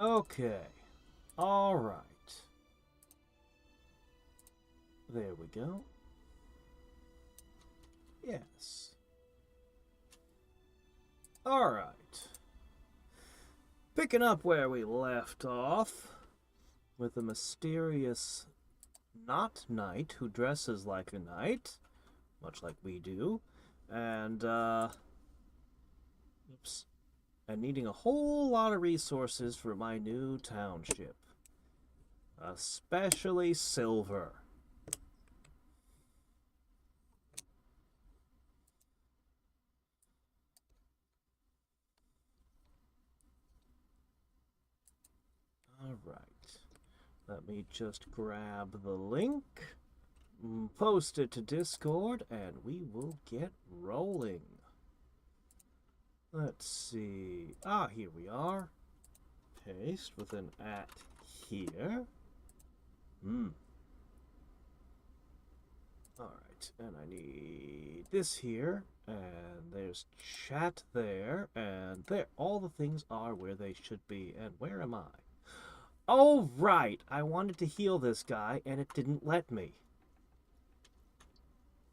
Okay. All right. There we go. Yes. All right. Picking up where we left off with a mysterious not knight who dresses like a knight, much like we do, and oops, and needing a whole lot of resources for my new township, especially silver. All right. Let me just grab the link, post it to Discord, and we will get rolling. Let's see. Ah, here we are. Paste with an at here. Alright, and I need this here, and there's chat there, and there. All the things are where they should be, and where am I? Oh, right! I wanted to heal this guy, and it didn't let me.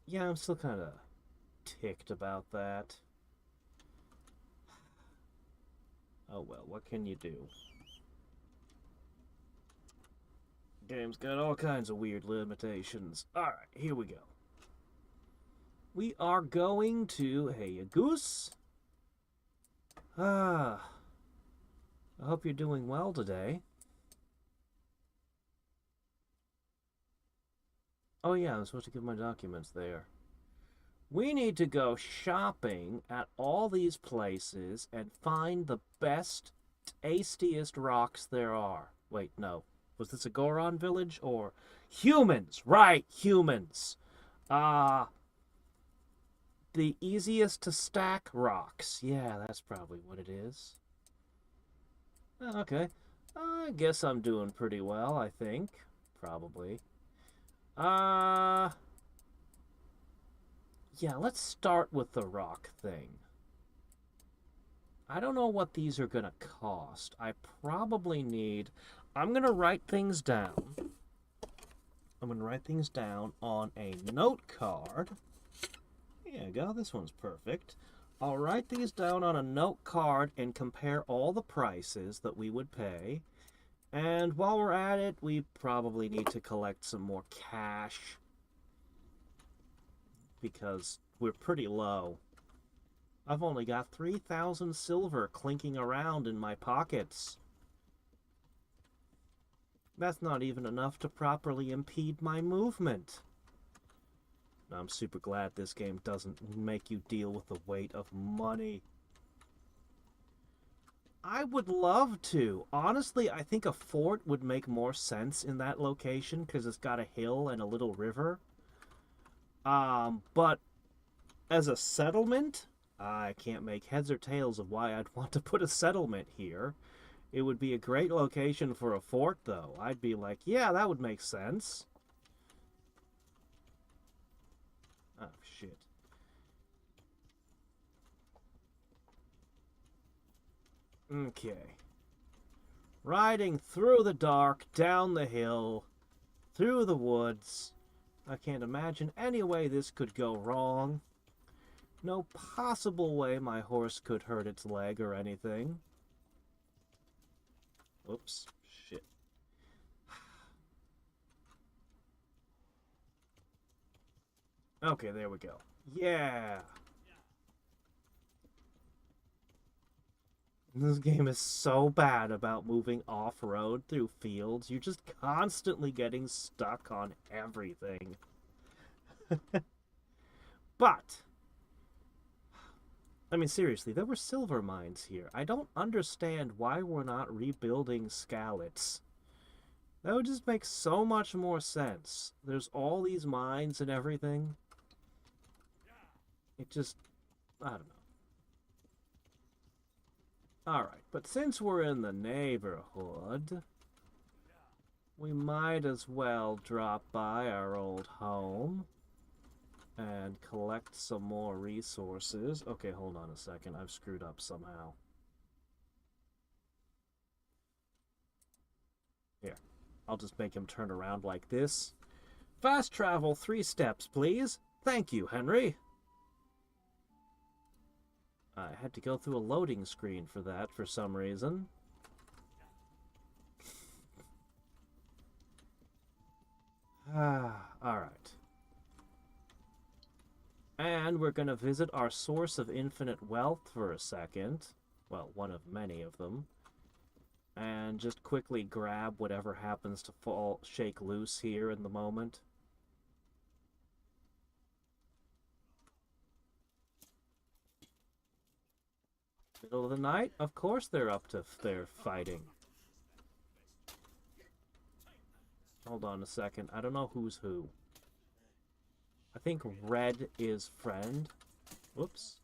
Yeah, I'm still kind of ticked about that. Oh well, what can you do? Game's got all kinds of weird limitations. Alright, here we go. We are going to Hey Goose. I hope you're doing well today. Oh yeah, I'm supposed to give my documents there. We need to go shopping at all these places and find the best, tastiest rocks there are. Wait, no. Was this a Goron village or humans? Right, humans. The easiest to stack rocks. Yeah, that's probably what it is. Okay. I guess I'm doing pretty well, I think. Probably. Yeah, let's start with the rock thing. I don't know what these are gonna cost. I probably need... I'm gonna write things down. I'm gonna write things down on a note card. There you go, this one's perfect. I'll write these down on a note card and compare all the prices that we would pay. And while we're at it, we probably need to collect some more cash, because we're pretty low. I've only got 3,000 silver clinking around in my pockets. That's not even enough to properly impede my movement. I'm super glad this game doesn't make you deal with the weight of money. I would love to. Honestly, I think a fort would make more sense in that location because it's got a hill and a little river. But as a settlement, I can't make heads or tails of why I'd want to put a settlement here. It would be a great location for a fort, though. I'd be like, yeah, that would make sense. Oh, shit. Okay. Riding through the dark, down the hill, through the woods. I can't imagine any way this could go wrong. No possible way my horse could hurt its leg or anything. Oops. Shit. Okay, there we go. Yeah! This game is so bad about moving off-road through fields. You're just constantly getting stuck on everything. But, I mean, seriously, there were silver mines here. I don't understand why we're not rebuilding Skalitz. That would just make so much more sense. There's all these mines and everything. It just, I don't know. Alright, but since we're in the neighborhood, we might as well drop by our old home and collect some more resources. Okay, hold on a second. I've screwed up somehow. I'll just make him turn around like this. Fast travel 3 steps, please. Thank you, Henry. I had to go through a loading screen for that for some reason. Alright. And we're going to visit our source of infinite wealth for a second. Well, one of many of them. And just quickly grab whatever happens to shake loose here in the moment. Middle of the night? Of course they're up to their fighting. Hold on a second. I don't know who's who. I think red is friend. Whoops.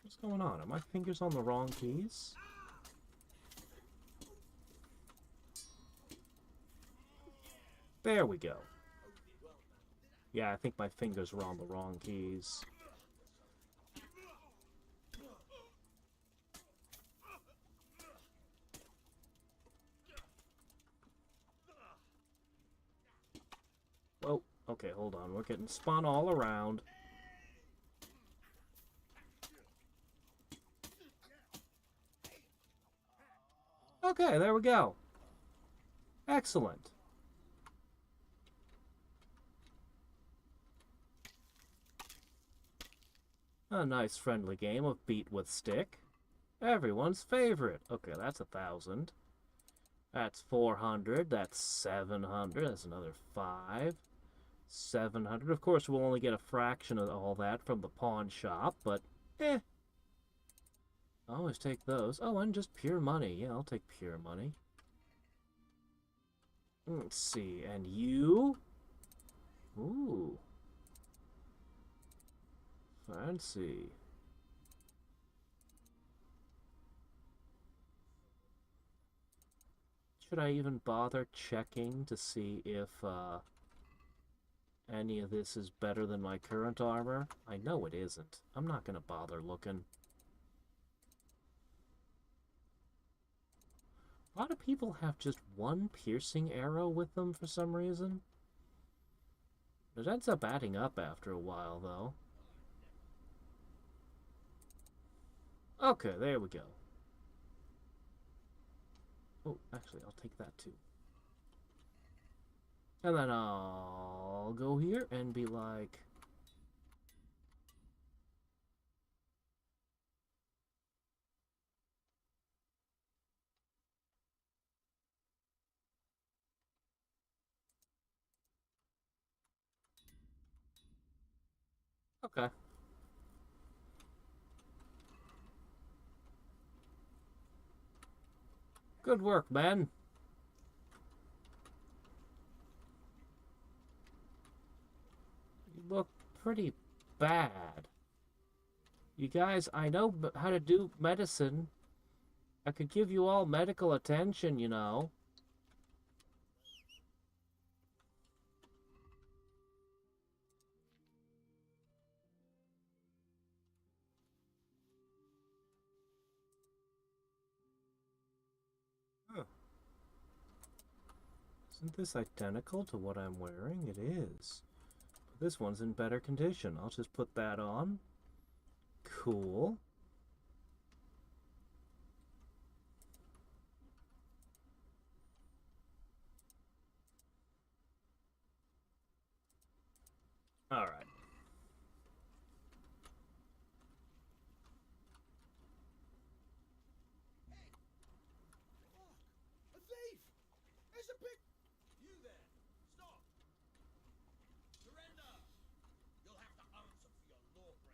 What's going on? Are my fingers on the wrong keys? There we go. Yeah, I think my fingers were on the wrong keys. Oh, okay, hold on. We're getting spun all around. Okay, there we go. Excellent. A nice friendly game of beat with stick. Everyone's favorite. Okay, that's 1,000. That's 400. That's 700. That's another 5. 700. Of course, we'll only get a fraction of all that from the pawn shop, but eh. Always take those. Oh, and just pure money. Yeah, I'll take pure money. Let's see. And you? Ooh. Fancy. Should I even bother checking to see if any of this is better than my current armor? I know it isn't. I'm not going to bother looking. A lot of people have just one piercing arrow with them for some reason. It ends up adding up after a while, though. Okay, there we go. Oh, actually, I'll take that too. And then I'll go here and be like... Okay. Good work, man. You look pretty bad. You guys, I know how to do medicine. I could give you all medical attention, you know. Huh. Isn't this identical to what I'm wearing? It is. But this one's in better condition. I'll just put that on. Cool. All right. A thief! There's a big... You there! Stop! Surrender! You'll have to answer for your law breaking.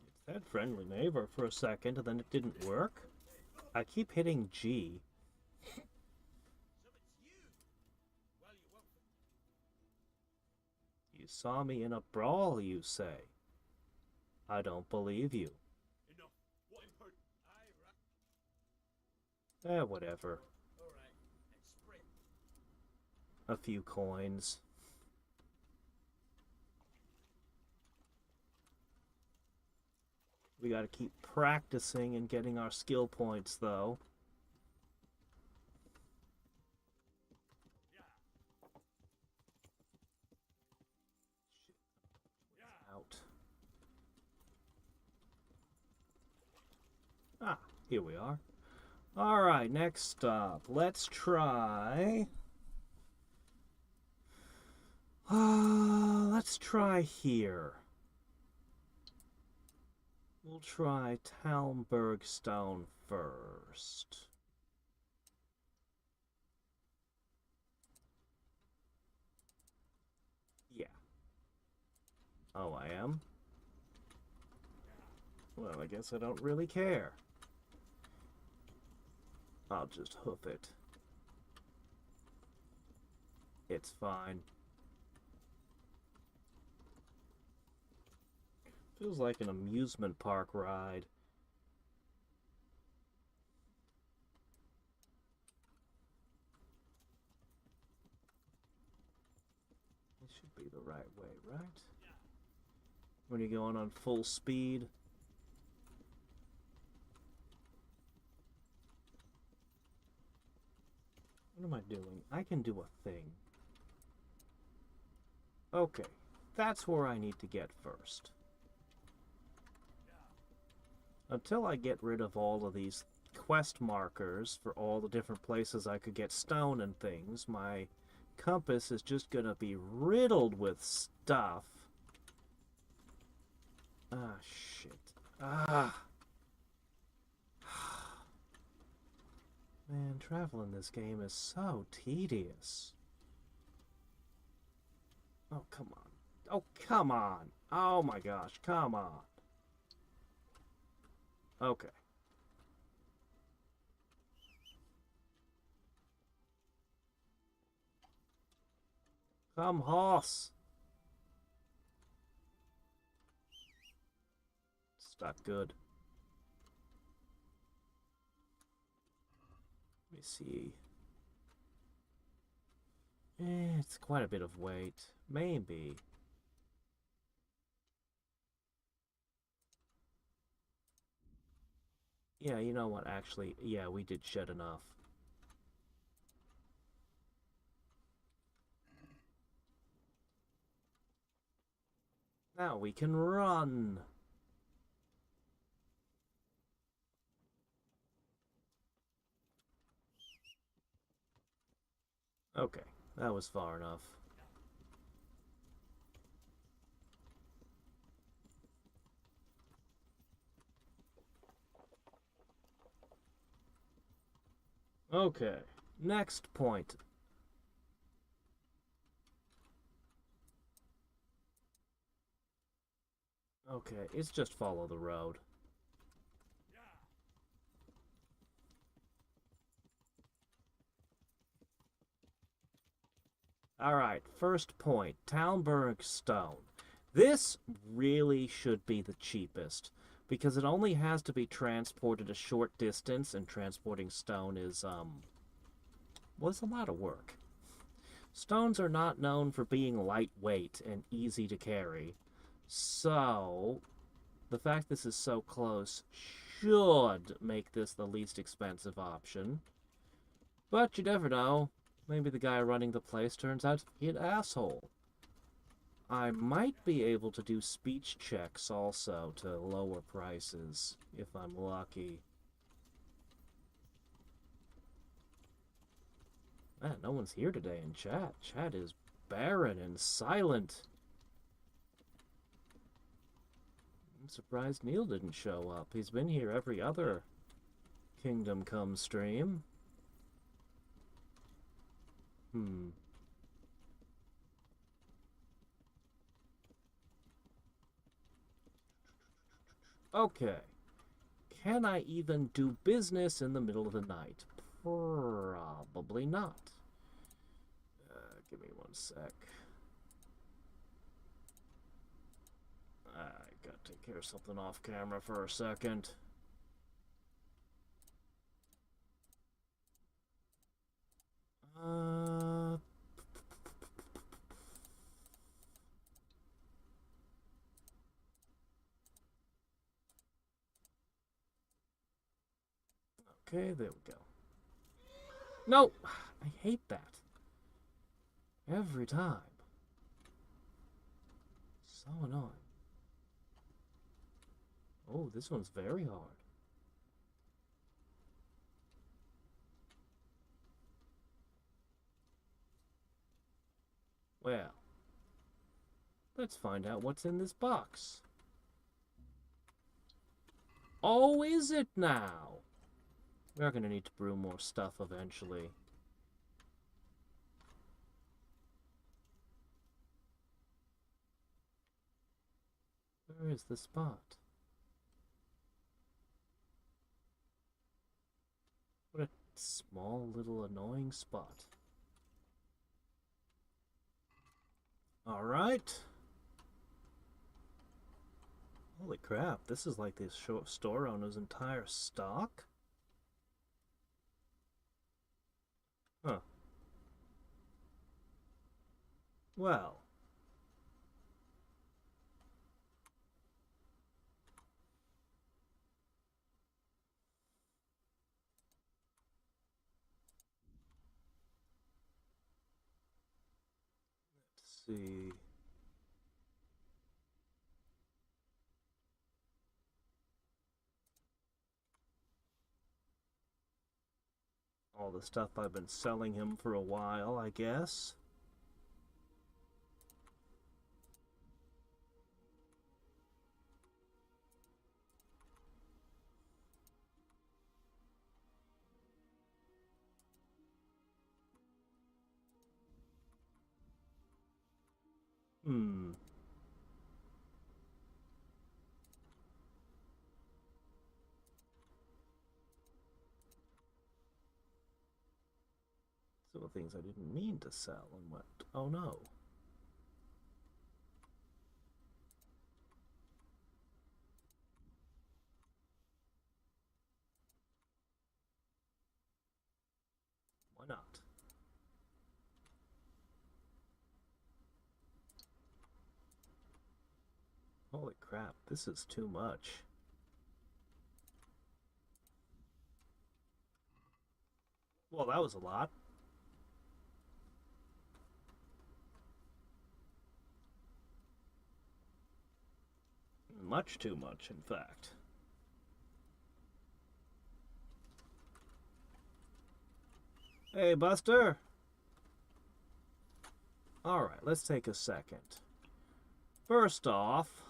It said friendly neighbor for a second, and then it didn't work. I keep hitting G. So it's you! Well, you won't... You saw me in a brawl, you say. I don't believe you. Enough. What important? Whatever. Alright, and sprint. A few coins. We gotta keep practicing and getting our skill points, though. Out. Ah, here we are. Alright, next up, let's try... let's try here. We'll try Talmberg Stone first. Yeah. Oh, I am? Well, I guess I don't really care. I'll just hoof it. It's fine. Feels like an amusement park ride. It should be the right way, right? When you're going on full speed. What am I doing? I can do a thing. Okay, that's where I need to get first. Until I get rid of all of these quest markers for all the different places I could get stone and things, my compass is just gonna be riddled with stuff. Ah, shit. Ah. Man, traveling this game is so tedious. Oh, come on. Oh, come on. Oh my gosh, come on. Okay. Come, horse. Stuck good. Let me see. It's quite a bit of weight. Maybe. Yeah, you know what, actually, yeah, we did shed enough. Now we can run. Okay, that was far enough. Okay, next point. Okay, it's just follow the road. Alright, first point, Talmberg Stone. This really should be the cheapest, because it only has to be transported a short distance, and transporting stone is, well, it's a lot of work. Stones are not known for being lightweight and easy to carry, so the fact this is so close should make this the least expensive option. But you never know. Maybe the guy running the place turns out to be an asshole. I might be able to do speech checks also to lower prices, if I'm lucky. Man, no one's here today in chat. Chat is barren and silent. I'm surprised Neil didn't show up. He's been here every other Kingdom Come stream. Okay. Can I even do business in the middle of the night? Probably not. Give me one sec. I gotta take care of something off camera for a second. Okay, there we go. No! I hate that. Every time. So annoying. Oh, this one's very hard. Well, let's find out what's in this box. Oh, is it now? We're gonna need to brew more stuff eventually. Where is the spot? What a small little annoying spot. Alright. Holy crap, this is like the store owner's entire stock? Huh. Well. Let's see. All the stuff I've been selling him for a while, I guess. Hmm. Some of the things I didn't mean to sell and what? Oh no. Why not? Holy crap, this is too much. Well, that was a lot. Much too much, in fact. Hey, Buster. Alright, let's take a second. First off,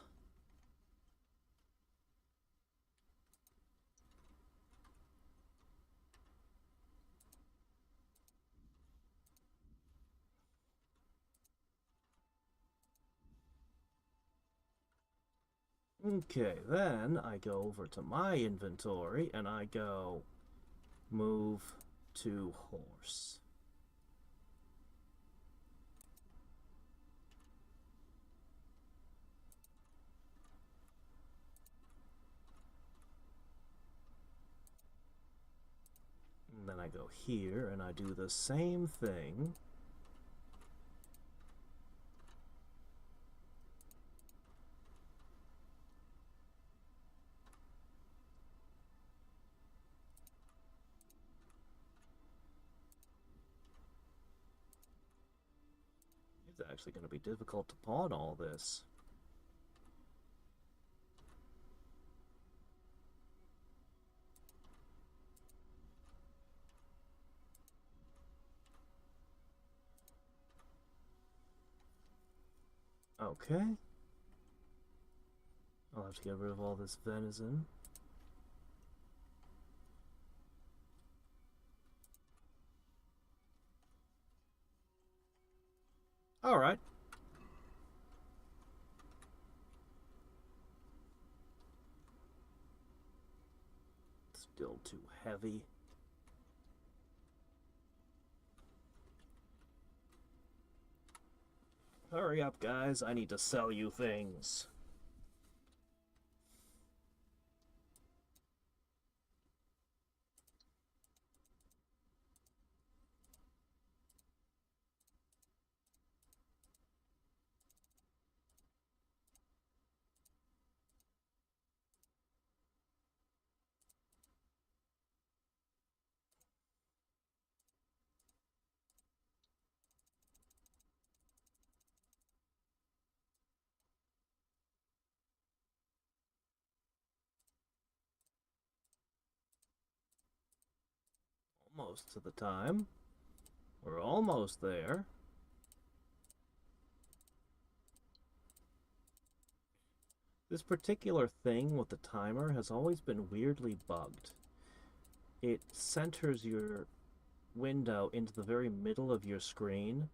okay, then I go over to my inventory and I go move to horse. And then I go here and I do the same thing. It's actually going to be difficult to pawn all this. Okay. I'll have to get rid of all this venison. Alright. Still too heavy. Hurry up, guys. I need to sell you things. most of the time. We're almost there. This particular thing with the timer has always been weirdly bugged. It centers your window into the very middle of your screen.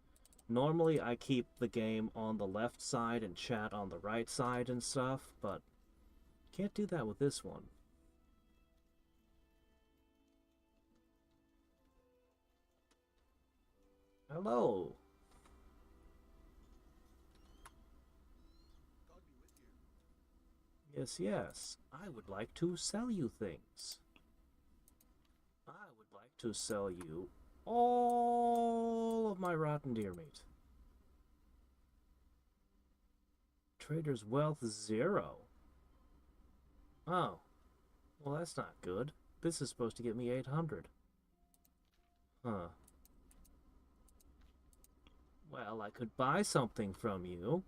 Normally I keep the game on the left side and chat on the right side and stuff, but can't do that with this one. Hello. God be with you. Yes, yes. I would like to sell you things. I would like to sell you all of my rotten deer meat. Trader's wealth 0. Oh. Well, that's not good. This is supposed to get me 800. Huh. Well, I could buy something from you.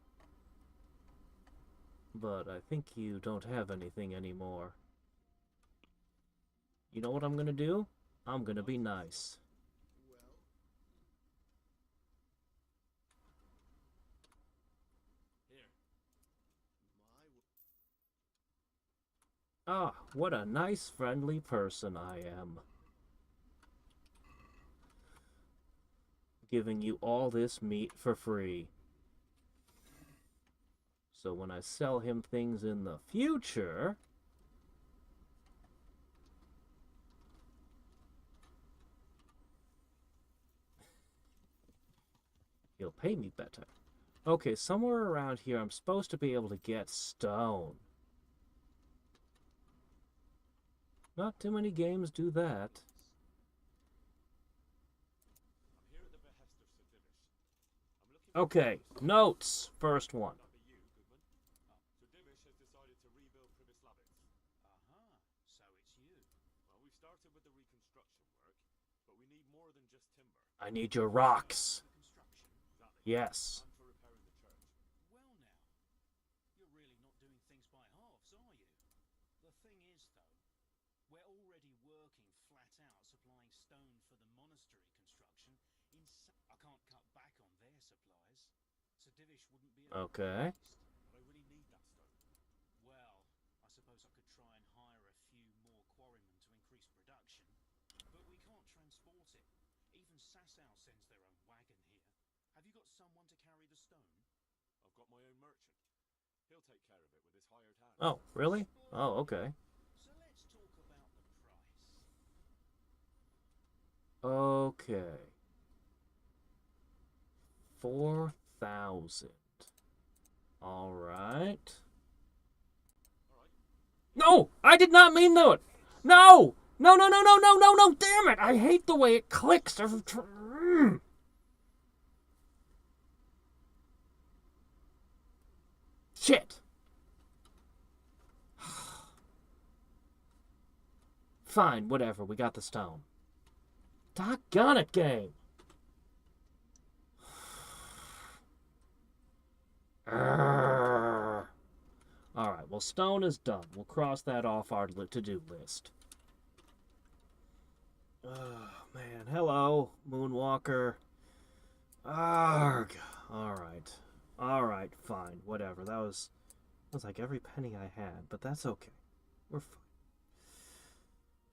But I think you don't have anything anymore. You know what I'm gonna do? I'm gonna be nice. Well, here. Ah, what a nice, friendly person I am. Giving you all this meat for free. So when I sell him things in the future... he'll pay me better. Okay, somewhere around here I'm supposed to be able to get stone. Not too many games do that. I'm here at the behest of Sir Divish. I'm looking Okay, notes. First one. That be you, Goodman? Sir Divish has decided to rebuild Primislavitz. So it's you. Well, we've started with the reconstruction work, but we need more than just timber. I need your rocks. The construction. Exactly. Yes. And for repairing the church. Well now, you're really not doing things by halves, are you? The thing is, though, we're already working flat out supplying stone for the monastery construction. I can't cut back on their supplies. Sir Divish wouldn't be Okay. But I really need that stone. Well, I suppose I could try and hire a few more quarrymen to increase production, but we can't transport it. Even Sasau sends their own wagon here. Have you got someone to carry the stone? I've got my own merchant. He'll take care of it with his hired hand. Oh, really? Oh, okay. So let's talk about the price. Okay. 4,000. All right. No! I did not mean that! No! No, no, no, no, no, no, no! Damn it! I hate the way it clicks every time. Shit! Fine, whatever. We got the stone. Doggone it, game! Alright, well, stone is done. We'll cross that off our to-do list. Oh, man. Hello, Moonwalker. Arrgh. Alright. Alright, fine. Whatever. That was like every penny I had, but that's okay. We're fine.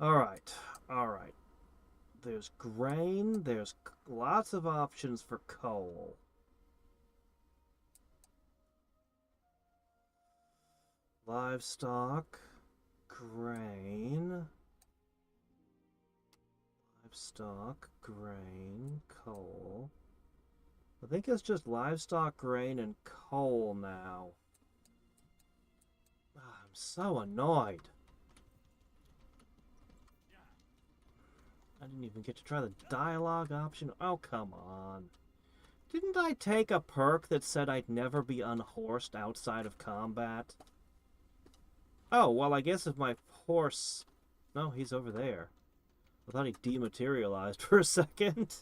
Alright. Alright. There's grain. There's lots of options for coal. Livestock, grain, livestock, grain, coal. I think it's just livestock, grain, and coal now. I'm so annoyed. I didn't even get to try the dialogue option. Oh, come on. Didn't I take a perk that said I'd never be unhorsed outside of combat? Oh, well, I guess if my horse... No, he's over there. I thought he dematerialized for a second.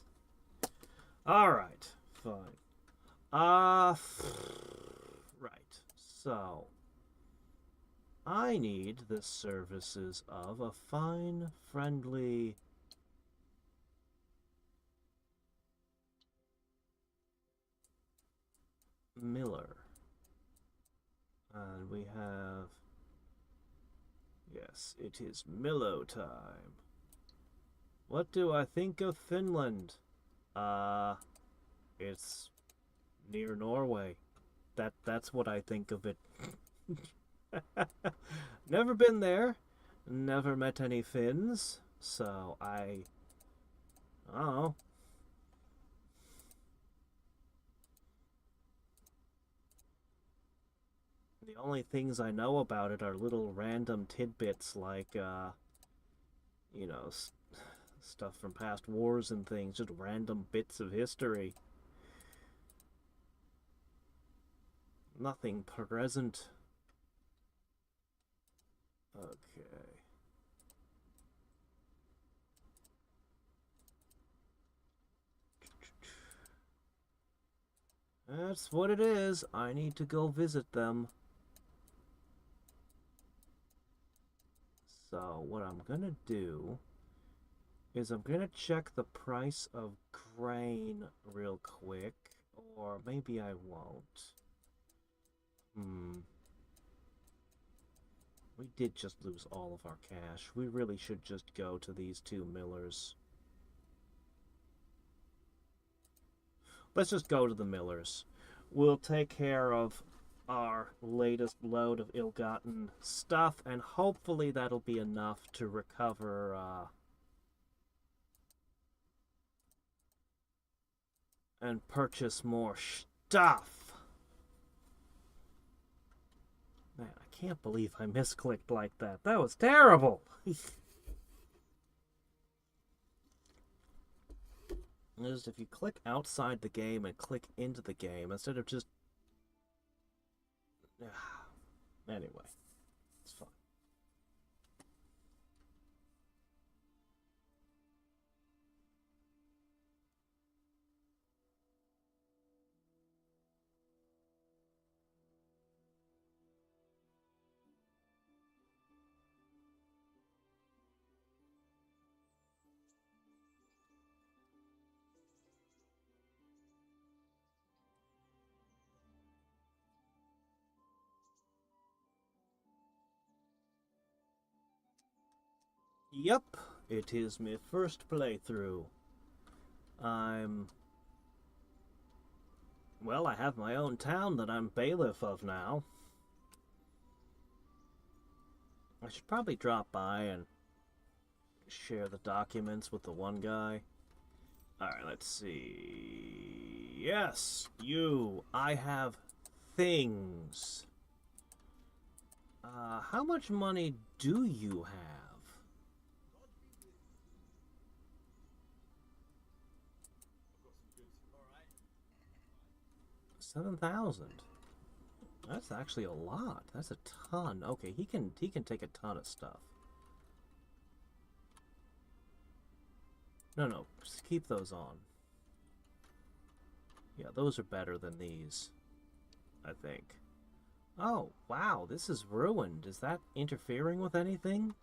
Alright, fine. Right. So, I need the services of a fine, friendly Miller. And we have... Yes, it is Millo time. What do I think of Finland? It's near Norway. That's what I think of it. Never been there. Never met any Finns. So I don't know. The only things I know about it are little random tidbits like, you know, stuff from past wars and things, just random bits of history. Nothing present. Okay. That's what it is. I need to go visit them. So what I'm gonna do is I'm gonna check the price of grain real quick, or maybe I won't. We did just lose all of our cash. We really should just go to these two millers. Let's just go to the millers. We'll take care of our latest load of ill-gotten stuff, and hopefully that'll be enough to recover, and purchase more stuff. Man, I can't believe I misclicked like that. That was terrible! Just if you click outside the game and click into the game, instead of just... Anyway, it's fine. Yep, it is my first playthrough. Well, I have my own town that I'm bailiff of now. I should probably drop by and share the documents with the one guy. Alright, let's see. Yes, you. I have things. How much money do you have? 7,000. That's actually a lot. That's a ton. Okay, he can take a ton of stuff. No, just keep those on. Yeah, those are better than these, I think. Oh, wow, this is ruined. Is that interfering with anything?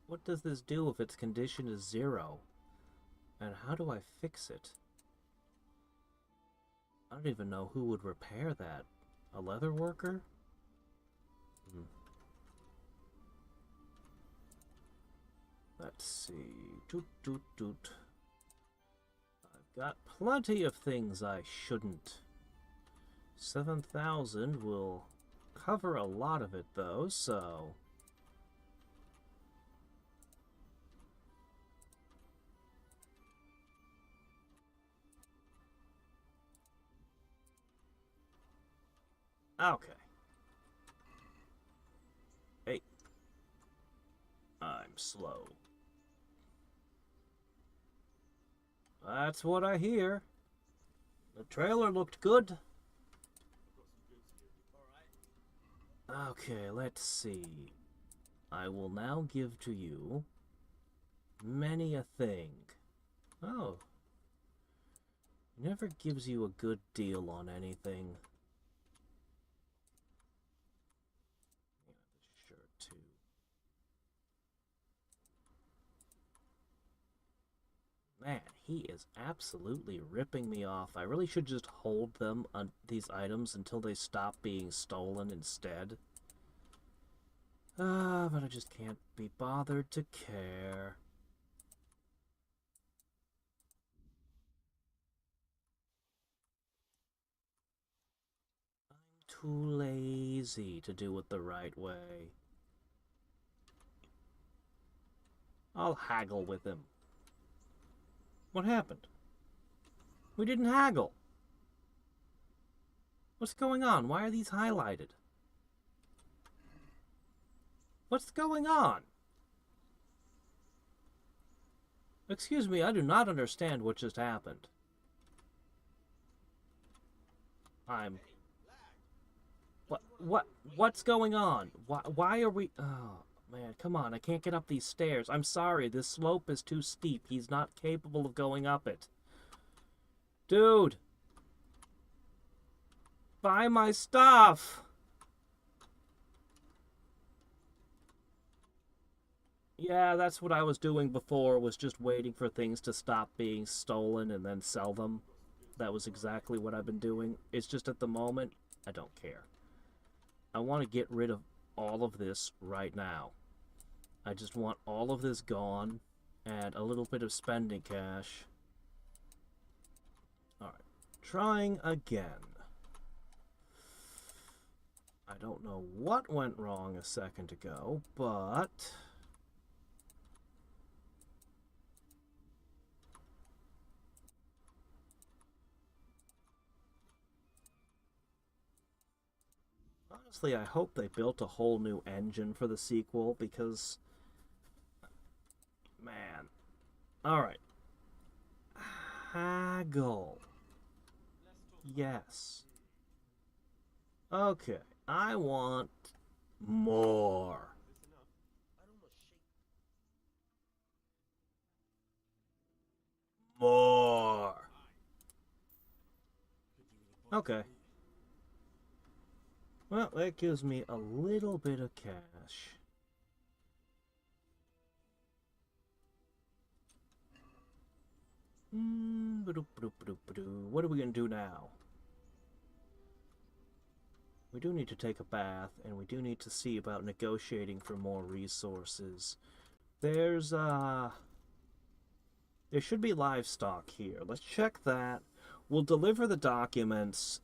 What does this do if its condition is 0? And how do I fix it? I don't even know who would repair that. A leather worker? Let's see. Toot, toot, toot. I've got plenty of things I shouldn't. 7,000 will cover a lot of it, though, so... Okay. Hey. I'm slow. That's what I hear. The trailer looked good. Okay, let's see. I will now give to you many a thing. Oh. Never gives you a good deal on anything. Too. Man, He is absolutely ripping me off. I really should just hold them on these items until they stop being stolen instead. But I just can't be bothered to care. I'm too lazy to do it the right way. I'll haggle with him. What happened? We didn't haggle. What's going on? Why are these highlighted? What's going on? Excuse me, I do not understand what just happened. What's going on? Why are we... Oh, man, come on, I can't get up these stairs. I'm sorry, this slope is too steep. He's not capable of going up it. Dude! Buy my stuff! Yeah, that's what I was doing before, was just waiting for things to stop being stolen and then sell them. That was exactly what I've been doing. It's just at the moment, I don't care. I want to get rid of all of this right now. I just want all of this gone and a little bit of spending cash. Alright, trying again. I don't know what went wrong a second ago, but... honestly, I hope they built a whole new engine for the sequel, because... man. Alright. Haggle. Yes. Okay. I want more. More. Okay. Well, that gives me a little bit of cash. What are we going to do now? We do need to take a bath, and we do need to see about negotiating for more resources. There's, there should be livestock here. Let's check that. We'll deliver the documents.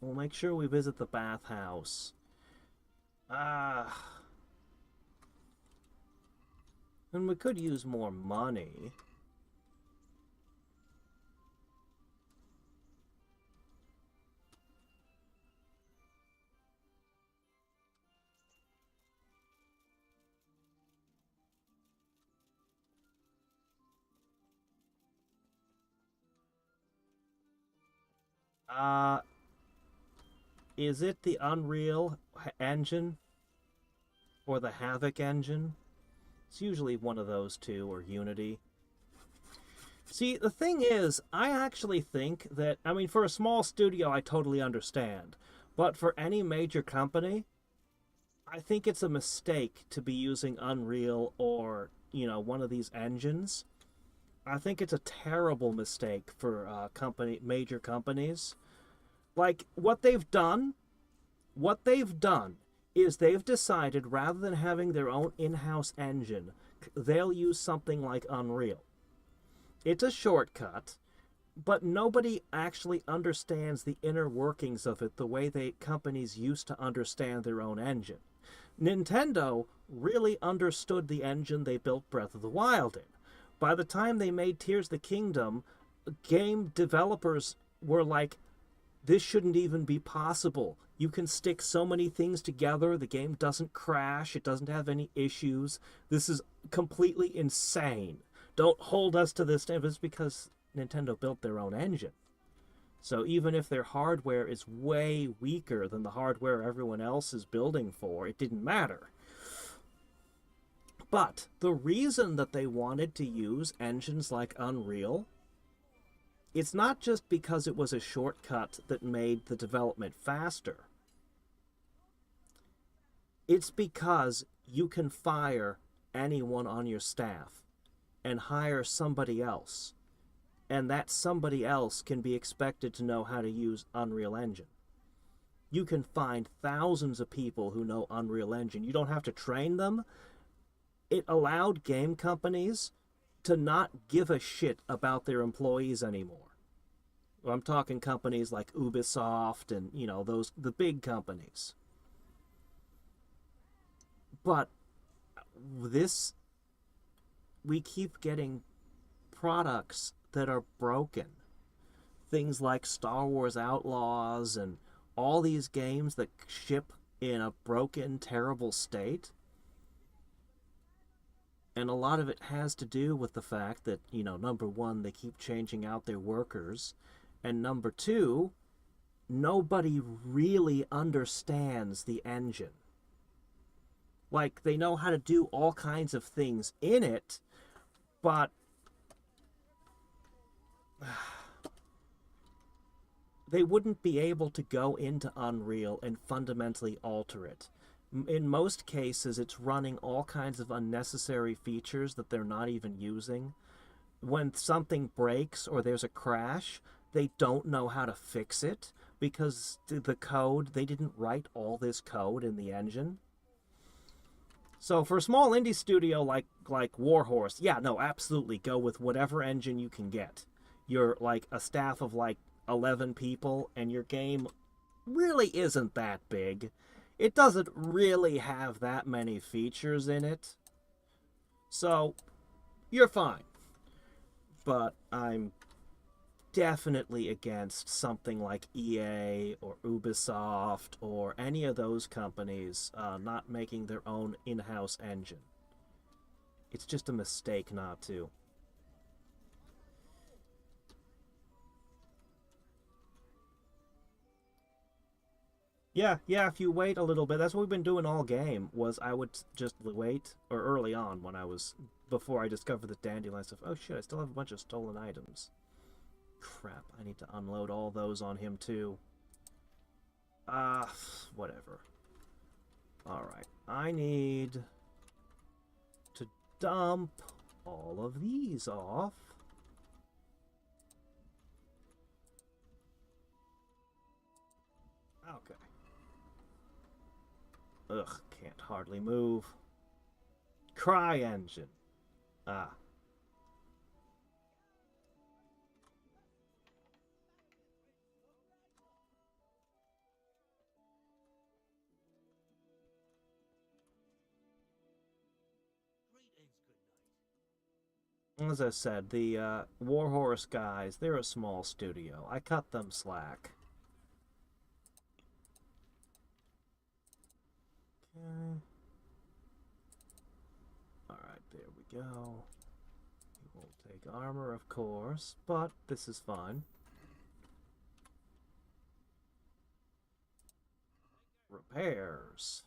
We'll make sure we visit the bathhouse. And we could use more money. Is it the Unreal engine? Or the Havoc engine? It's usually one of those two, or Unity. See, the thing is, I actually think that, I mean, for a small studio, I totally understand. But for any major company, I think it's a mistake to be using Unreal or, you know, one of these engines. I think it's a terrible mistake for major companies. Like, what they've done is they've decided, rather than having their own in-house engine, they'll use something like Unreal. It's a shortcut, but nobody actually understands the inner workings of it the way companies used to understand their own engine. Nintendo really understood the engine they built Breath of the Wild in. By the time they made Tears of the Kingdom, game developers were like, this shouldn't even be possible. You can stick so many things together, the game doesn't crash, it doesn't have any issues. This is completely insane. Don't hold us to this standard. It's because Nintendo built their own engine. So even if their hardware is way weaker than the hardware everyone else is building for, it didn't matter. But the reason that they wanted to use engines like Unreal, it's not just because it was a shortcut that made the development faster. It's because you can fire anyone on your staff and hire somebody else. and that somebody else can be expected to know how to use Unreal Engine. You can find thousands of people who know Unreal Engine. You don't have to train them. It allowed game companies to not give a shit about their employees anymore. I'm talking companies like Ubisoft and, the big companies. But we keep getting products that are broken. Things like Star Wars Outlaws and all these games that ship in a broken, terrible state. And a lot of it has to do with the fact that, number one, they keep changing out their workers. And number two, nobody really understands the engine. Like, they know how to do all kinds of things in it, but they wouldn't be able to go into Unreal and fundamentally alter it. In most cases, it's running all kinds of unnecessary features that they're not even using. When something breaks or there's a crash, they don't know how to fix it because the code, they didn't write all this code in the engine. So for a small indie studio like Warhorse, yeah, no, absolutely, go with whatever engine you can get. You're like a staff of like 11 people, and your game really isn't that big. It doesn't really have that many features in it. So, you're fine. But I'm definitely against something like EA or Ubisoft or any of those companies not making their own in-house engine. It's just a mistake not to. Yeah, if you wait a little bit, that's what we've been doing all game, was I would just wait, or early on before I discovered the dandelion stuff. Oh shit, I still have a bunch of stolen items. Crap, I need to unload all those on him too. Whatever. Alright, I need to dump all of these off. Okay. Ugh, can't hardly move. Cry engine. Ah. As I said, the Warhorse guys, they're a small studio. I cut them slack. Okay. Alright, there we go. We won't take armor, of course, but this is fine. Repairs.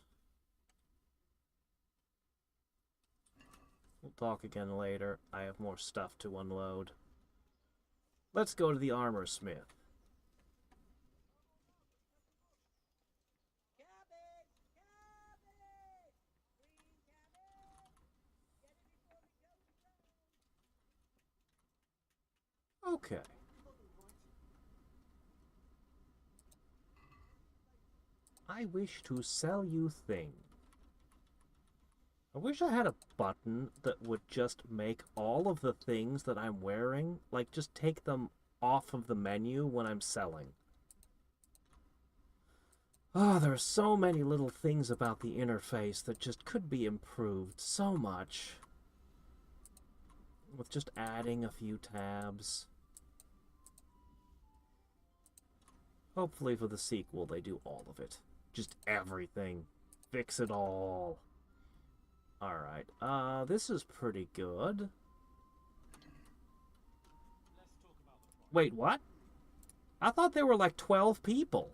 We'll talk again later. I have more stuff to unload. Let's go to the armor smith. Okay. I wish to sell you things. I wish I had a button that would just make all of the things that I'm wearing, like, just take them off of the menu when I'm selling. Oh, there are so many little things about the interface that just could be improved so much. With just adding a few tabs. Hopefully for the sequel they do all of it. Just everything. Fix it all. Alright, this is pretty good. Wait, what? I thought there were like 12 people.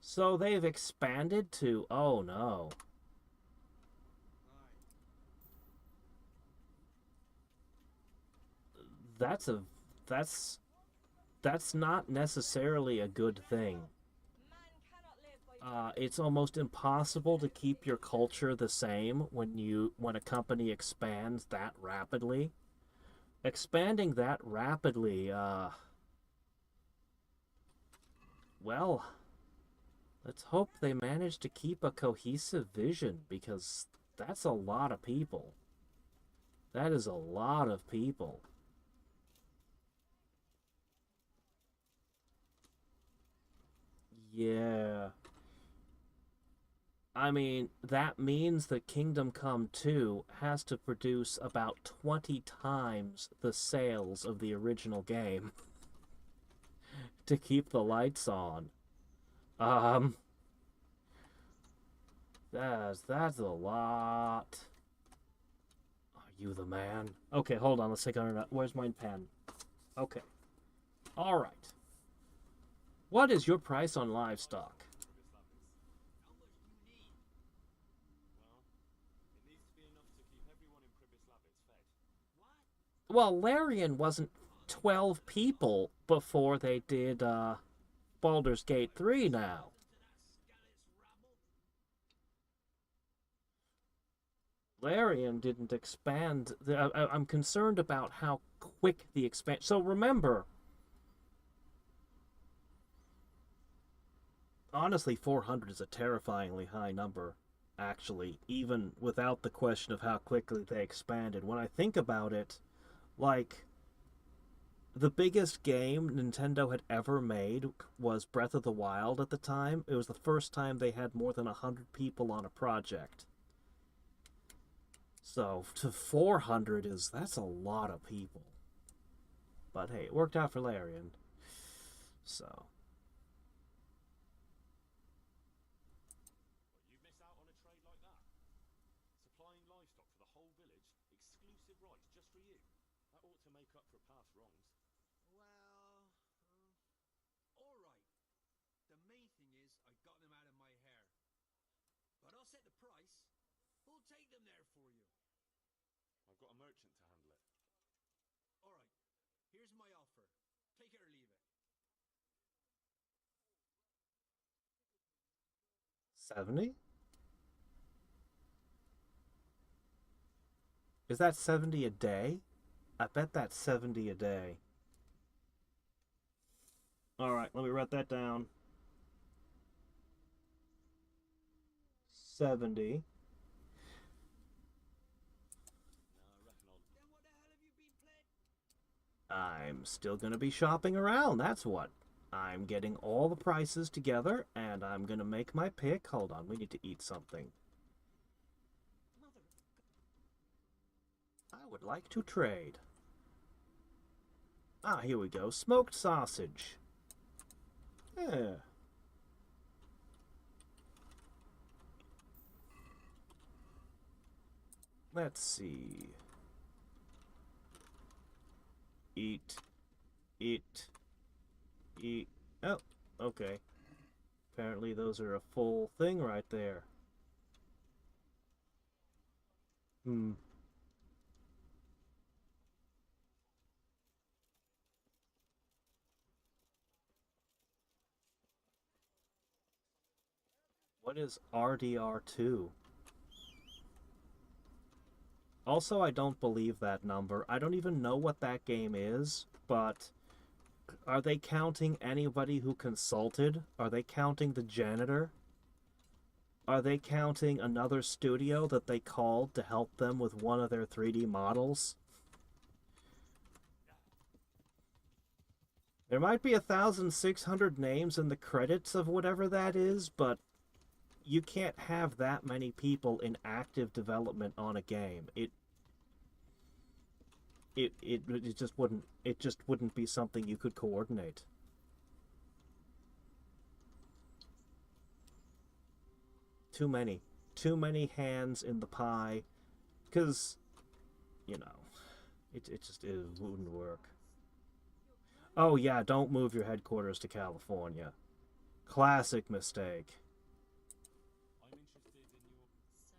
So they've expanded to... Oh, no. That's not necessarily a good thing. It's almost impossible to keep your culture the same when a company expands that rapidly. expanding that rapidly, well, let's hope they manage to keep a cohesive vision, because that's a lot of people. That is a lot of people. Yeah. I mean, that means that Kingdom Come 2 has to produce about 20 times the sales of the original game to keep the lights on. Um, that's a lot. Are you the man? Okay, hold on. Let's take on. Where's my pen? Okay. All right. What is your price on livestock? How much do you need? Well, it needs to be enough to keep everyone in Pribislav fed. What? Well, Larian wasn't 12 people before they did Baldur's Gate 3 now. To that Scavengers rabble? Larian didn't expand. I'm concerned about how quick the expansion. So remember, honestly, 400 is a terrifyingly high number, actually, even without the question of how quickly they expanded. When I think about it, like, the biggest game Nintendo had ever made was Breath of the Wild at the time. It was the first time they had more than 100 people on a project. So, to 400 that's a lot of people. But hey, it worked out for Larian. So, But you miss out on a trade like that. Supplying livestock for the whole village, exclusive rights just for you. That ought to make up for past wrongs. Well, all right. The main thing is I got them out of my hair. But I'll set the price. Who'll take them there for you? I've got a merchant to handle it. All right. Here's my offer. Take it or leave it. 70? Is that 70 a day? I bet that's 70 a day. Alright, let me write that down. 70. No, I reckon I'll... Then what the hell have you been playing? I'm still gonna be shopping around, that's what. I'm getting all the prices together, and I'm gonna make my pick. Hold on, we need to eat something. Mother. I would like to trade. Ah, here we go. Smoked sausage. Yeah. Let's see. Eat. Eat. Eat. Oh, okay. Apparently those are a full thing right there. Hmm. What is RDR2? Also, I don't believe that number. I don't even know what that game is, but are they counting anybody who consulted? Are they counting the janitor? Are they counting another studio that they called to help them with one of their 3D models? There might be 1,600 names in the credits of whatever that is, but you can't have that many people in active development on a game. It just wouldn't be something you could coordinate. Too many hands in the pie, because you know it wouldn't work. Oh yeah, don't move your headquarters to California. Classic mistake. I'm interested in your...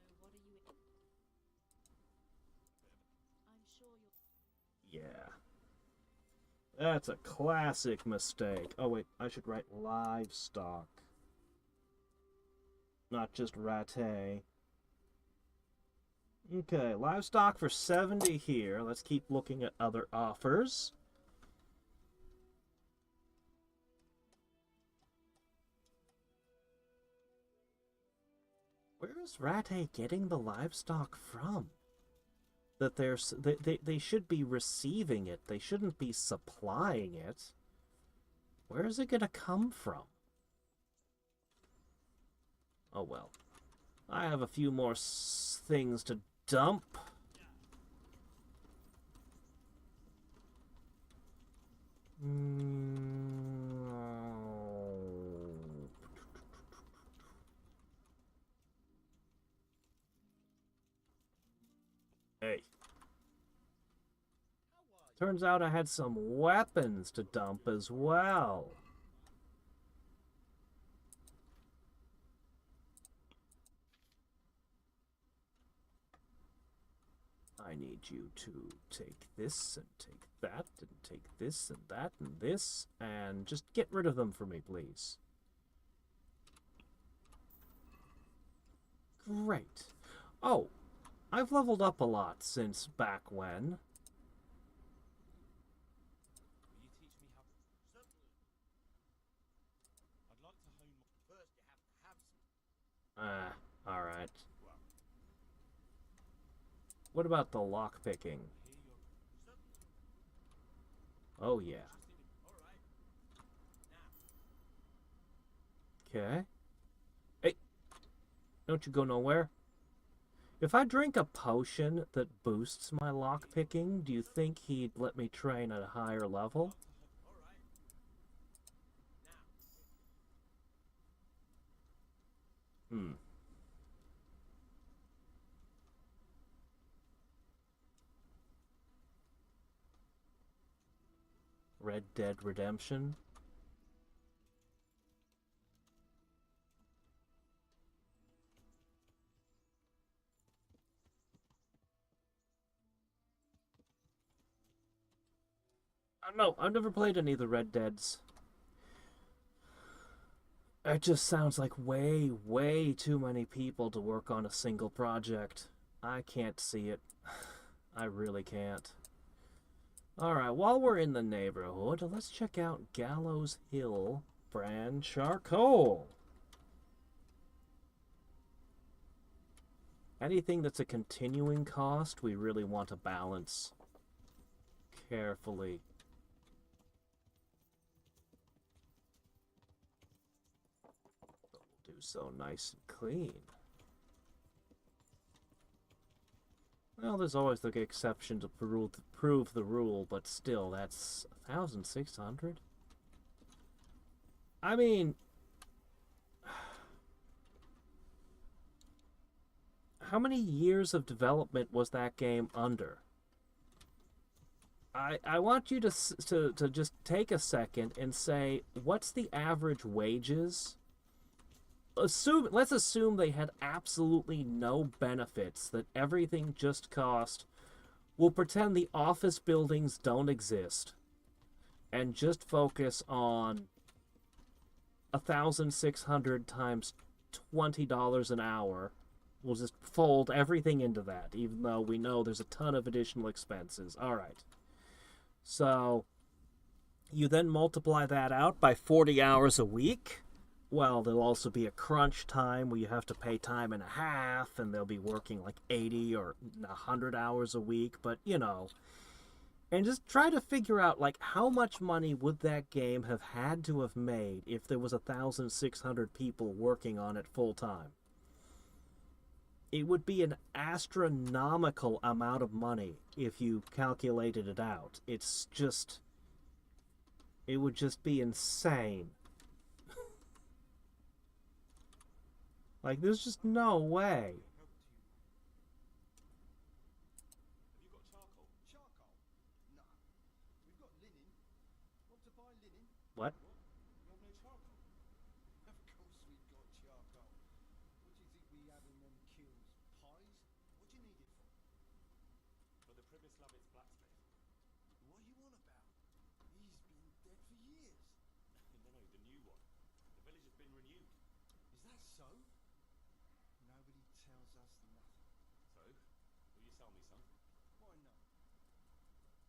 So what are you? I'm sure you'll. Yeah. That's a classic mistake. Oh wait, I should write livestock. Not just ratte. Okay, livestock for 70 here. Let's keep looking at other offers. Where is Rate getting the livestock from? That they should be receiving it. They shouldn't be supplying it. Where is it gonna come from? Oh well. I have a few more things to dump. Hey. Turns out I had some weapons to dump as well. I need you to take this and take that and take this and that and this and just get rid of them for me, please. Great. Oh, I've leveled up a lot since back when. Alright. What about the lockpicking? Oh, yeah. Okay. Hey! Don't you go nowhere. If I drink a potion that boosts my lockpicking, do you think he'd let me train at a higher level? Hmm. Red Dead Redemption? No, I've never played any of the Red Deads. It just sounds like way, way too many people to work on a single project. I can't see it. I really can't. Alright, while we're in the neighborhood, let's check out Gallows Hill brand charcoal. Anything that's a continuing cost, we really want to balance carefully. We'll do so nice and clean. Well, there's always the exception to prove the rule, but still, that's 1,600? I mean, how many years of development was that game under? I want you to just take a second and say, what's the average wages? Let's assume they had absolutely no benefits, that everything just cost. We'll pretend the office buildings don't exist and just focus on 1,600 times $20 an hour. We'll just fold everything into that, even though we know there's a ton of additional expenses. All right. So you then multiply that out by 40 hours a week. Well, there'll also be a crunch time where you have to pay time and a half, and they'll be working like 80 or 100 hours a week, but you know. And just try to figure out, like, how much money would that game have had to have made if there was 1,600 people working on it full time? It would be an astronomical amount of money if you calculated it out. It's just... It would just be insane. Like, there's just no way. Have you got charcoal? Charcoal? No. We've got linen. Want to buy linen? What? You have no charcoal? Of course we've got charcoal. What do you think we have in them kilns? Pies? What do you need it for? For the Pribyslavitz blacksmith. What are you on about? He's been dead for years. No, the new one. The village has been renewed. Is that so? Nobody tells us nothing. So, tell me, son. Why not?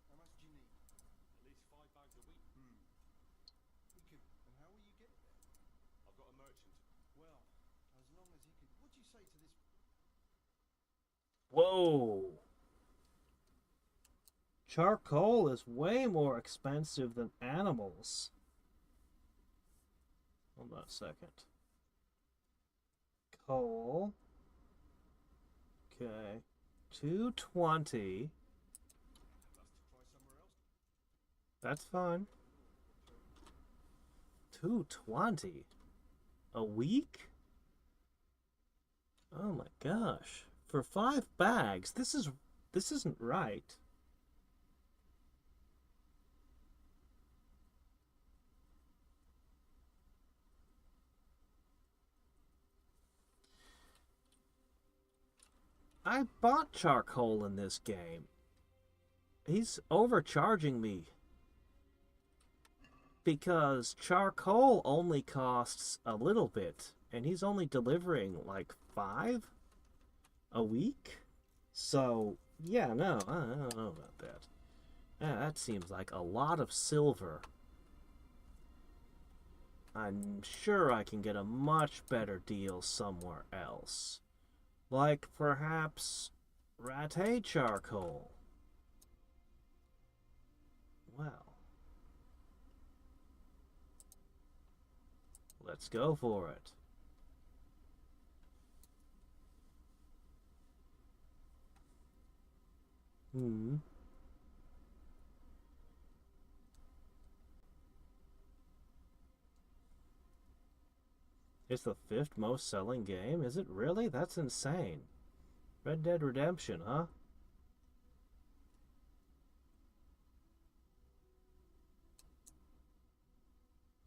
How much do you need? At least 5 bags a week. We could. And how will you get it there? I've got a merchant. Well, as long as he can. What do you say to this? Whoa. Charcoal is way more expensive than animals. Hold on a second. Coal. Okay. 220. Have to try somewhere else. That's fine. 220 a week? Oh my gosh. For 5 bags, this isn't right. I bought charcoal in this game. He's overcharging me. Because charcoal only costs a little bit, and he's only delivering like 5 a week? So, yeah, no, I don't know about that. Yeah, that seems like a lot of silver. I'm sure I can get a much better deal somewhere else. Like, perhaps, ratte charcoal. Well. Let's go for it. It's the 5th most selling game? Is it really? That's insane. Red Dead Redemption, huh?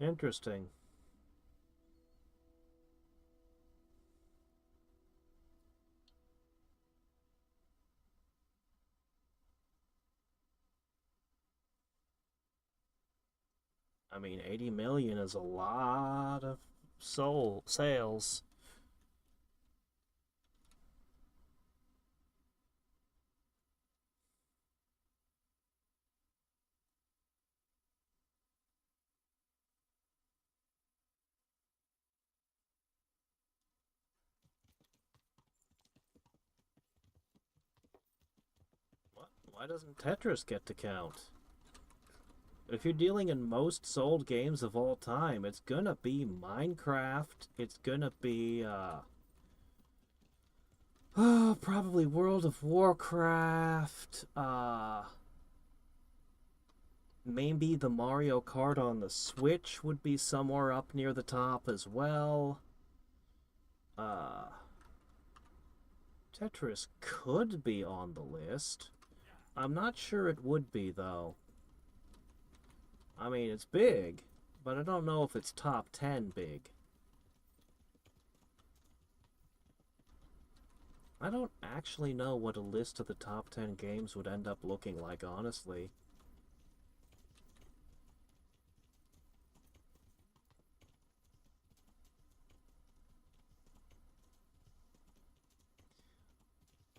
Interesting. I mean, 80 million is a lot of sales. What? Why doesn't Tetris get to count? If you're dealing in most sold games of all time, it's gonna be Minecraft, it's gonna be, probably World of Warcraft, maybe the Mario Kart on the Switch would be somewhere up near the top as well. Tetris could be on the list. I'm not sure it would be, though. I mean, it's big, but I don't know if it's top 10 big. I don't actually know what a list of the top 10 games would end up looking like, honestly.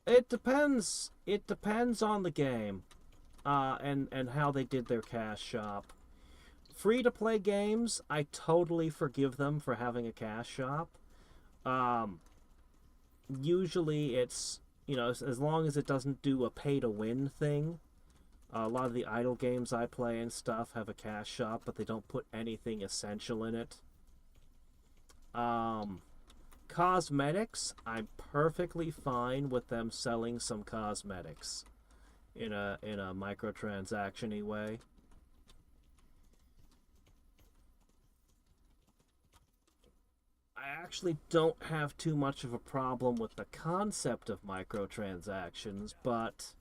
It depends. It depends on the game, and how they did their cash shop. Free-to-play games, I totally forgive them for having a cash shop. Usually it's, you know, as long as it doesn't do a pay-to-win thing. A lot of the idle games I play and stuff have a cash shop, but they don't put anything essential in it. Cosmetics, I'm perfectly fine with them selling some cosmetics in a microtransaction-y way. I actually don't have too much of a problem with the concept of microtransactions, but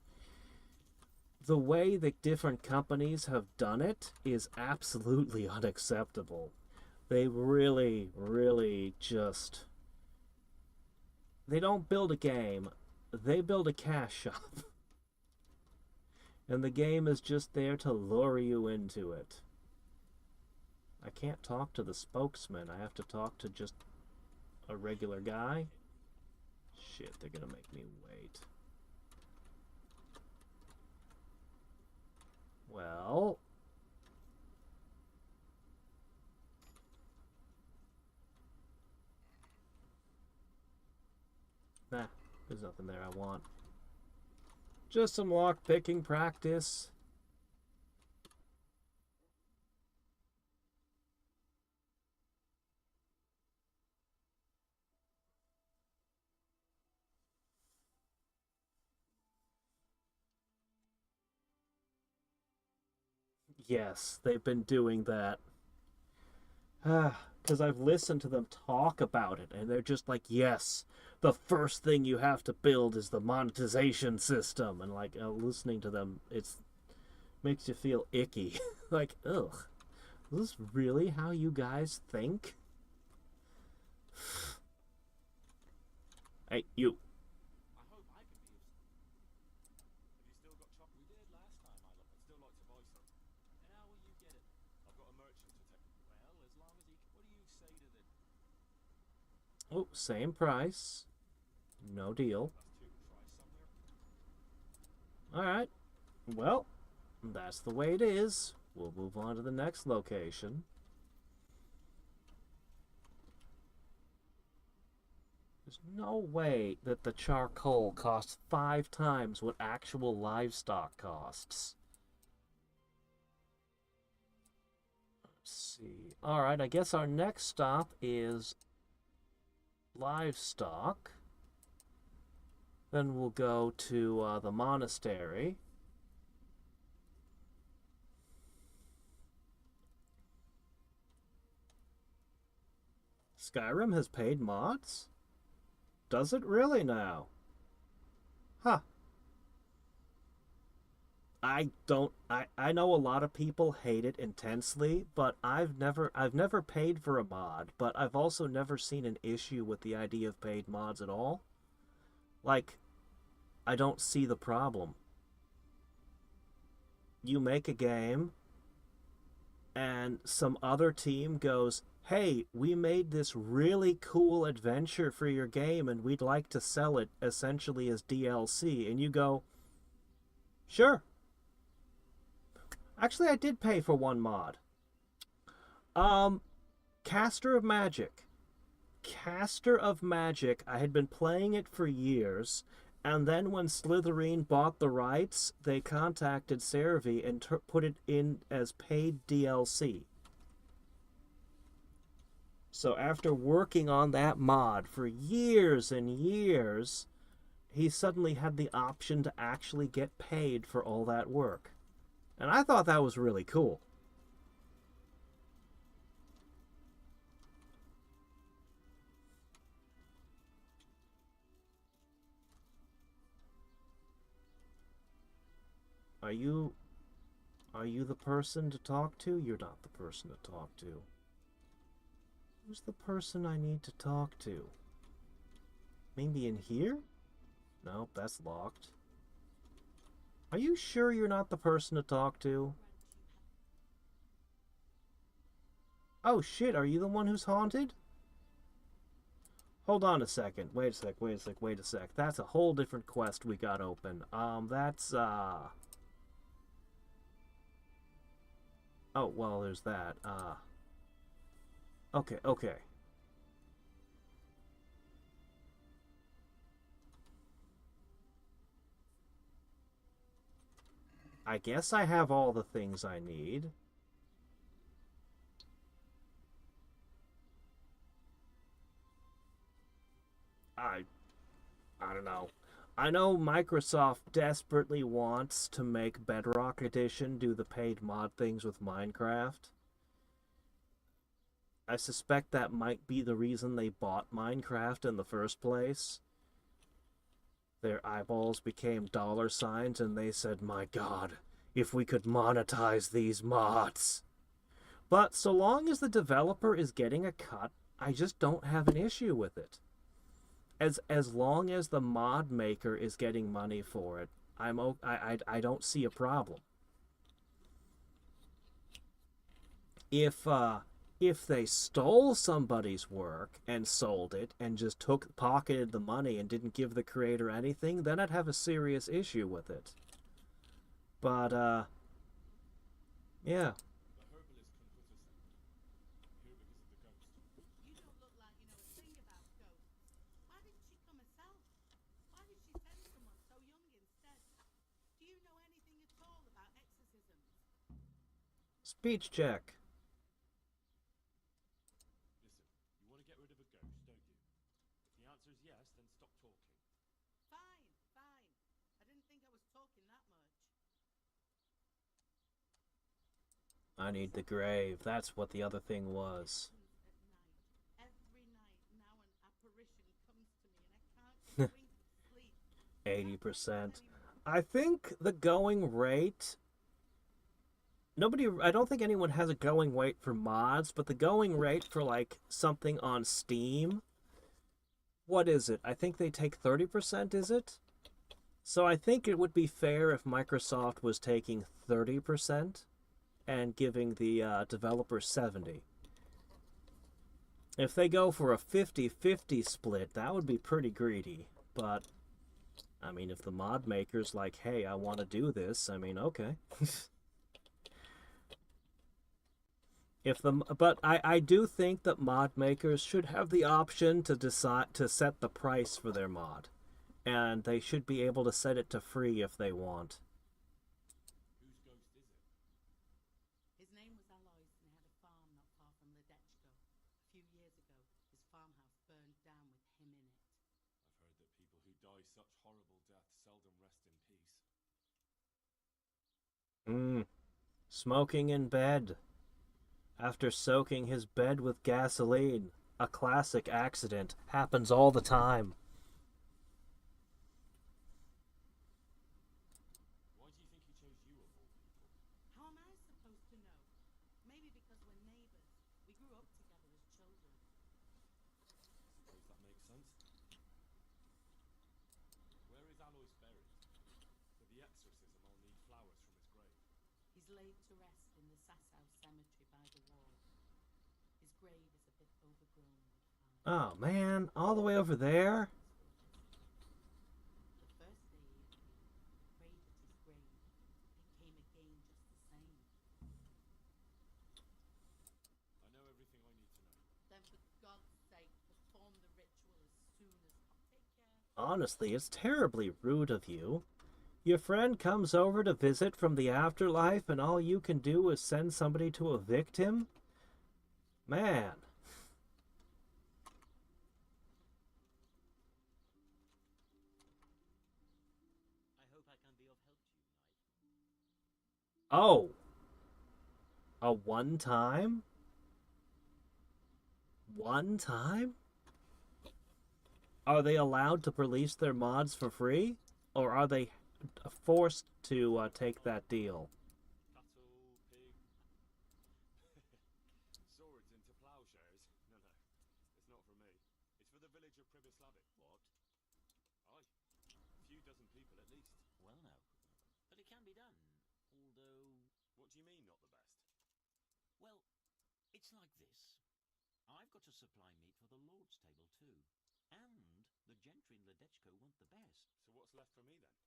the way that different companies have done it is absolutely unacceptable. They really, really just... They don't build a game, they build a cash shop. And the game is just there to lure you into it. I can't talk to the spokesman, I have to talk to just a regular guy. Shit, they're gonna make me wait. Well... Nah, there's nothing there I want. Just some lock-picking practice. Yes, they've been doing that. Because I've listened to them talk about it, and they're just like, yes, the first thing you have to build is the monetization system. And like, listening to them, it's makes you feel icky. Like, ugh, is this really how you guys think? Hey, you. I hope I can be of... Have you still got chocolate? We did last time, my love. I'd still like to buy some. And how will you get it? I've got a merchant to take. Well, as long as he... What do you say to the... Oh, same price. No deal. That's too price somewhere. Alright. Well, that's the way it is. We'll move on to the next location. There's no way that the charcoal costs 5 times what actual livestock costs. Let's see. Alright, I guess our next stop is livestock. Then we'll go to the monastery. Skyrim has paid mods? Does it really now? Huh. I know a lot of people hate it intensely, but I've never paid for a mod, but I've also never seen an issue with the idea of paid mods at all. Like, I don't see the problem. You make a game, and some other team goes, hey, we made this really cool adventure for your game, and we'd like to sell it essentially as DLC. And you go, sure. Actually, I did pay for one mod. Caster of Magic. Caster of Magic, I had been playing it for years, and then when Slytherin bought the rights, they contacted Cervi and put it in as paid DLC. So after working on that mod for years and years, he suddenly had the option to actually get paid for all that work. And I thought that was really cool. Are you the person to talk to? You're not the person to talk to. Who's the person I need to talk to? Maybe in here? Nope, that's locked. Are you sure you're not the person to talk to? Oh shit, are you the one who's haunted? Hold on a second. Wait a sec. That's a whole different quest we got open. That's, oh, well, there's that. Okay. I guess I have all the things I need. I don't know. I know Microsoft desperately wants to make Bedrock Edition do the paid mod things with Minecraft. I suspect that might be the reason they bought Minecraft in the first place. Their eyeballs became dollar signs and they said, my God, if we could monetize these mods. But so long as the developer is getting a cut, I just don't have an issue with it. As long as the mod maker is getting money for it, I don't see a problem. If they stole somebody's work and sold it and just pocketed the money and didn't give the creator anything, then I'd have a serious issue with it. But Yeah. The herbalist couldn't put us in. I'm here because of the ghost. You don't look like you know a thing about ghosts. Why didn't she come herself? Why did she send someone so young instead? Do you know anything at all about exorcisms? Speech check. Listen, you want to get rid of a ghost, don't you? If the answer is yes, then stop talking. Fine, fine. I didn't think I was talking that much. I need the grave. That's what the other thing was. At night. Every night now an apparition comes to me and I can't get a wink of sleep. 80%. I think the going rate... I don't think anyone has a going rate for mods, but the going rate for, like, something on Steam... What is it? I think they take 30%, is it? So I think it would be fair if Microsoft was taking 30% and giving the developer 70%. If they go for a 50-50 split, that would be pretty greedy. But, I mean, if the mod maker's like, hey, I want to do this, I mean, okay. But I do think that mod makers should have the option to decide to set the price for their mod. And they should be able to set it to free if they want. Whose ghost is it? His name was Alois and he had a farm not far from Hadriex. A few years ago, his farmhouse burned down with him in it. I've heard that people who die such horrible deaths seldom rest in peace. Smoking in bed. After soaking his bed with gasoline. A classic accident. Happens all the time. Why do you think he chose you of all people? How am I supposed to know? Maybe because we're neighbors. We grew up together as children. Suppose that makes sense. Where is Alois buried? For the exorcism, I'll need flowers from his grave. He's laid to rest in the Sasau cemetery by the wall. His grave is a bit overgrown with vines. Oh, man. All the way over there? The first day he prayed at his grave. It came again just the same. I know everything I need to know. Then for God's sake, perform the ritual as soon as take care. Honestly, it's terribly rude of you. Your friend comes over to visit from the afterlife and all you can do is send somebody to evict him? Man. I hope I can be of help to you, Knight. Oh. A one time? One time? Are they allowed to release their mods for free? Or are they forced to take that deal? Cattle, pig. Swords into plowshares. No, it's not for me. It's for the village of Pribyslavik. What? Aye. A few dozen people at least. Well, no. But it can be done. Although, What do you mean, not the best? well, it's like this. I've got to supply meat for the Lord's table too. And the gentry in Ledechko want the best. So what's left for me then?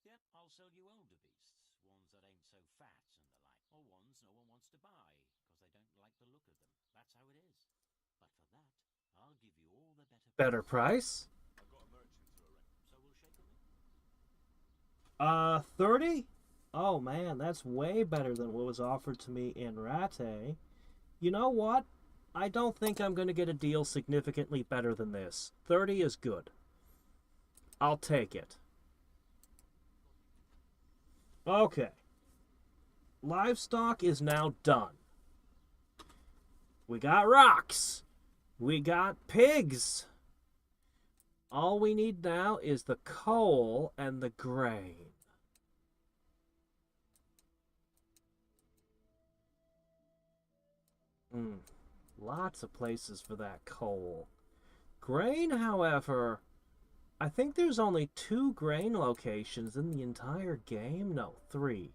Yep, I'll sell you older beasts, ones that ain't so fat and the like, or ones no one wants to buy, because they don't like the look of them. That's how it is. But for that, I'll give you all the Better price? I've got a merchant to arrange. So we'll shake a ring. 30? Oh man, that's way better than what was offered to me in Rate. You know what? I don't think I'm going to get a deal significantly better than this. 30 is good. I'll take it. Okay. Livestock is now done. We got rocks. We got pigs. All we need now is the coal and the grain. Lots of places for that coal. Grain, however, I think there's only 2 grain locations in the entire game. No, 3.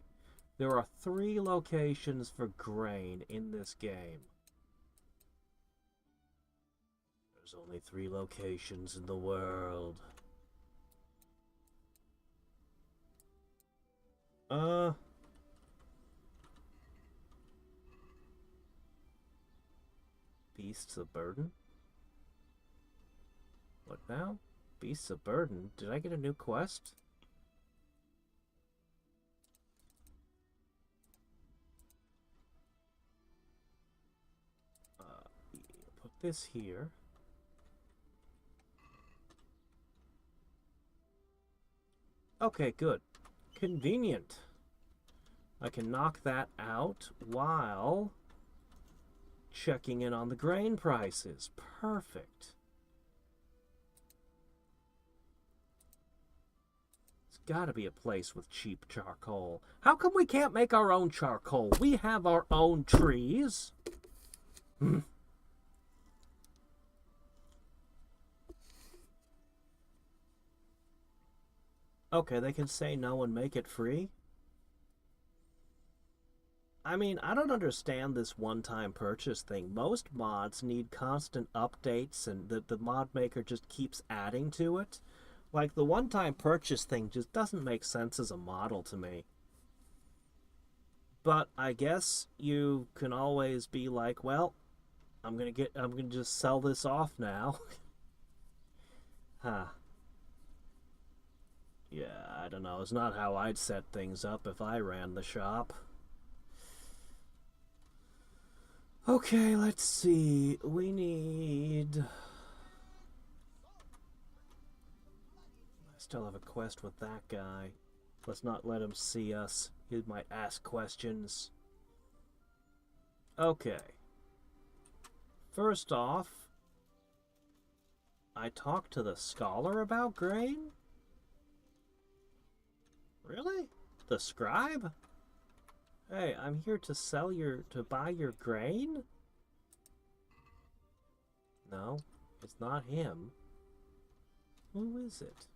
There are 3 locations for grain in this game. There's only 3 locations in the world. Beasts of Burden? What now? Beasts of Burden? Did I get a new quest? Put this here. Okay, good. Convenient. I can knock that out while checking in on the grain prices. Perfect. There's gotta be a place with cheap charcoal. How come we can't make our own charcoal? We have our own trees. Okay, they can say no and make it free? I mean, I don't understand this one-time purchase thing. Most mods need constant updates and the mod maker just keeps adding to it. Like, the one-time purchase thing just doesn't make sense as a model to me. But I guess you can always be like, well, I'm gonna just sell this off now. Huh. Yeah, I don't know. It's not how I'd set things up if I ran the shop. Okay, let's see. We need... I still have a quest with that guy. Let's not let him see us. He might ask questions. Okay. First off, I talked to the scholar about grain? Really? The scribe? Hey, I'm here to buy your grain? No, it's not him. Who is it?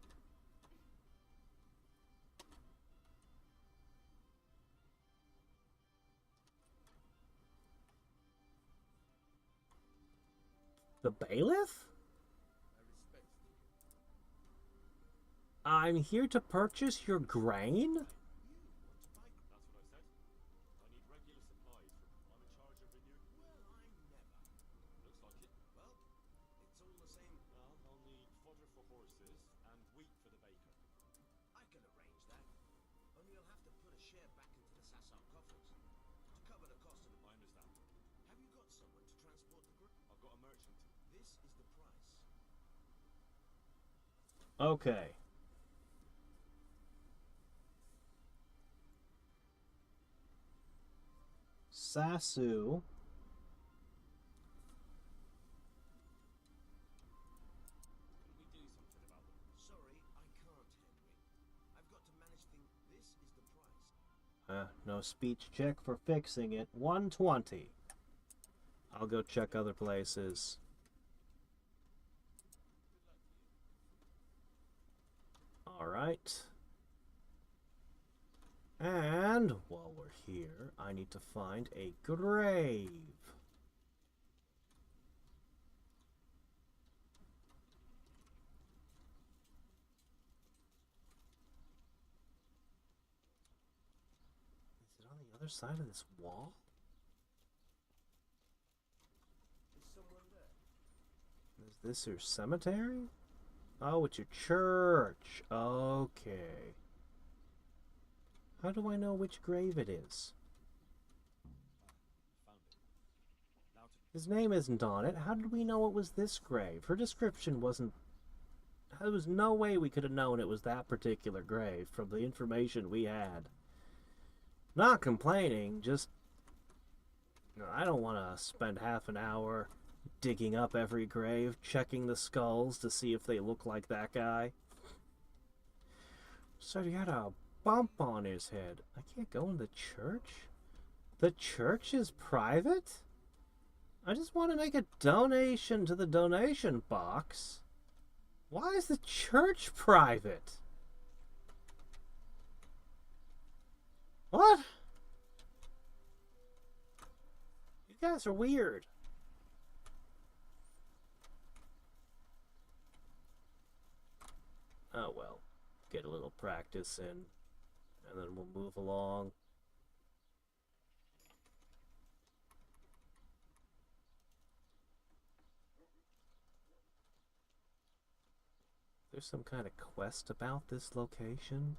The bailiff? I'm here to purchase your grain? That's what I said. I need regular supplies. I'm in charge of renewing. Well, I never. Looks like it. Well, it's all the same. Well, I'll need fodder for horses and wheat for the baker. I can arrange that. Only you'll have to put a share back into the Sassar coffers to cover the cost of the... I understand. Have you got someone to transport the grain? I've got a merchant. This is the price. Okay. Sassu. Couldn't we do something about them? Sorry, I can't, Henry. I've got to manage things. This is the price. No speech check for fixing it. 120. I'll go check other places. Alright. And while we're here, I need to find a grave. Is it on the other side of this wall? Is someone there? Is this your cemetery? Oh, it's your church. Okay. How do I know which grave it is? Found it. Now to... His name isn't on it. How did we know it was this grave? Her description wasn't... There was no way we could have known it was that particular grave from the information we had. Not complaining, just... I don't want to spend half an hour digging up every grave, checking the skulls to see if they look like that guy. So he had a bump on his head. I can't go in the church? The church is private? I just want to make a donation to the donation box. Why is the church private? What? You guys are weird. Oh well, get a little practice in, and then we'll move along. There's some kind of quest about this location.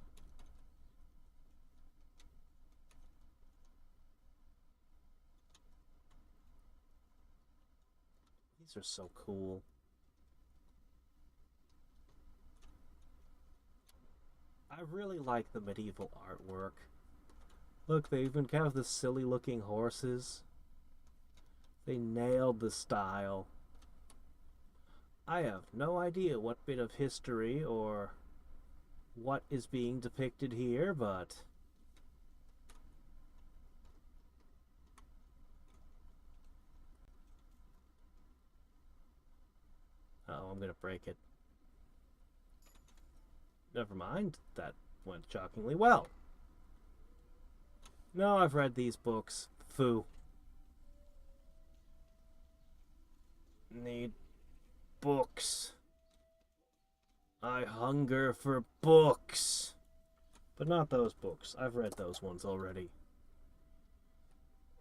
These are so cool. I really like the medieval artwork. Look, they even have the silly looking horses. They nailed the style. I have no idea what bit of history or what is being depicted here, but oh, I'm gonna break it. Never mind, that went shockingly well. No, I've read these books. Foo. Need books. I hunger for books. But not those books. I've read those ones already.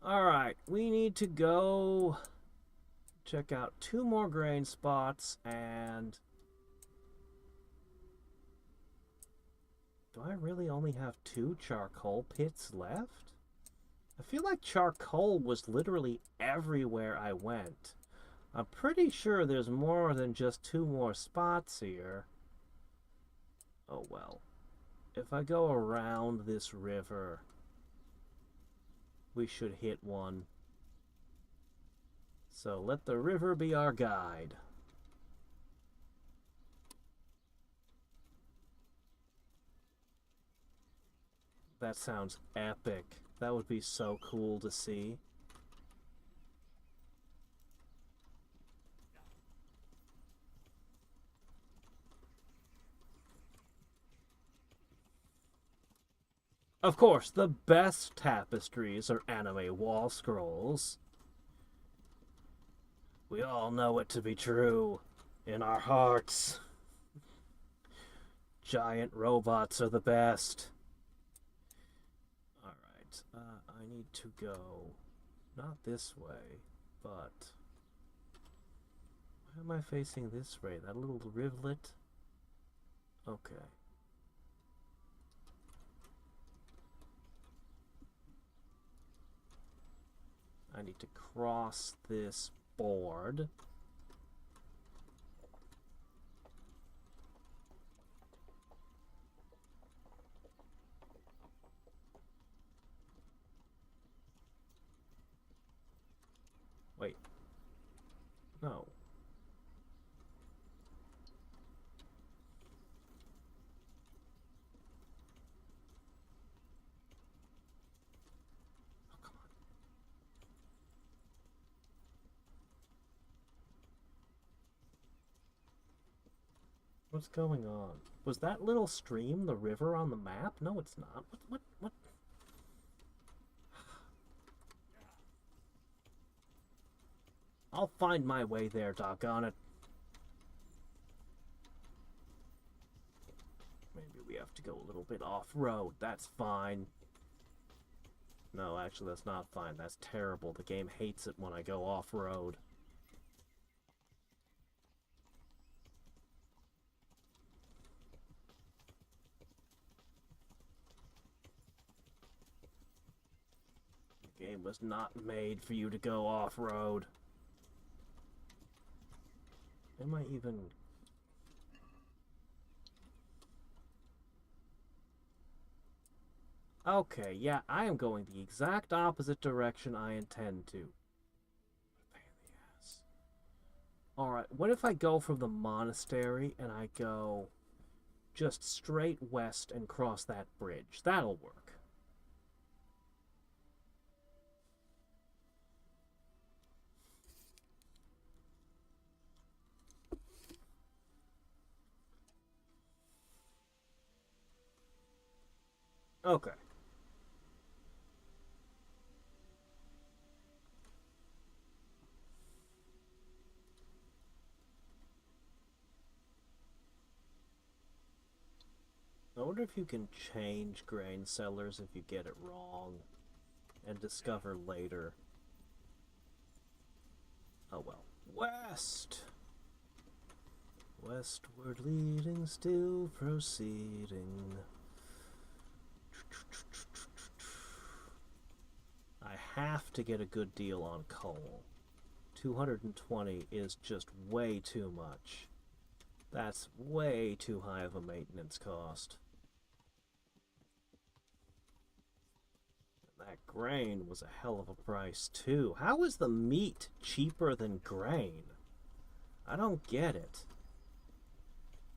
Alright, we need to go check out 2 more grain spots, and do I really only have 2 charcoal pits left? I feel like charcoal was literally everywhere I went. I'm pretty sure there's more than just 2 more spots here. Oh well. If I go around this river, we should hit one. So let the river be our guide. That sounds epic. That would be so cool to see. Of course, the best tapestries are anime wall scrolls. We all know it to be true in our hearts. Giant robots are the best. Alright, I need to go not this way, but why am I facing this way? That little rivulet? Okay. I need to cross this board. Wait. No. Oh, come on. What's going on? Was that little stream the river on the map? No, it's not. What? I'll find my way there, doggone it. Maybe we have to go a little bit off-road. That's fine. No, actually, that's not fine. That's terrible. The game hates it when I go off-road. The game was not made for you to go off-road. Am I even... Okay, yeah, I am going the exact opposite direction I intend to. What a pain in the ass. Alright, what if I go from the monastery and I go just straight west and cross that bridge? That'll work. Okay. I wonder if you can change grain sellers if you get it wrong and discover later. Oh well. West! Westward leading, still proceeding. I have to get a good deal on coal. 220 is just way too much. That's way too high of a maintenance cost. That grain was a hell of a price, too. How is the meat cheaper than grain? I don't get it.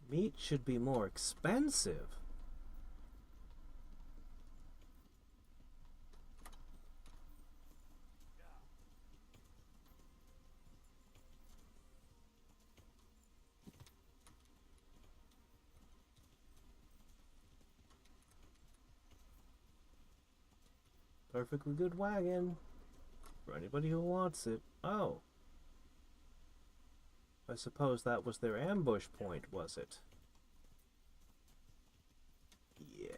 Meat should be more expensive. Perfectly good wagon. For anybody who wants it. Oh. I suppose that was their ambush point, was it? Yeah.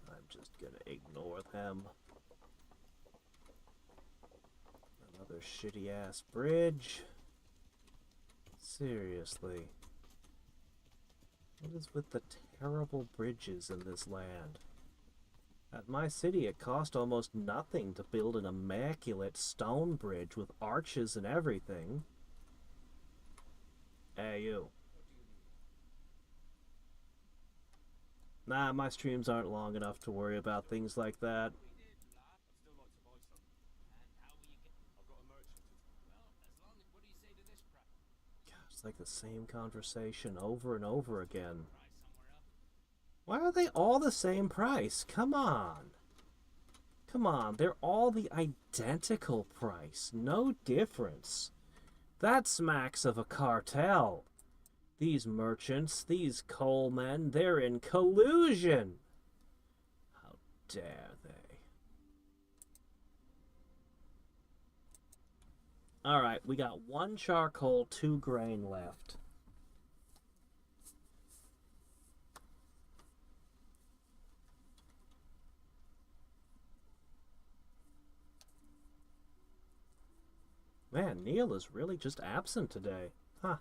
I'm just gonna ignore them. Another shitty-ass bridge. Seriously. What is with the terrible bridges in this land? At my city, it cost almost nothing to build an immaculate stone bridge with arches and everything. Hey, you. Nah, my streams aren't long enough to worry about things like that. God, it's like the same conversation over and over again. Why are they all the same price? Come on. Come on, they're all the identical price. No difference. That smacks of a cartel. These merchants, these coalmen, they're in collusion. How dare they? Alright, we got 1 charcoal, 2 grain left. Man, Neil is really just absent today. Huh.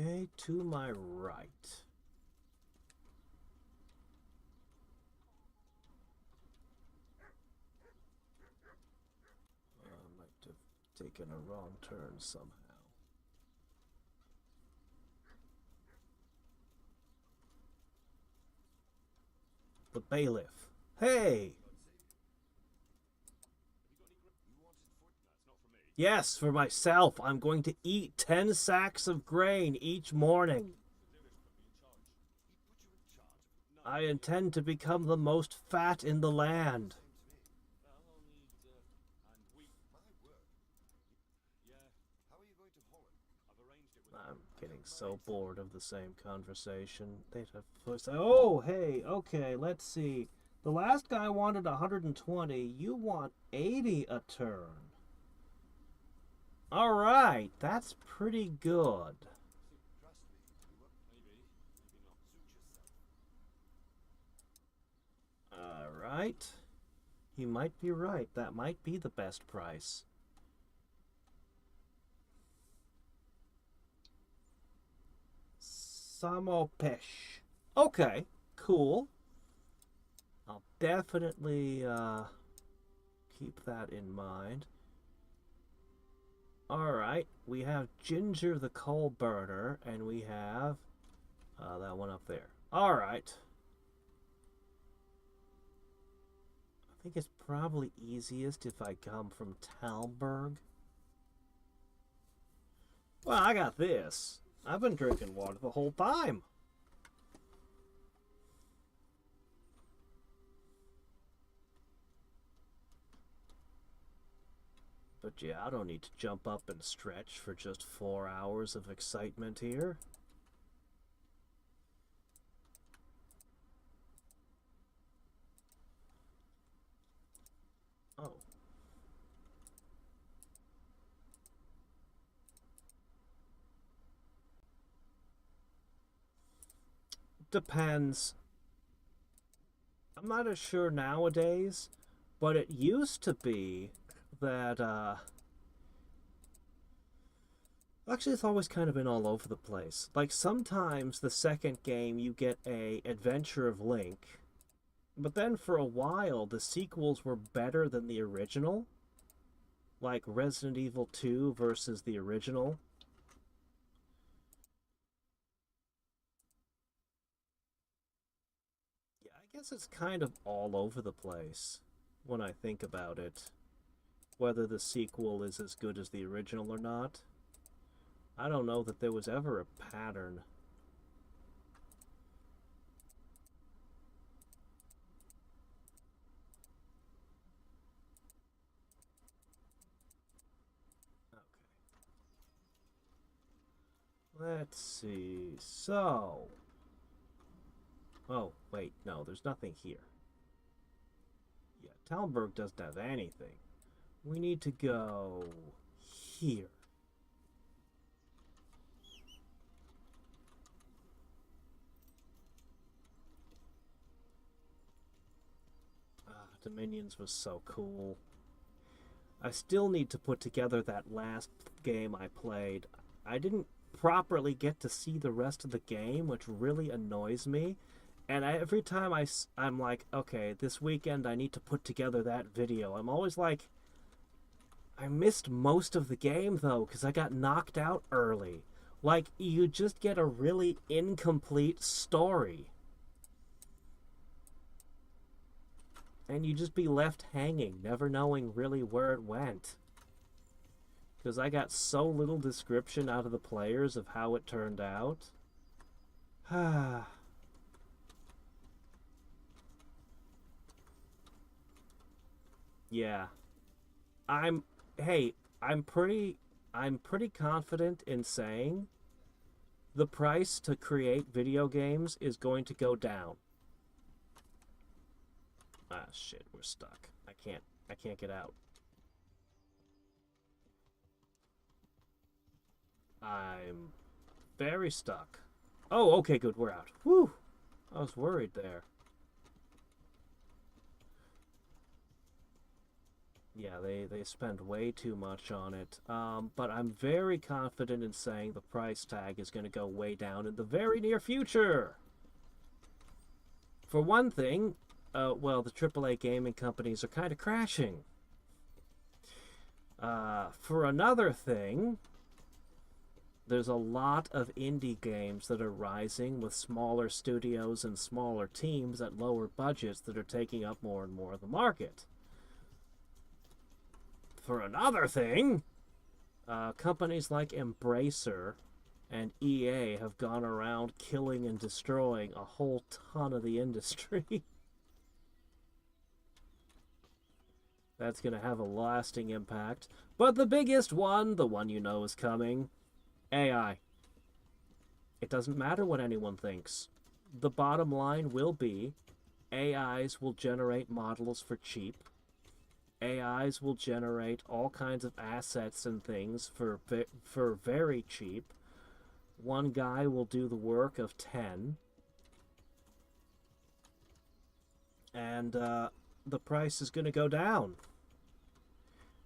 Okay, to my right. I might have taken a wrong turn somehow. The bailiff. Hey! Yes, for myself. I'm going to eat 10 sacks of grain each morning. I intend to become the most fat in the land. I'm getting so bored of the same conversation. They'd have first. Oh, hey, okay, let's see. The last guy wanted 120. You want 80 a turn. All right, that's pretty good. All right. He might be right. That might be the best price. Samopesh. Okay, cool. I'll definitely keep that in mind. Alright, we have Ginger the coal burner, and we have that one up there. Alright. I think it's probably easiest if I come from Talberg. Well, I got this. I've been drinking water the whole time. But yeah, I don't need to jump up and stretch for just 4 hours of excitement here. depends. I'm not as sure nowadays, but it used to be that, actually, it's always kind of been all over the place. Like, sometimes the second game you get a Adventure of Link, but then for a while the sequels were better than the original. Like Resident Evil 2 versus the original. Yeah, I guess it's kind of all over the place when I think about it. Whether the sequel is as good as the original or not. I don't know that there was ever a pattern. Okay. Let's see. So. Oh, wait, no, there's nothing here. Yeah, Talmberg doesn't have anything. We need to go here. Dominions was so cool. I still need to put together that last game I played. I didn't properly get to see the rest of the game, which really annoys me. And every time I'm like, okay, this weekend I need to put together that video. I'm always like, I missed most of the game, though, because I got knocked out early. Like, you just get a really incomplete story. And you just be left hanging, never knowing really where it went. Because I got so little description out of the players of how it turned out. Yeah. I'm pretty confident in saying the price to create video games is going to go down. Ah, shit, we're stuck. I can't get out. I'm very stuck. Oh, okay, good, we're out. Whew! I was worried there. Yeah, they spend way too much on it. But I'm very confident in saying the price tag is going to go way down in the very near future. For one thing, well, the AAA gaming companies are kind of crashing. For another thing, there's a lot of indie games that are rising with smaller studios and smaller teams at lower budgets that are taking up more and more of the market. For another thing, companies like Embracer and EA have gone around killing and destroying a whole ton of the industry. That's going to have a lasting impact. But the biggest one, the one you know is coming, AI. It doesn't matter what anyone thinks. The bottom line will be AIs will generate models for cheap. AIs will generate all kinds of assets and things for very cheap. One guy will do the work of 10. And the price is going to go down.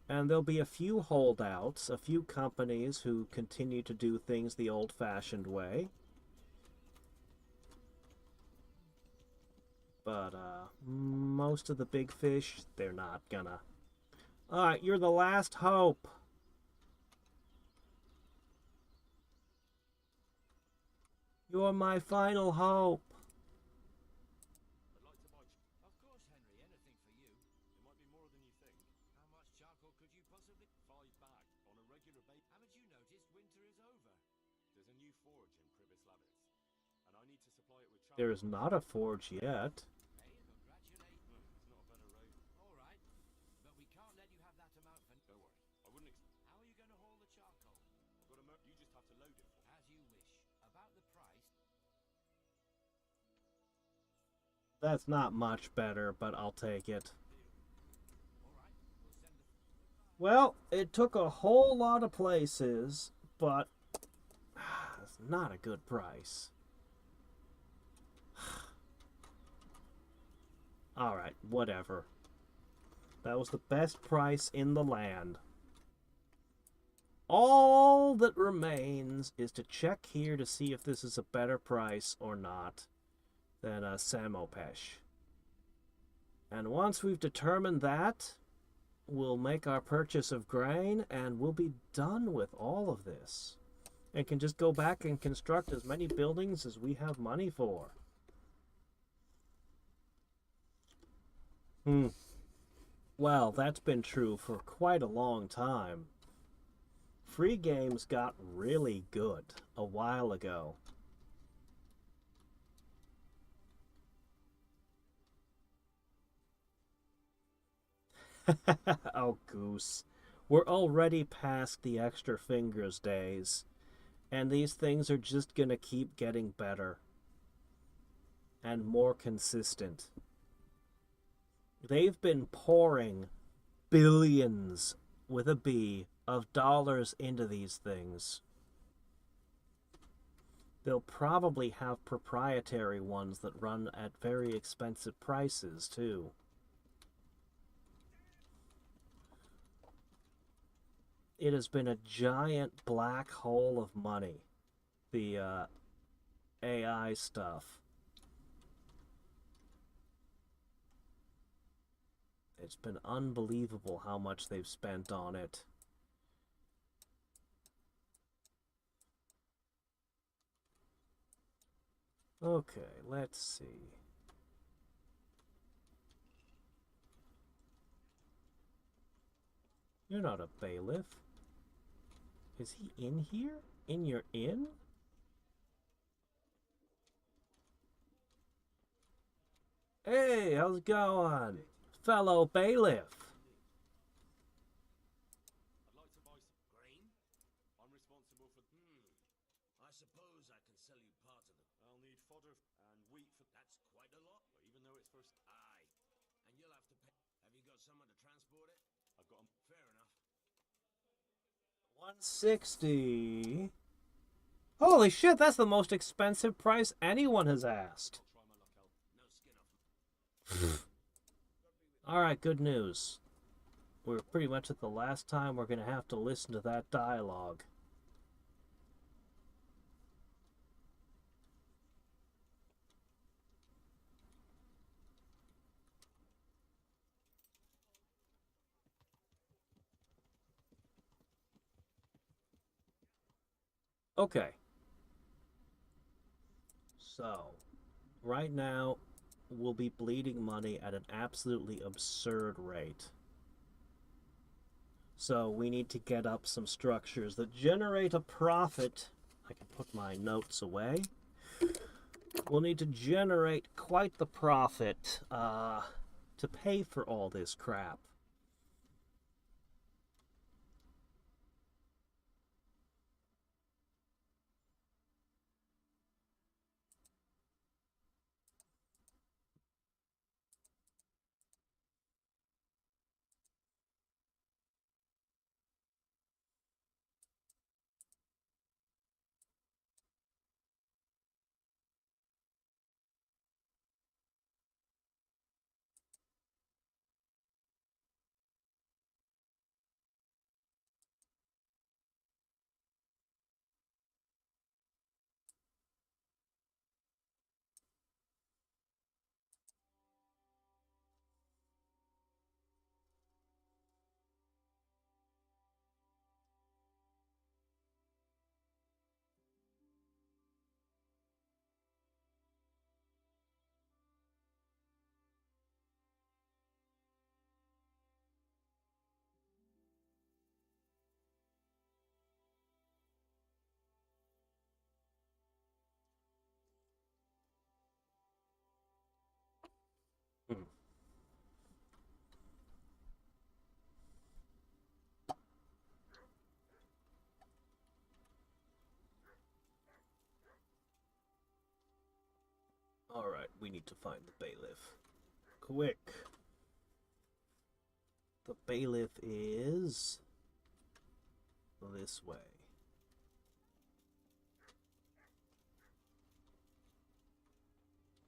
And there'll be a few holdouts, a few companies who continue to do things the old-fashioned way. But most of the big fish, they're not gonna. Alright, you're the last hope. You're my final hope. I'd like to buy. Of course, Henry, anything for you. It might be more than you think. How much charcoal could you possibly... 5 bags on a regular basis. Haven't you noticed winter is over? There's a new forge in Pribyslavitz, and I need to supply it with charcoal. There is not a forge yet. Hey, congratulations. It's not a better rate. All right, but we can't let you have that amount for... Don't worry. I wouldn't. How are you going to haul the charcoal? I've got a. You just have to load it for me. As you wish. About the price... That's not much better, but I'll take it. All right, we'll send the... Well, it took a whole lot of places, but it's not a good price. Alright, whatever. That was the best price in the land. All that remains is to check here to see if this is a better price or not than a Samopesh. And once we've determined that, we'll make our purchase of grain and we'll be done with all of this. And can just go back and construct as many buildings as we have money for. Well, that's been true for quite a long time. Free games got really good a while ago. Oh, Goose. We're already past the extra fingers days, and these things are just gonna keep getting better and more consistent. They've been pouring billions, with a B, of dollars into these things. They'll probably have proprietary ones that run at very expensive prices, too. It has been a giant black hole of money, the AI stuff. It's been unbelievable how much they've spent on it. Okay, let's see. You're not a bailiff. Is he in here? In your inn? Hey, how's it going? Fellow bailiff. I'd like to buy some Grain? I'm responsible for. I suppose I can sell you part of them. I'll need fodder and wheat for. That's quite a lot. Even though it's first. Aye. And you'll have to pay. Have you got someone to transport it? I've got 'em. Fair enough. 160. Holy shit, that's the most expensive price anyone has asked. Try my luck out. No skin off. Alright, good news. We're pretty much at the last time we're going to have to listen to that dialogue. Okay. So, right now, we'll be bleeding money at an absolutely absurd rate. So we need to get up some structures that generate a profit. I can put my notes away. We'll need to generate quite the profit to pay for all this crap. Hmm. Alright, we need to find the bailiff. Quick. The bailiff is this way.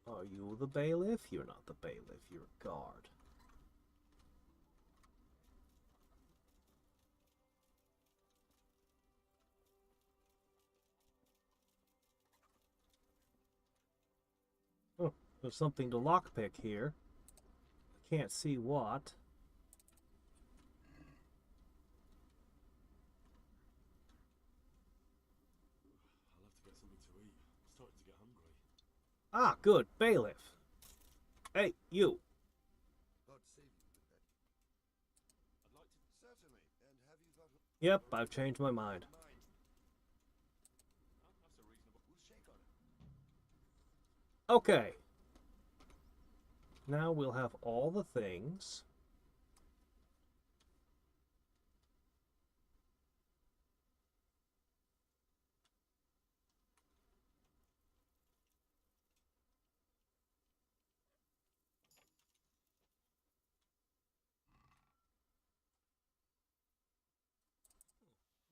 Are you the bailiff? You're not the bailiff, you're a guard. Oh, there's something to lockpick here. I can't see what. I'll have to get something to eat. I'm starting to get hungry. Ah, good, bailiff. Hey, you. God save you with that. I'd like to. Certainly. And have you got Yep, I've changed my mind. Oh, that's a reasonable. We'll shake on it. Okay. Now we'll have all the things.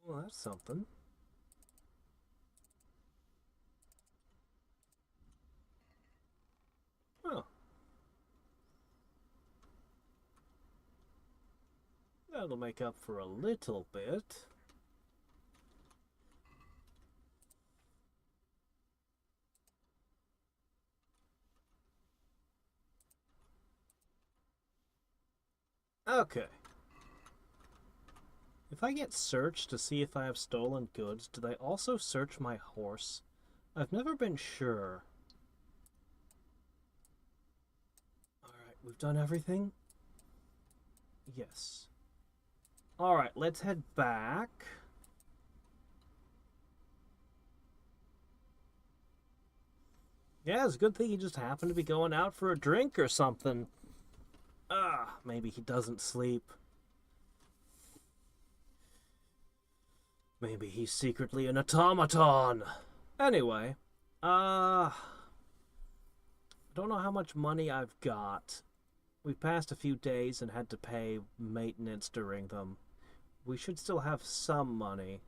Well, that's something. Oh. That'll make up for a little bit. Okay. If I get searched to see if I have stolen goods, do they also search my horse? I've never been sure. Alright, we've done everything? Yes. Alright, let's head back. Yeah, it's a good thing he just happened to be going out for a drink or something. Ah, maybe he doesn't sleep. Maybe he's secretly an automaton. Anyway, I don't know how much money I've got. We passed a few days and had to pay maintenance during them. We should still have some money.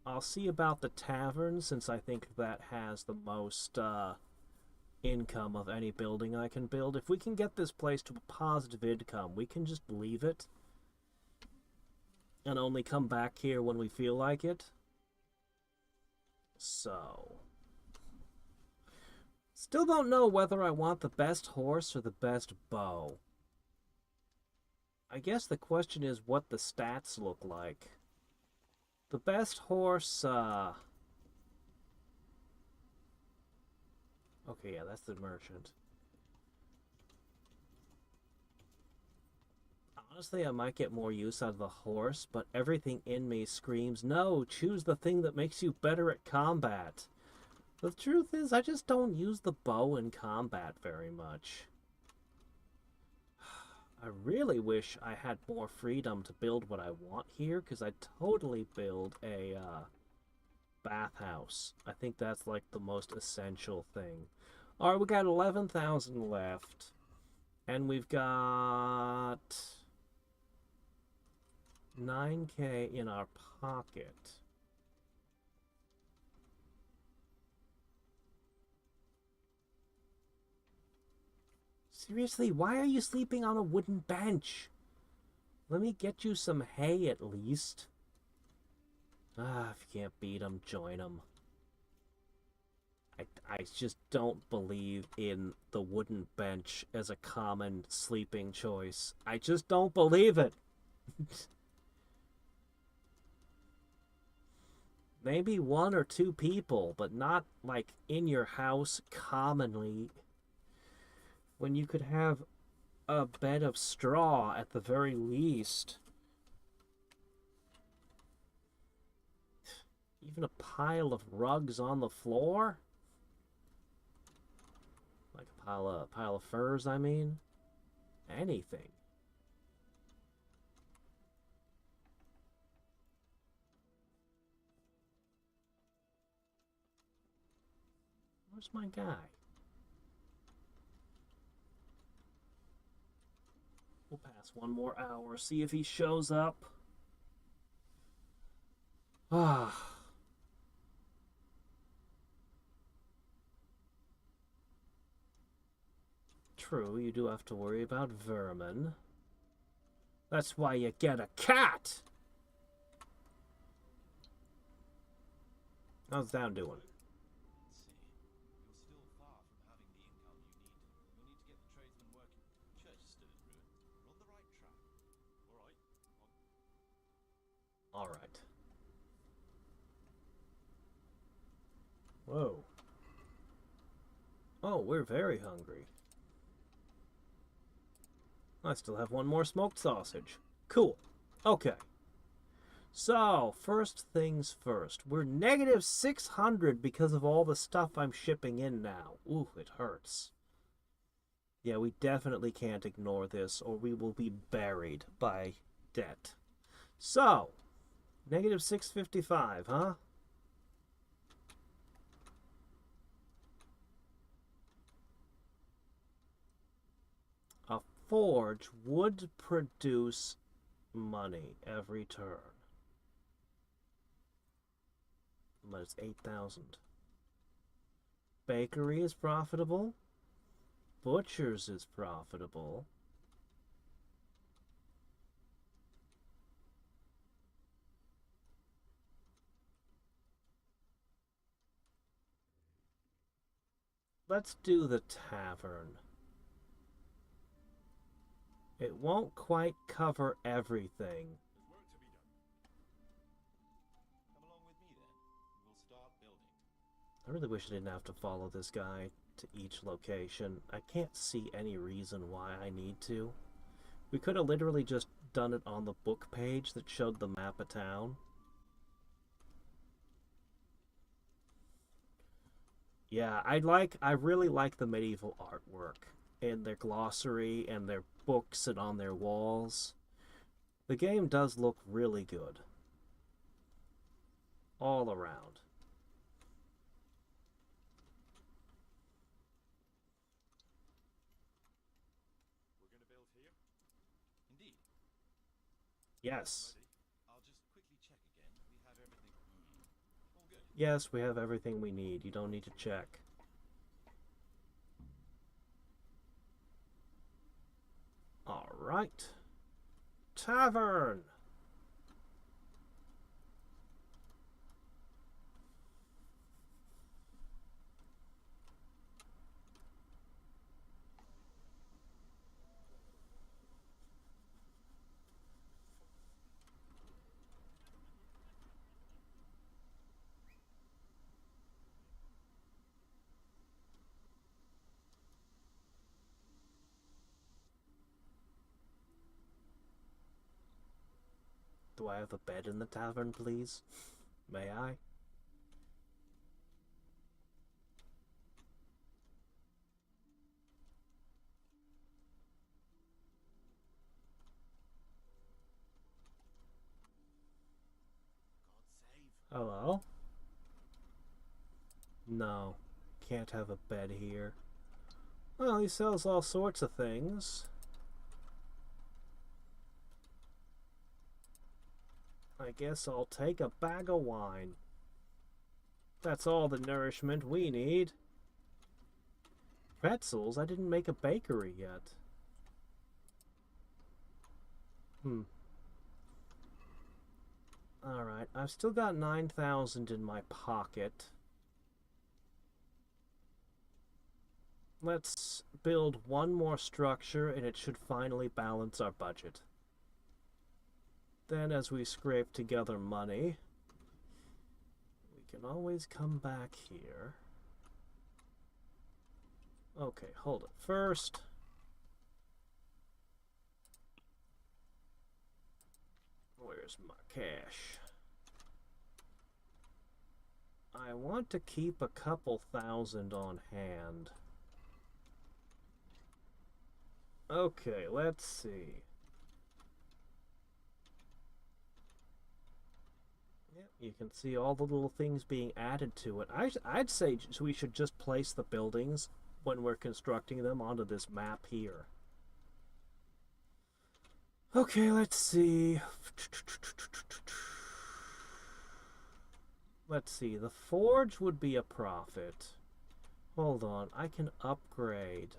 I'll see about the tavern, since I think that has the most income of any building I can build. If we can get this place to a positive income, we can just leave it and only come back here when we feel like it. So, still don't know whether I want the best horse or the best bow. I guess the question is what the stats look like. The best horse, okay, yeah, that's the merchant. Honestly, I might get more use out of the horse, but everything in me screams, no, choose the thing that makes you better at combat. The truth is, I just don't use the bow in combat very much. I really wish I had more freedom to build what I want here, because I'd totally build a bathhouse. I think that's like the most essential thing. Alright, we got 11,000 left. And we've got 9K in our pocket. Seriously, why are you sleeping on a wooden bench? Let me get you some hay at least. Ah, if you can't beat them, join them. I just don't believe in the wooden bench as a common sleeping choice. I just don't believe it. Maybe one or two people, but not like in your house commonly. When you could have a bed of straw at the very least. Even a pile of rugs on the floor? Like a pile of furs, I mean. Anything. Where's my guy? We'll pass one more hour, see if he shows up. Ah. True, you do have to worry about vermin. That's why you get a cat! How's Down doing? Let's see. You're still far from having the income you need. You'll need to get the tradesmen working. Church is still in ruin. We're on the right track. All right. Alright. Whoa. Oh, we're very hungry. I still have one more smoked sausage. Cool. Okay. So, first things first. We're negative 600 because of all the stuff I'm shipping in now. Ooh, it hurts. Yeah, we definitely can't ignore this, or we will be buried by debt. So, negative 655, huh? A forge would produce money every turn. But it's 8,000. Bakery is profitable. Butcher's is profitable. Let's do the tavern. It won't quite cover everything. There's work to be done. Come along with me then. We'll start building. I really wish I didn't have to follow this guy to each location. I can't see any reason why I need to. We could have literally just done it on the book page that showed the map of town. Yeah, I really like the medieval artwork in their glossary and their books and on their walls. The game does look really good. All around. We're going to build here? Indeed. Yes. Ready? I'll just quickly check again. We have everything. All good. Yes, we have everything we need. You don't need to check. Alright. Tavern! Do I have a bed in the tavern, please? May I? God save. Hello? No, can't have a bed here. Well, he sells all sorts of things. I guess I'll take a bag of wine. That's all the nourishment we need. Pretzels? I didn't make a bakery yet. Alright, I've still got 9,000 in my pocket. Let's build one more structure and it should finally balance our budget. Then as we scrape together money, we can always come back here. Okay, hold it. First, where's my cash? I want to keep a couple thousand on hand. Okay, let's see. Yep, you can see all the little things being added to it. I'd say we should just place the buildings when we're constructing them onto this map here. Okay, let's see. Let's see, the forge would be a profit. Hold on, I can upgrade.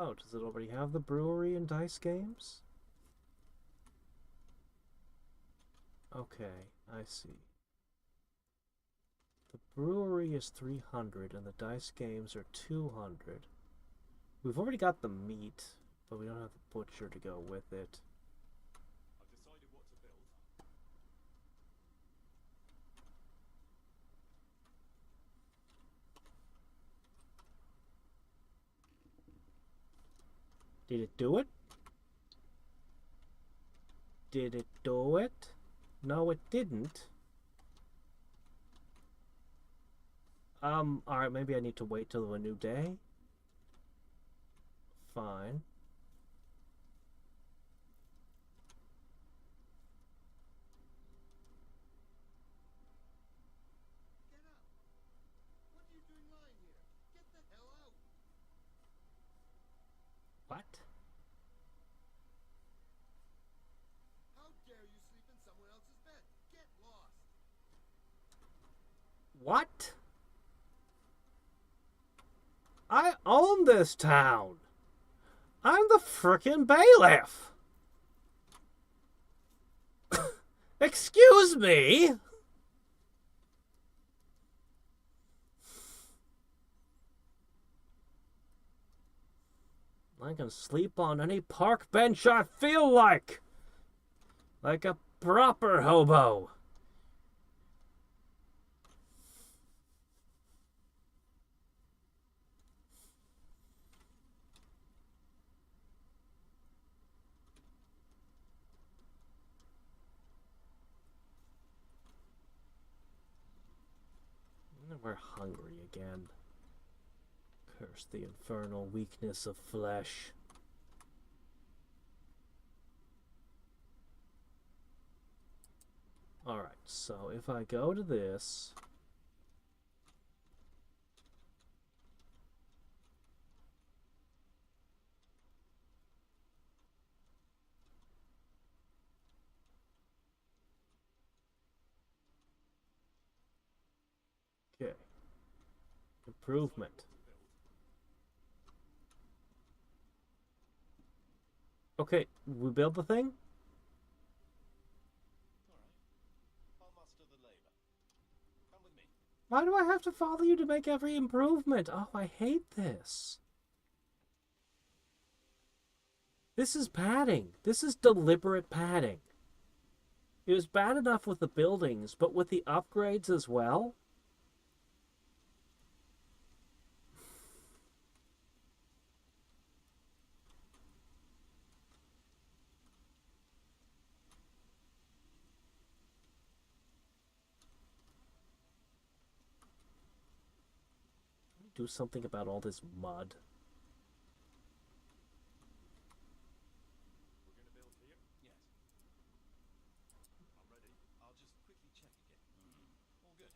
Oh, does it already have the brewery and dice games? Okay, I see. The brewery is 300 and the dice games are 200. We've already got the meat, but we don't have the butcher to go with it. I've decided what to build. Did it do it? Did it do it? No, it didn't. Alright, maybe I need to wait till a new day. Fine. Get up! What are you doing lying here? Get the hell out! What? How dare you sleep in someone else's bed? Get lost! What? I own this town. I'm the frickin' bailiff. Excuse me? I can sleep on any park bench I feel like a proper hobo. We're hungry again. Curse the infernal weakness of flesh. Alright, so if I go to this... Okay. Improvement. Okay, we build the thing? Alright. I'll muster the labor. Come with me. Why do I have to follow you to make every improvement? Oh, I hate this. This is padding. This is deliberate padding. It was bad enough with the buildings, but with the upgrades as well? Do something about all this mud. We're going to build here? Yes. I'm ready. I'll just quickly check again. All good.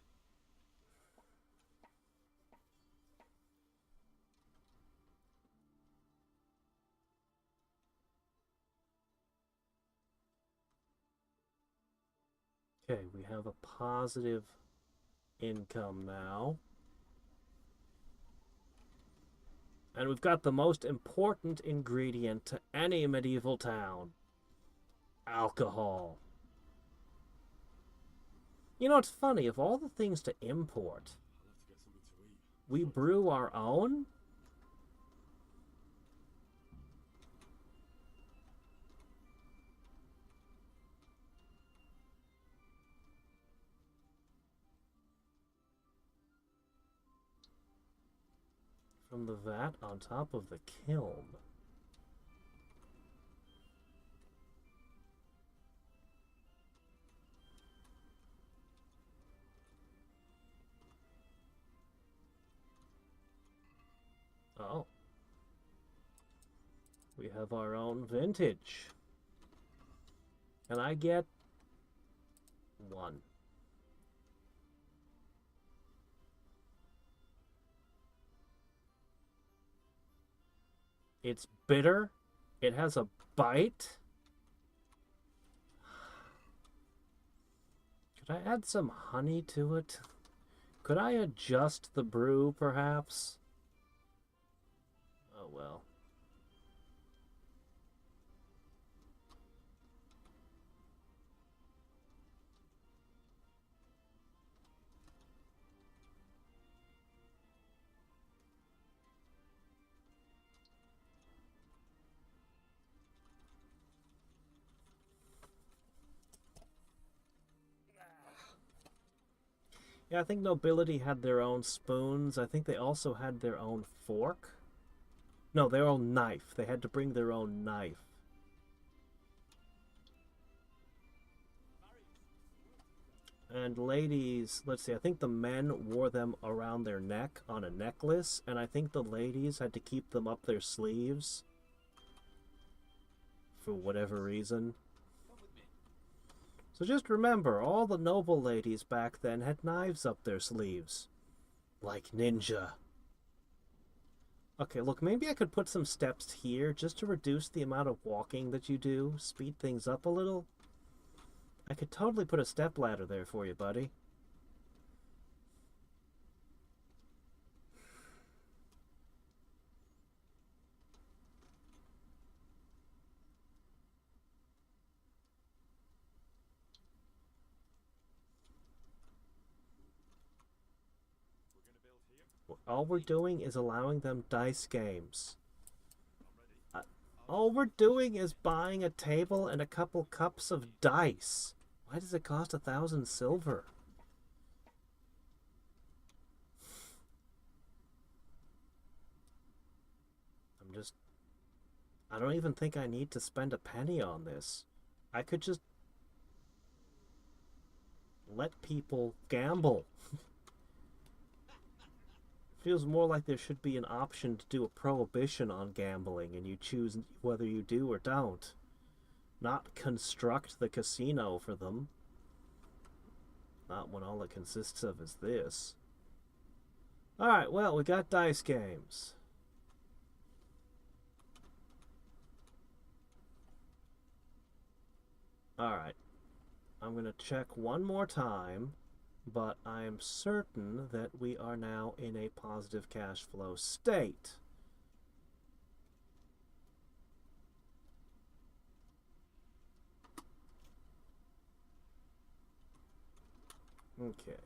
Okay, we have a positive income now. And we've got the most important ingredient to any medieval town. Alcohol. You know, it's funny, of all the things to import, I'll have to get something to eat. we brew our own? From the vat on top of the kiln. Oh. We have our own vintage. And I get 1. It's bitter. It has a bite. Could I add some honey to it? Could I adjust the brew, perhaps? Oh, well. Yeah, I think nobility had their own spoons. I think they also had their own fork. No, their own knife. They had to bring their own knife. And ladies, let's see, I think the men wore them around their neck on a necklace, and I think the ladies had to keep them up their sleeves for whatever reason. So just remember, all the noble ladies back then had knives up their sleeves. Like ninja. Okay, look, maybe I could put some steps here just to reduce the amount of walking that you do, speed things up a little. I could totally put a step ladder there for you, buddy. We're gonna build here. All we're doing is allowing them dice games. All we're doing is buying a table and a couple cups of dice. Why does it cost 1,000 silver? I don't even think I need to spend a penny on this. I could just let people gamble. Feels more like there should be an option to do a prohibition on gambling and you choose whether you do or don't. Not construct the casino for them. Not when all it consists of is this. Alright, well, we got dice games. Alright. I'm going to check one more time, but I am certain that we are now in a positive cash flow state. Okay.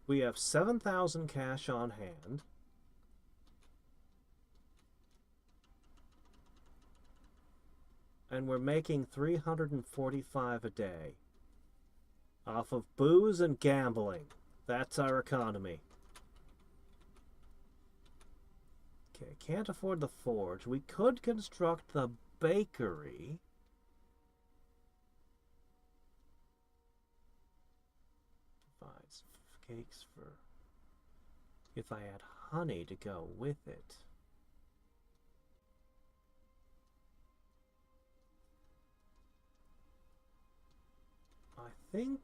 We have 7,000 cash on hand. And we're making 345 a day. Off of booze and gambling. That's our economy. Okay, can't afford the forge. We could construct the bakery. Provides cakes for... if I had honey to go with it. I think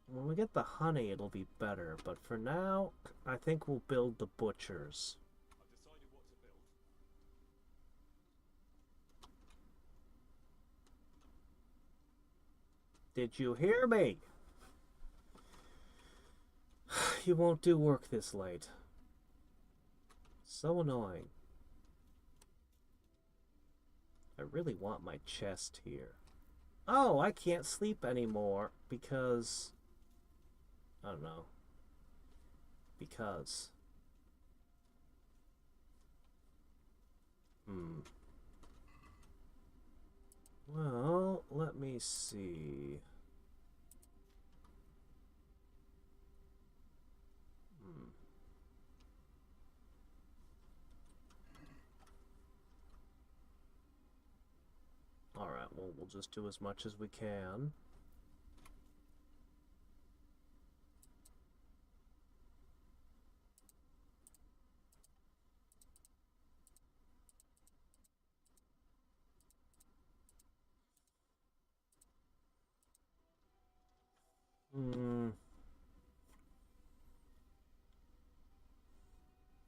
when we get the honey it'll be better, but for now I think we'll build the butchers. I've decided what to build. Did you hear me? You won't do work this late. So annoying. I really want my chest here. Oh, I can't sleep anymore because... I don't know. Because... Well, let me see. Alright, well, we'll just do as much as we can.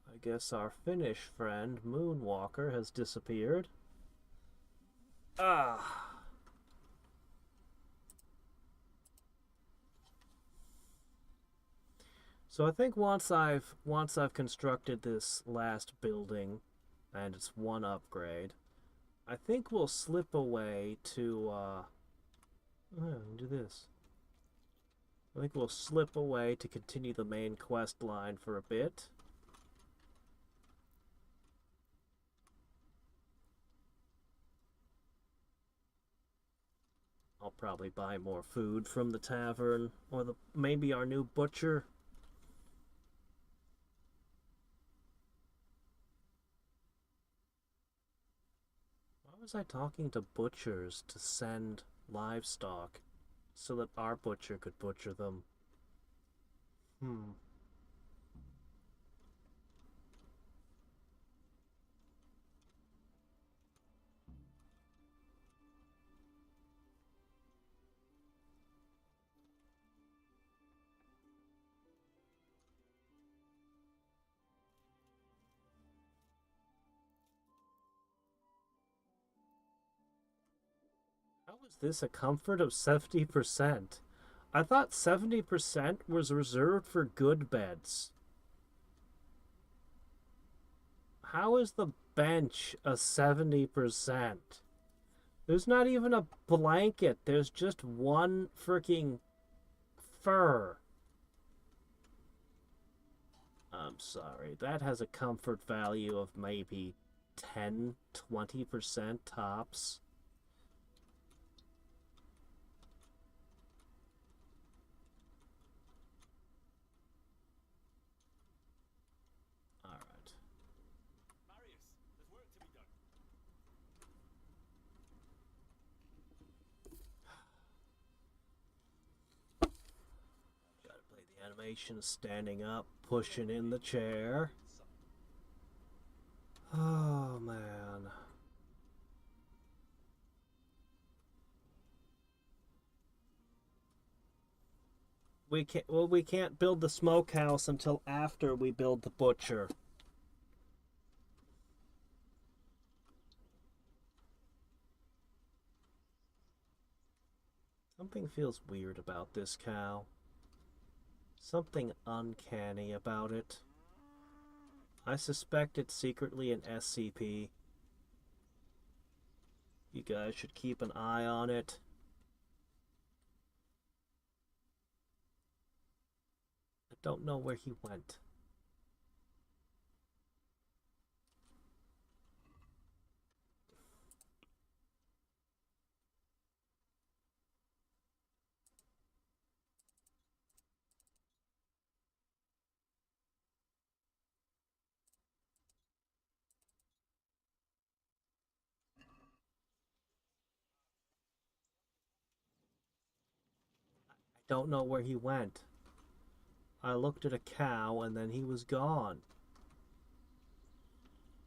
I guess our Finnish friend, Moonwalker, has disappeared. Ah. So I think once I've constructed this last building, and it's one upgrade, I think we'll slip away to do this. I think we'll slip away to continue the main quest line for a bit. I'll I'll probably buy more food from the tavern, or maybe our new butcher. Why was I talking to butchers to send livestock so that our butcher could butcher them? How is this a comfort of 70%? I thought 70% was reserved for good beds. How is the bench a 70%? There's not even a blanket. There's just one freaking fur. I'm sorry. That has a comfort value of maybe 10, 20% tops. Alright. Marius, there's work to be done. Gotta play the animation standing up, pushing in the chair. Oh, man. We can't build the smokehouse until after we build the butcher. Something feels weird about this cow. Something uncanny about it. I suspect it's secretly an SCP. You guys should keep an eye on it. I don't know where he went. I don't know where he went. I looked at a cow and then he was gone.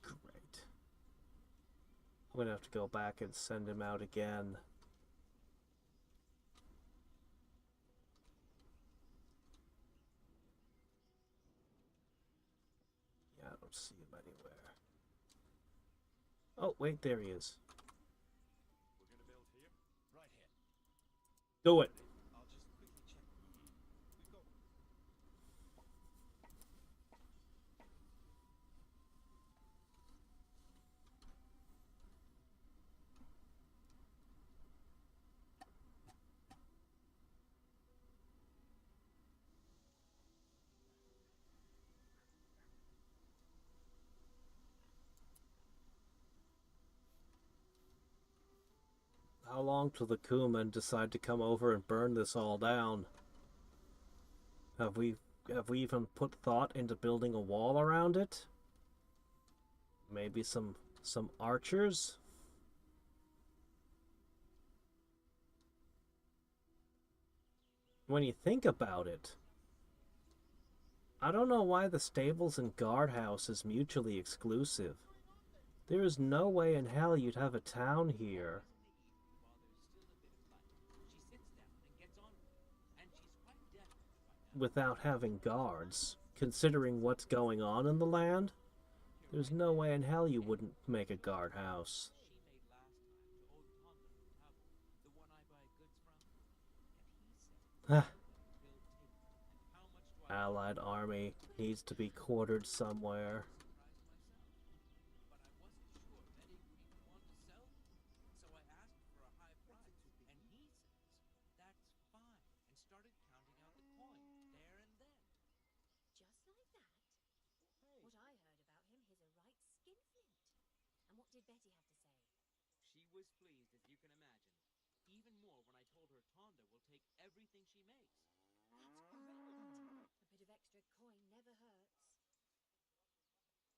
Great. I'm gonna have to go back and send him out again. Yeah, I don't see him anywhere. Oh, wait, there he is. We're gonna build here. Right here. Do it. I'll just quickly check. We've got How long till the Kuman decide to come over and burn this all down? Have we even put thought into building a wall around it? Maybe some archers? When you think about it, I don't know why the stables and guardhouse is mutually exclusive. There is no way in hell you'd have a town here without having guards. Considering what's going on in the land, there's no way in hell you wouldn't make a guardhouse. Allied army needs to be quartered somewhere. Just like that? What I heard about him, he's a right skinflint. And what did Betty have to say? She was pleased, as you can imagine. even more when I told her Tonda will take everything she makes. That's great. A bit of extra coin never hurts.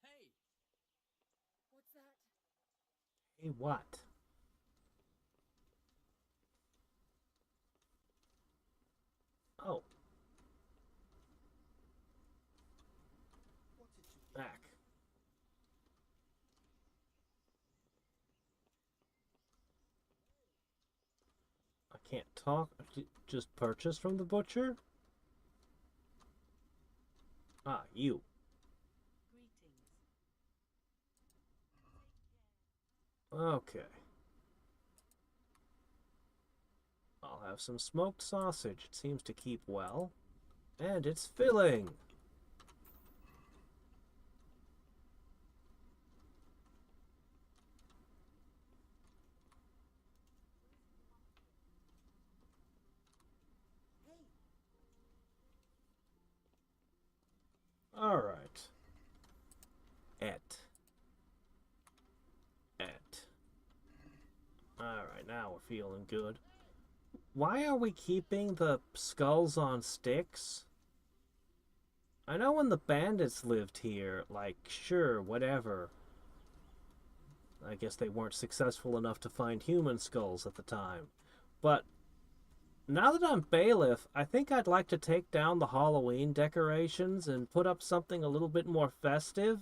Hey! What's that? Hey, what? Oh. What's it you do? Back. I can't talk. Just purchase from the butcher? Ah, you. Greetings. Okay. I'll have some smoked sausage. It seems to keep well. And it's filling! Alright. Alright, now we're feeling good. Why are we keeping the skulls on sticks? I know when the bandits lived here, like, sure, whatever. I guess they weren't successful enough to find human skulls at the time. But now that I'm bailiff, I think I'd like to take down the Halloween decorations and put up something a little bit more festive.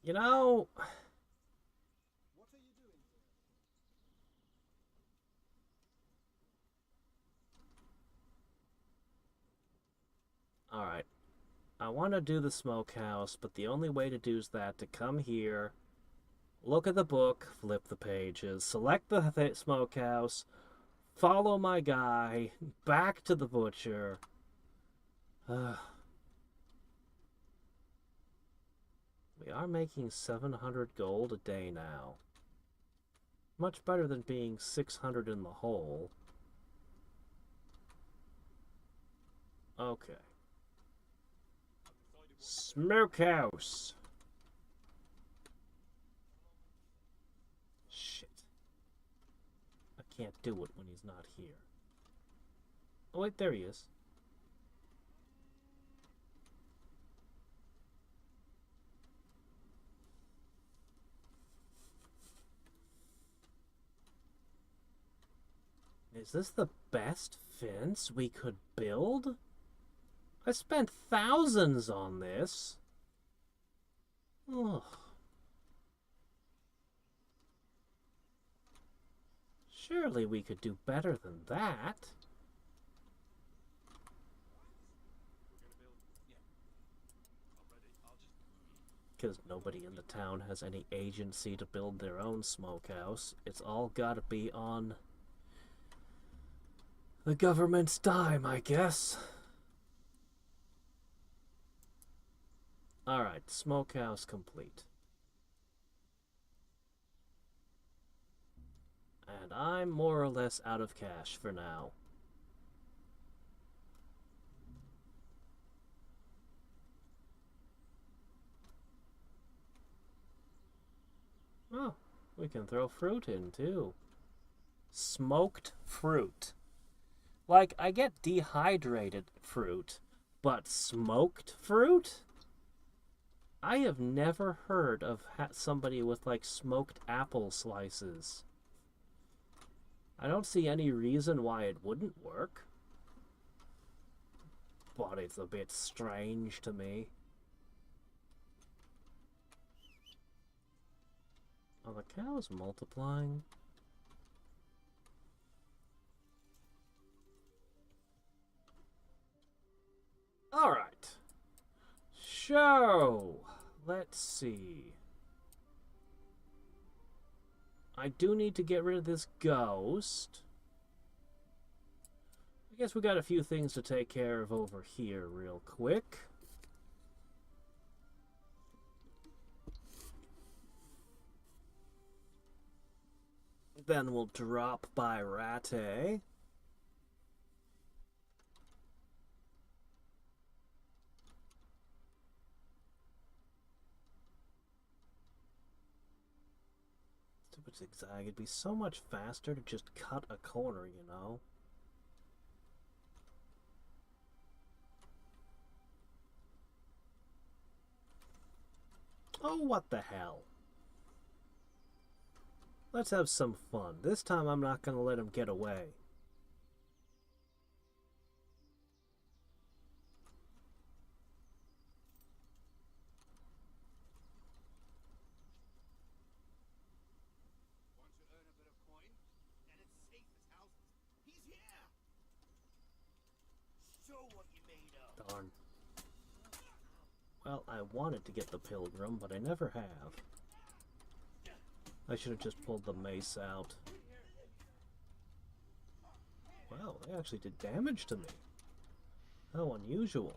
You know, What are you doing here? alright. I want to do the smokehouse, but the only way to do is that to come here, look at the book, flip the pages, select the smokehouse, follow my guy, back to the butcher. We are making 700 gold a day now. Much better than being 600 in the hole. Okay. Smokehouse! Shit. I can't do it when he's not here. Oh wait, there he is. Is this the best fence we could build? I spent thousands on this. Ugh. Surely we could do better than that. Because nobody in the town has any agency to build their own smokehouse. It's all gotta be on the government's dime, I guess. Alright, smokehouse complete. And I'm more or less out of cash for now. Oh, we can throw fruit in too. Smoked fruit. Like, I get dehydrated fruit, but smoked fruit? I have never heard of somebody with, like, smoked apple slices. I don't see any reason why it wouldn't work. But it's a bit strange to me. Are the cows multiplying? Alright. So, let's see. I do need to get rid of this ghost. I guess we got a few things to take care of over here real quick. Then we'll drop by Ratte. zigzag. It'd be so much faster to just cut a corner, you know? Oh, what the hell? Let's have some fun. This time I'm not going to let him get away. Want to earn a bit of coin? And it's safe as houses. He's here! Show what you made of. Darn. Well, I wanted to get the pilgrim, but I never have. I should have just pulled the mace out. Wow, they actually did damage to me. How unusual.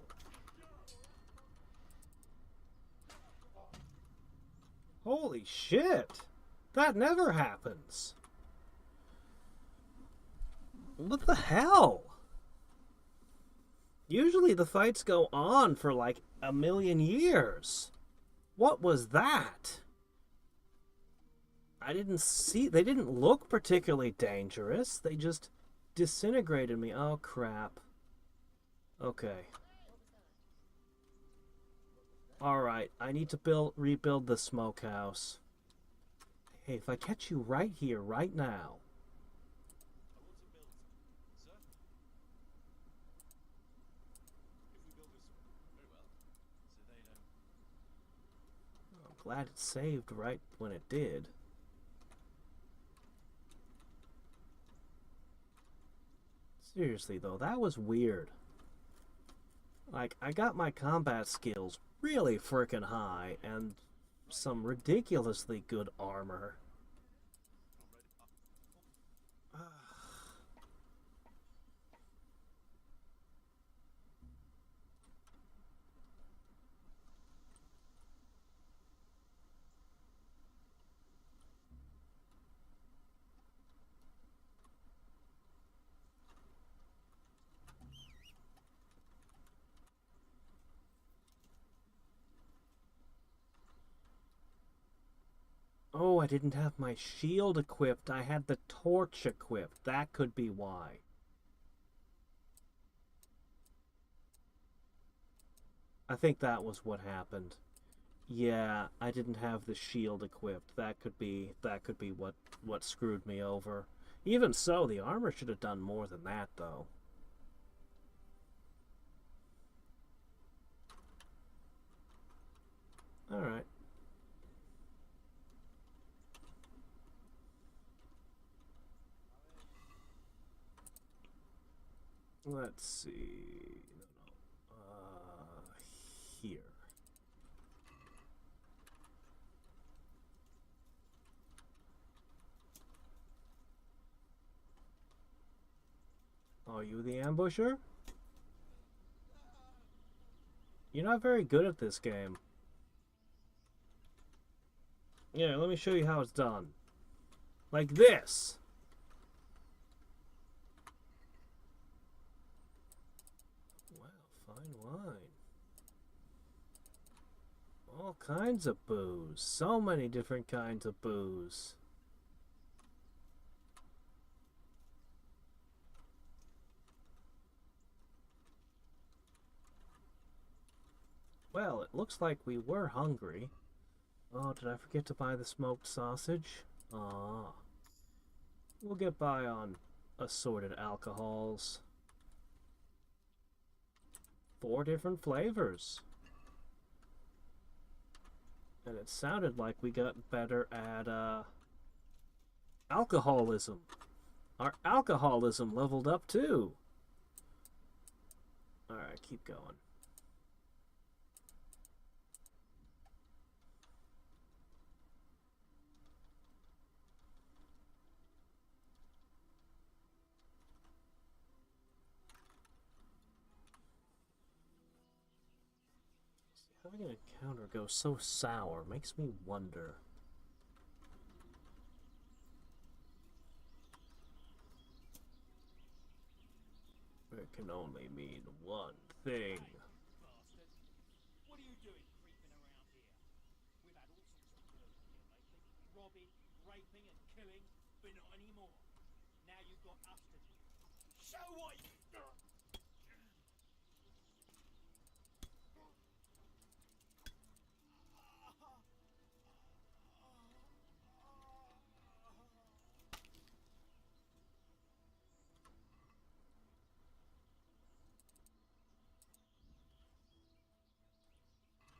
Holy shit! That never happens! What the hell? Usually the fights go on for like a million years. What was that? I didn't see... They didn't look particularly dangerous. They just disintegrated me. Oh, crap. Okay. Alright, I need to rebuild the smokehouse. Hey, if I catch you right here, right now... I'm glad it saved right when it did. Seriously, though, that was weird. Like, I got my combat skills really frickin' high, and some ridiculously good armor. Oh, I didn't have my shield equipped. I had the torch equipped. That could be why. I think that was what happened. Yeah, I didn't have the shield equipped. That could be what screwed me over. Even so, the armor should have done more than that, though. Alright. Let's see. Here. Are you the ambusher? You're not very good at this game. Yeah, let me show you how it's done. Like this. Fine wine. All kinds of booze. So many different kinds of booze. Well, it looks like we were hungry. Oh, did I forget to buy the smoked sausage? Ah. We'll get by on assorted alcohols. 4 different flavors. And it sounded like we got better at alcoholism. Our alcoholism leveled up too. Alright, keep going. Having an encounter go so sour makes me wonder. It can only mean one thing. Bastard. What are you doing creeping around here? We've had all sorts of girls here lately. Robbing, raping and killing, but not anymore. Now you've got us to do. Show what you...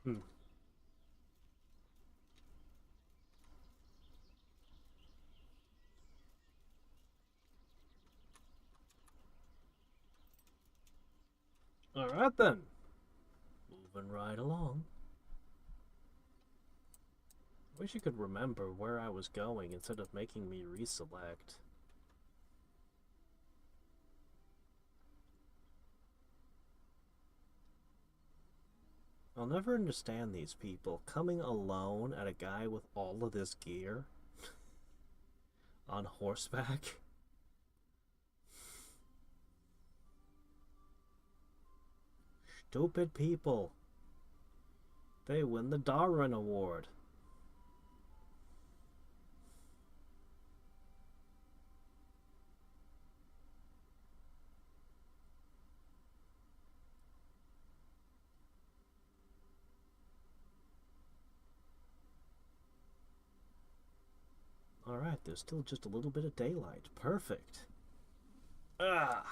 Hmm. Alright then. Moving right along. Wish you could remember where I was going instead of making me reselect. I'll never understand these people coming alone at a guy with all of this gear on horseback. Stupid people. They win the Darwin Award. Alright, there's still just a little bit of daylight. Perfect. Ah!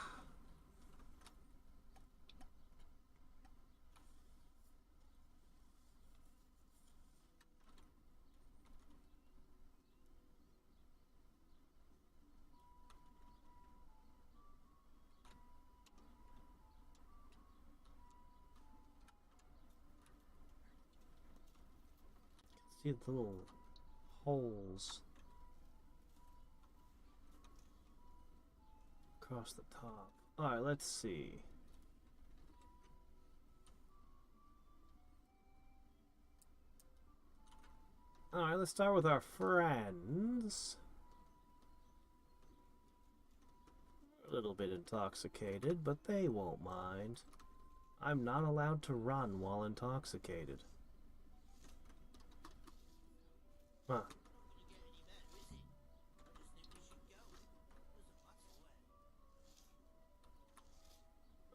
See the little holes across the top. Alright, let's see. Alright, let's start with our friends. A little bit intoxicated, but they won't mind. I'm not allowed to run while intoxicated. Huh.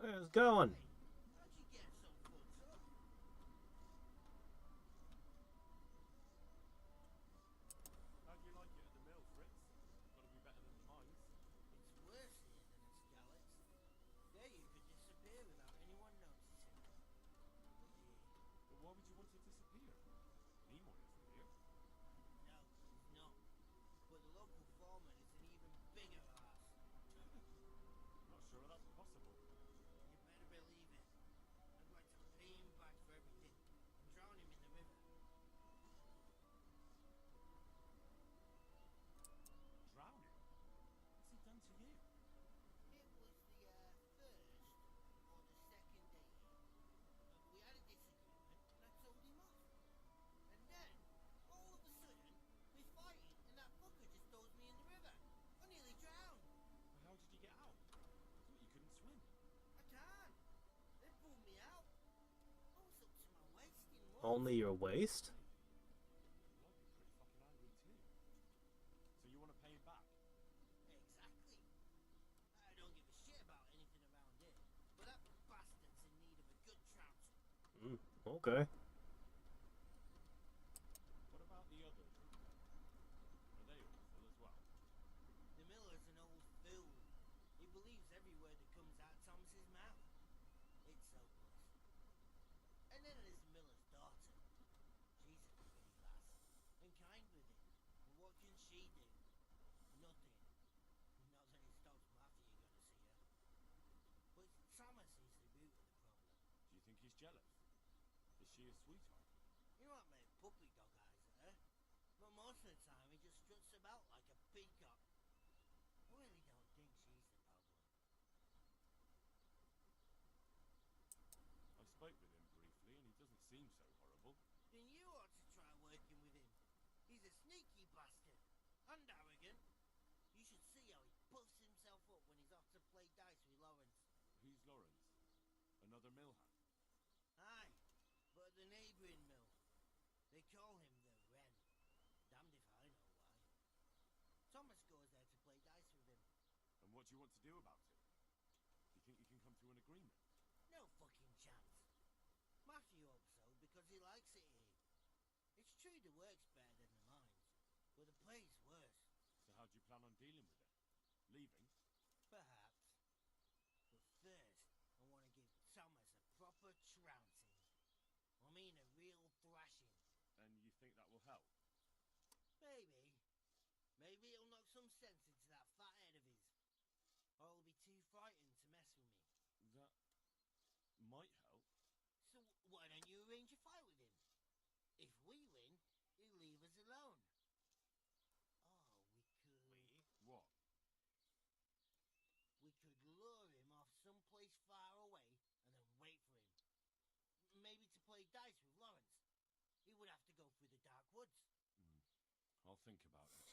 Where's it going? How do you like it at the mill, Fritz? Gotta be better than the mines. It's worse here than at Scavengers. There you could disappear without anyone noticing. But why would you want to disappear? Nimoy isn't here. No, he's not. But the local foreman is an even bigger ass. Not sure that's possible. You better believe it. I'd like to pay him back for everything and drown him in the river. Drown him? What's he done to you? It was the first or the second day here. We had a disagreement and I told him off. And then, all of a sudden, we're fighting and that fucker just throws me in the river. I nearly drowned. Well, how did you get out? I thought you couldn't swim. I can't. They pulled me out. I was up to my waist in mud. Only your waist? Well, I'd be pretty fucking angry too. So you want to pay him back? Exactly. I don't give a shit about anything around here. But that bastard's in need of a good trouncing. Okay. What about the others? Are they awful as well? The miller's an old fool. He believes every word that comes out of Thomas's mouth. It's hopeless. And then there's the miller's daughter. She's a pretty lass and kind with him. But what can she do? Nothing. Not that it stops Matthew gonna see her. But Thomas is the root of the problem. Do you think he's jealous? Is she a sweetheart? He might make puppy dog eyes at her. But most of the time he just struts about like a peacock. I really don't think she's the problem. I spoke with him briefly and he doesn't seem so horrible. Then you ought to try working with him. He's a sneaky bastard. And arrogant. You should see how he puffs himself up when he's off to play dice with Lawrence. Who's Lawrence? Another mill hand? Aye, but the neighbouring mill. They call him the Wren. Damned if I know why. What do you want to do about it? Do you think you can come to an agreement? No fucking chance. Matthew hopes so because he likes it here. It's true the work's better than the mines, but the play's worse. So how do you plan on dealing with it? Leaving? Perhaps. But first, I want to give Thomas a proper trouncing. I mean a real thrashing. And you think that will help? Maybe. Maybe it'll knock some sense into that fat head of his. Or he'll be too frightened to mess with me. That might help. So why don't you arrange a fight with him? If we win, he'll leave us alone. Oh, we could... What? We could lure him off someplace far away and then wait for him. Maybe to play dice with Lawrence. He would have to go through the dark woods. I'll think about it.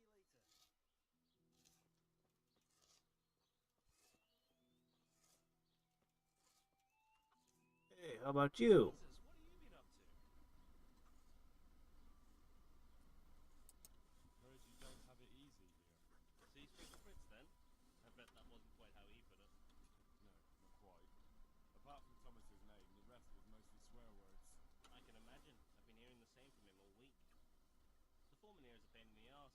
See you later. Hey, how about you? Jesus, what have you been up to? Heard you don't have it easy here. So you speak Fritz then? I bet that wasn't quite how he put it. No, not quite. Apart from Thomas's name, the rest was mostly swear words. I can imagine. I've been hearing the same from him all week. The foreman here is a pain in the ass.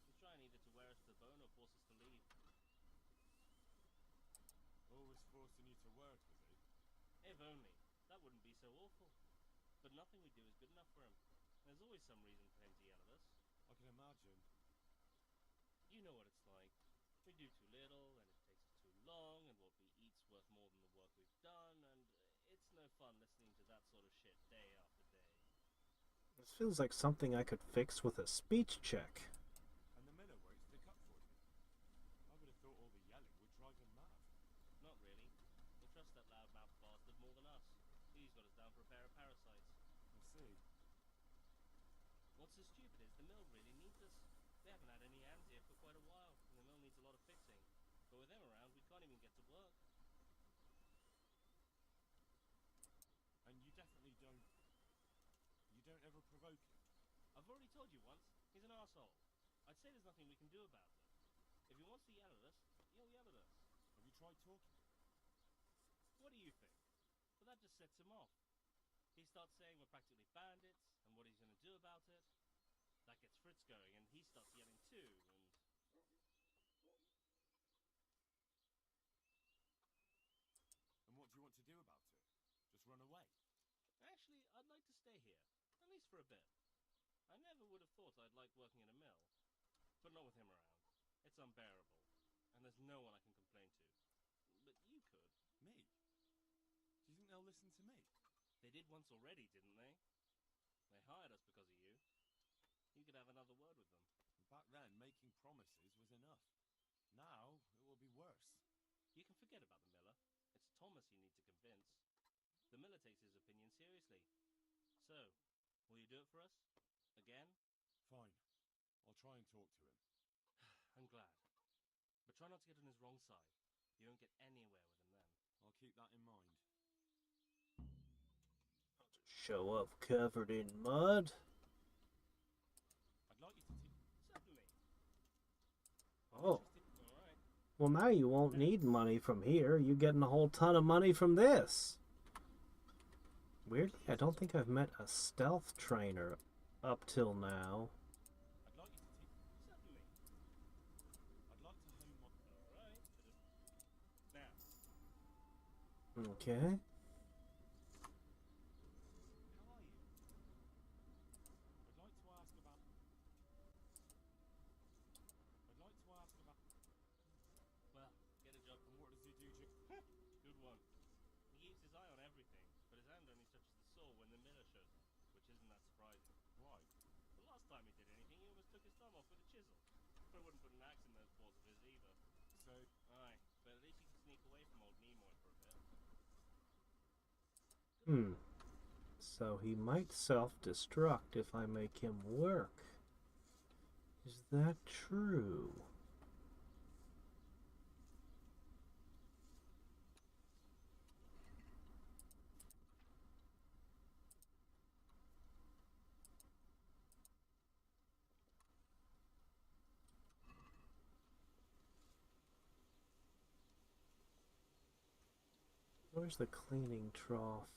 He's trying either to wear us to the bone or force us to leave. Always forcing you to work, is he? If only. That wouldn't be so awful. But nothing we do is good enough for him. There's always some reason for him to yell at us. I can imagine. You know what it's like. We do too little, and it takes us too long, and what we eat's worth more than the work we've done, and it's no fun listening to that sort of shit day after day. This feels like something I could fix with a speech check. And the miller won't stick up for you. I would have thought all the yelling would drive him mad. Not really. He trusts that loudmouth bastard more than us. He's got us down for a pair of parasites. I see. What's so stupid is the mill really needs us. They haven't had any hands here for quite a while, and the mill needs a lot of fixing. But with them around, we can't even get to work. And you definitely don't... You don't ever provoke him? I've already told you once, he's an arsehole. I'd say there's nothing we can do about it. If he wants to yell at us, he'll yell at us. Have you tried talking to him? What do you think? But that just sets him off. He starts saying we're practically bandits, and what he's going to do about it. That gets Fritz going, and he starts yelling too, and... And what do you want to do about it? Just run away? Actually, I'd like to stay here, at least for a bit. I never would have thought I'd like working in a mill, but not with him around. It's unbearable, and there's no one I can complain to. But you could. Me? Do you think they'll listen to me? They did once already, didn't they? They hired us because of you. You could have another word with them. Back then, making promises was enough. Now, it will be worse. You can forget about the miller. It's Thomas you need to convince. The miller takes his opinion seriously. So, will you do it for us? Again? Fine. I'll try and talk to him. I'm glad. But try not to get on his wrong side. You won't get anywhere with him then. I'll keep that in mind. Show up covered in mud. I'd like you to teach... Certainly. Oh. Alright. Well, now you won't need money from here. You're getting a whole ton of money from this. Weirdly, I don't think I've met a stealth trainer up till now. I'd like you to teach... Certainly. I'd like to hone my... Alright. Now. Okay. How are you? I'd like to ask about... Well, get a job. And what does he do, Jim? Good one. He keeps his eye on everything, but his hand only touches the saw when the miller shows up, which isn't that surprising. Why? The last time he did anything, he almost took his thumb off with a chisel. But I wouldn't put an axe in those paws of his either. So, Aye, but at least you can sneak away from old Nimoy for a bit. So he might self-destruct if I make him work. Is that true? Where's the cleaning trough?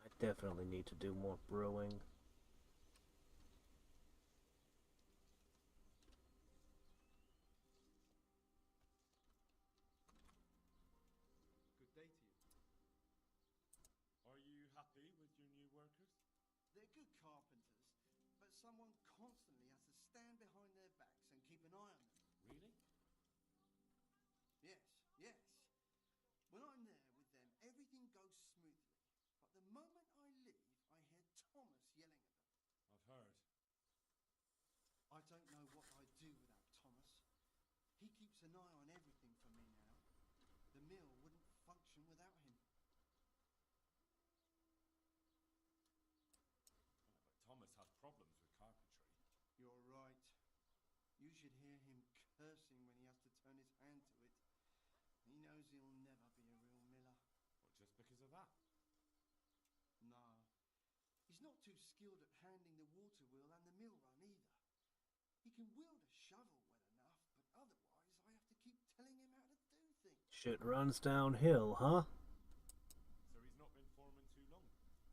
I definitely need to do more brewing. Good day to you. Are you happy with your new workers? They're good carpenters, but someone constantly has to stand behind their backs and keep an eye on them. Really? Yes, yes. When I'm there with them, everything goes smoothly. But the moment I leave, I hear Thomas yelling at them. I've heard. I don't know what I'd do without Thomas. He keeps an eye on everything for me now. The mill wouldn't function without him. But Thomas has problems with carpentry. You're right. You should hear him cursing when he has to turn his hand to it. He knows he'll never be a real miller. What, just because of that? No. He's not too skilled at handling the water wheel and the mill run either. He can wield a shovel well enough, but otherwise I have to keep telling him how to do things. Shit runs downhill, huh? So he's not been foreman too long?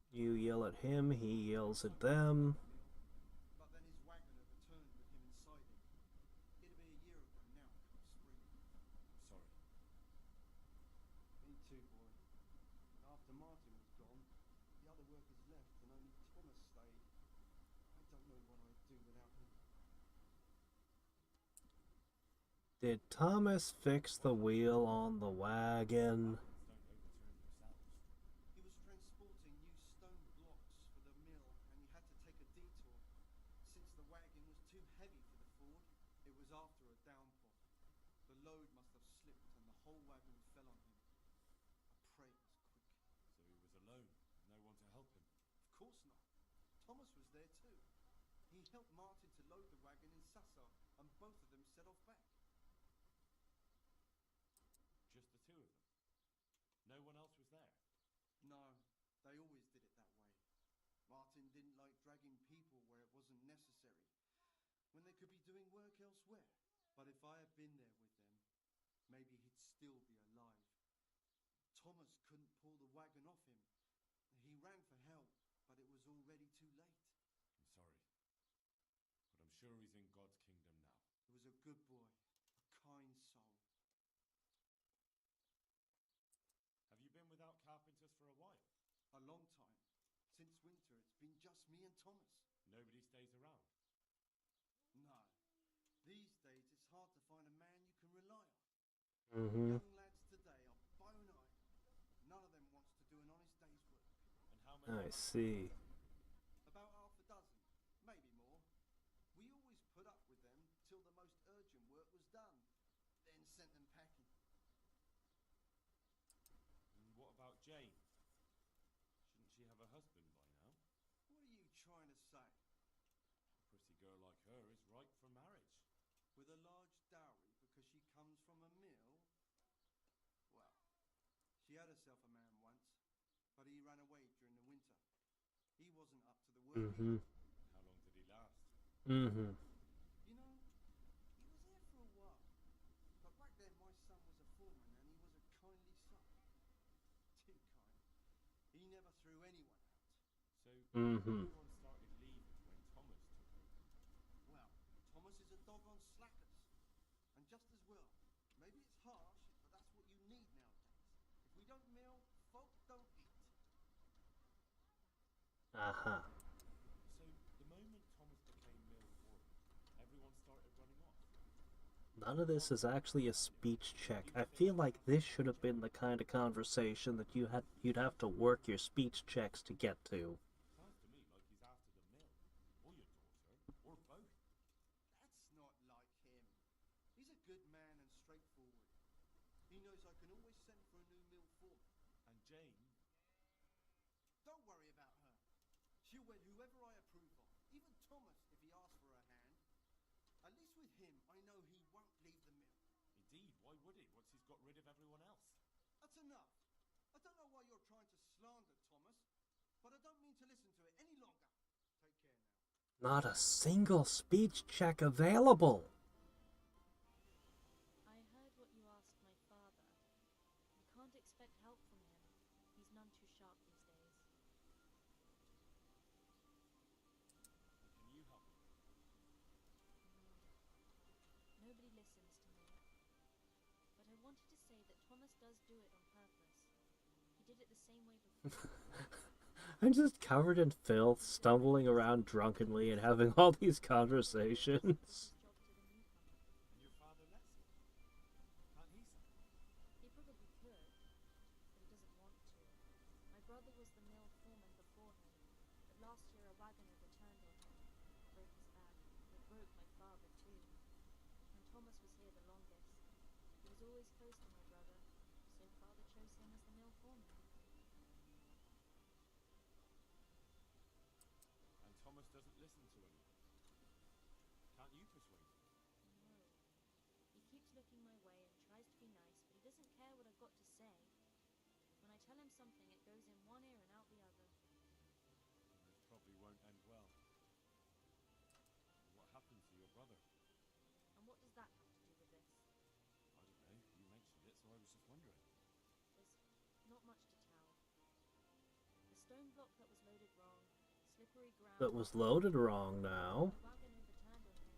You yell at him, he yells at them. But then his wagon overturned with him inside it. It'll be a year ago now, come spring. I'm sorry. Me too, boy. After Martin was gone, the other workers left and only Thomas stayed. I don't know what I'd do without him. Did Thomas fix the wheel on the wagon? Wagons don't overturn themselves. He was transporting new stone blocks for the mill and he had to take a detour. Since the wagon was too heavy for the Ford, it was after a downpour. The load must have slipped and the whole wagon fell on him. I pray it was quick. So he was alone, no one to help him. Of course not. Thomas was there too. He helped Martin to load the wagon in Sassar and both of them set off back. Just the two of them. No one else was there. No, they always did it that way. Martin didn't like dragging people where it wasn't necessary, when they could be doing work elsewhere. But if I had been there with them, maybe he'd still be alive. Thomas couldn't pull the wagon off him. He ran for help, but it was already too late. I'm sorry. But I'm sure he's in God's kingdom now. He was a good boy, a kind soul. Have you been without carpenters for a while? A long time. Since winter, it's been just me and Thomas. Nobody stays around. No. These days, it's hard to find a man you can rely on. Mm-hmm. Young lads today are bone-eyed. None of them wants to do an honest day's work. And how many? I see. About half a dozen, maybe more. We always put up with them till the most urgent work was done, then sent them packing. And what about Jane? Shouldn't she have a husband by now? What are you trying to say? A pretty girl like her is ripe for marriage. With a large dowry because she comes from a mill? Well, she had herself a man once, but he ran away during the winter. He wasn't up to the work Mm-hmm. either. How long did he last? Mm-hmm. You know, he was there for a while. But back then my son was a foreman and he was a kindly son. Too kind. He never threw anyone out. So Mm-hmm. everyone started leaving when Thomas took over. Well, Thomas is a dog on slackers. And just as well. Maybe it's harsh, but that's what you need nowadays. If we don't mill, folk don't eat. Uh-huh. So the moment Thomas became mill foreman, everyone started running off. None of this is actually a speech check. I feel like this should have been the kind of conversation that you'd have to work your speech checks to get to. Sounds to me like he's after the mill, or your daughter, or both. That's not like him. He's a good man and straightforward. He knows I can always send for a new mill foreman. And Jane, Don't worry about her. She'll wed whoever I approve of. Even Thomas, if he asks for her hand. At least with him, I know he won't leave the mill. he Indeed, why would he, once he's got rid of everyone else? That's enough. I don't know why you're trying to slander Thomas, but I don't mean to listen to it any longer. Take care now. Not a single speech check available. I heard what you asked my father. You can't expect help from him. He's none too sharp these days. Can you help me? No. Nobody listens to me. But I wanted to say that Thomas does do it on purpose. He did it the same way before. I'm just covered in filth, stumbling around drunkenly and having all these conversations. Job to the newcomer. And your father lets him? Can't he say? He probably could, but he doesn't want to. My brother was the mill foreman before him, but last year a wagoner returned on him, broke his back. It broke my father too. And Thomas was here the longest. He was always close to my brother, so father chose him as the mill foreman. And Thomas doesn't listen to anyone. Can't you persuade him? No. He keeps looking my way and tries to be nice, but he doesn't care what I've got to say. When I tell him something, it goes in one ear and out the other. This probably won't end well. What happened to your brother? And what does that have to do with this? I don't know. You mentioned it, so I was just wondering. There's not much to tell. The stone block that was loaded wrong, slippery ground... That was loaded wrong now. The wagon overturned on him.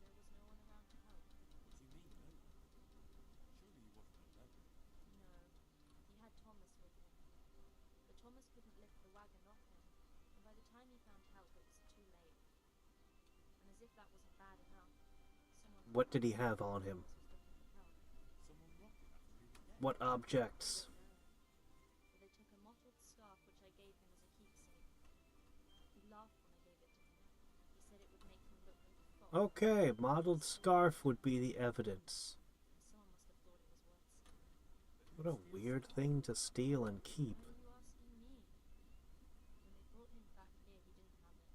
There was no one around to help. What do you mean, no one? Surely he wasn't alone. No, he had Thomas with him. But Thomas couldn't lift the wagon off him, and by the time he found help, it was too late. And as if that wasn't bad enough, someone... What did he have on him? Thomas was looking for help. Someone robbed him after he was dead. What objects? But they took a mottled scarf which I gave him as a keepsake. He laughed when I gave it to him. He said it would make him look like a fox. Okay, mottled scarf would be the evidence. Someone must have thought it was worth something. What a weird thing to steal and keep. Why are you asking me? When they brought him back here, he didn't have it.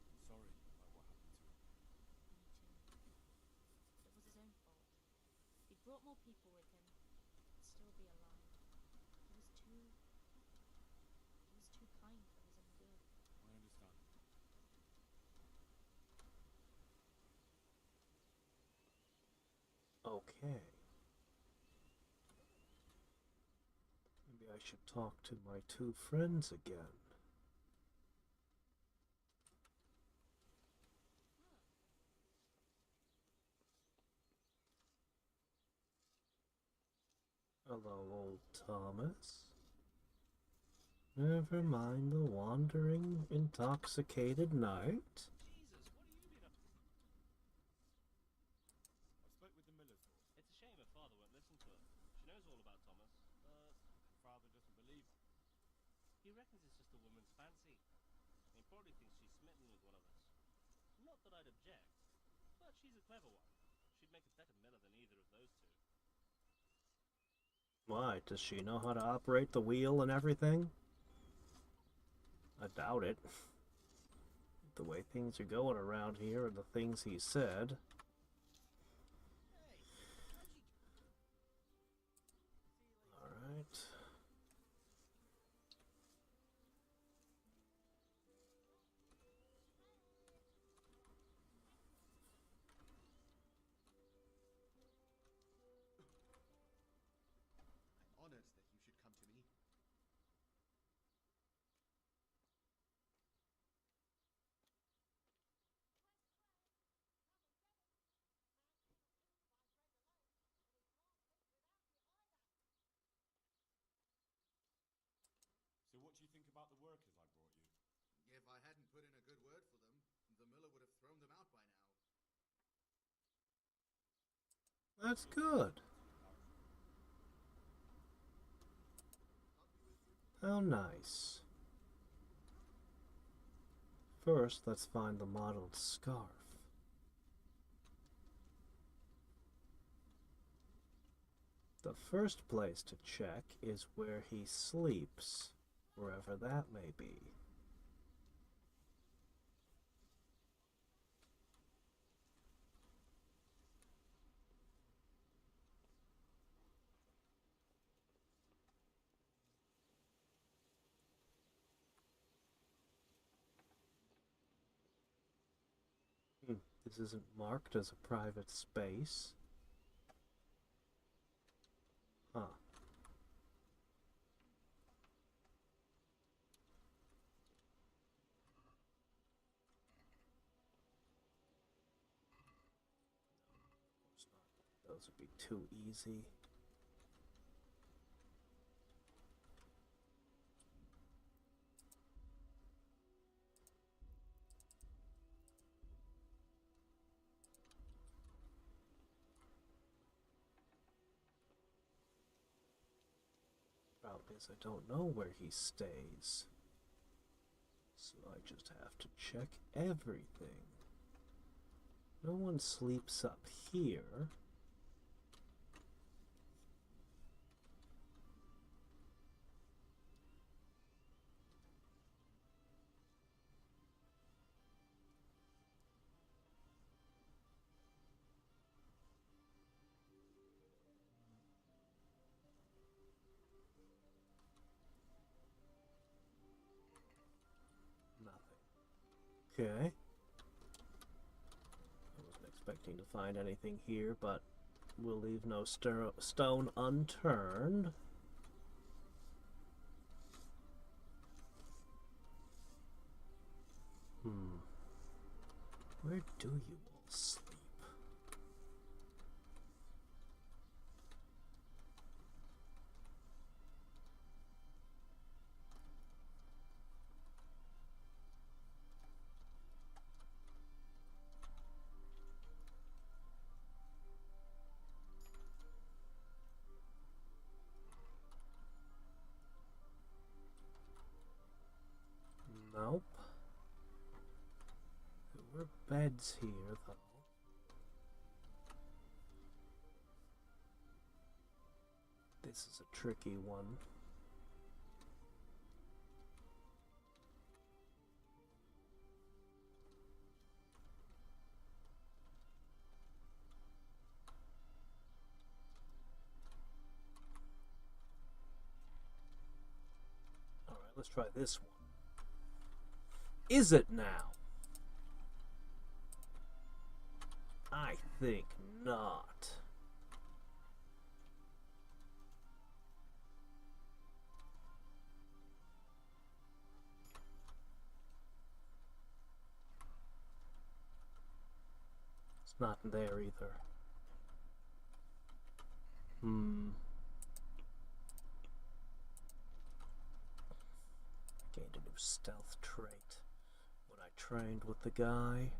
That's all I know. I'm sorry about what happened to him. Me too. It was his own fault. He'd brought more people with him. He'd still be alive. He was too kind for his own good. I understand. Okay. Maybe I should talk to my two friends again. Hello, old Thomas. Never mind the wandering, intoxicated night. Jesus, what have you been up to? I spoke with the miller's daughter. It's a shame her father won't listen to her. She knows all about Thomas, but Father doesn't believe her. he reckons it's just a woman's fancy. He probably thinks she's smitten with one of us. Not that I'd object, but she's a clever one. She'd make a better miller than either of those two. Why? Does she know how to operate the wheel and everything? I doubt it. The way things are going around here and the things he said. Alright. I'm honored that you should come to me. So what do you think about the workers I brought you? If I hadn't put in a good word for them, the miller would have thrown them out by now. That's good. How nice. First, let's find the mottled scarf. The first place to check is where he sleeps, wherever that may be. This isn't marked as a private space. Huh. Those would be too easy. Problem is, I don't know where he stays. So I just have to check everything. No one sleeps up here. Nothing. Okay. I wasn't expecting to find anything here, but we'll leave no stone unturned. Where do you all sleep? Nope. There were beds here, though. This is a tricky one. Alright, let's try this one. Is it now? I think not. It's not there either. Gained a new stealth trait when I trained with the guy.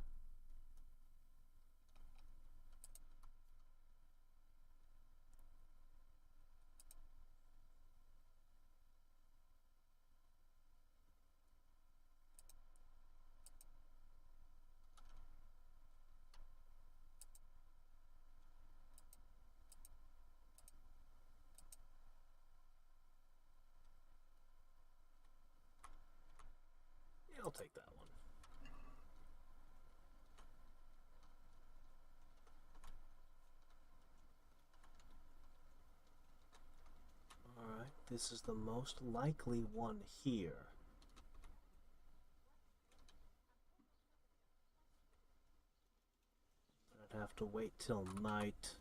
Yeah, I'll take that one. Alright, this is the most likely one here. I'd have to wait till night.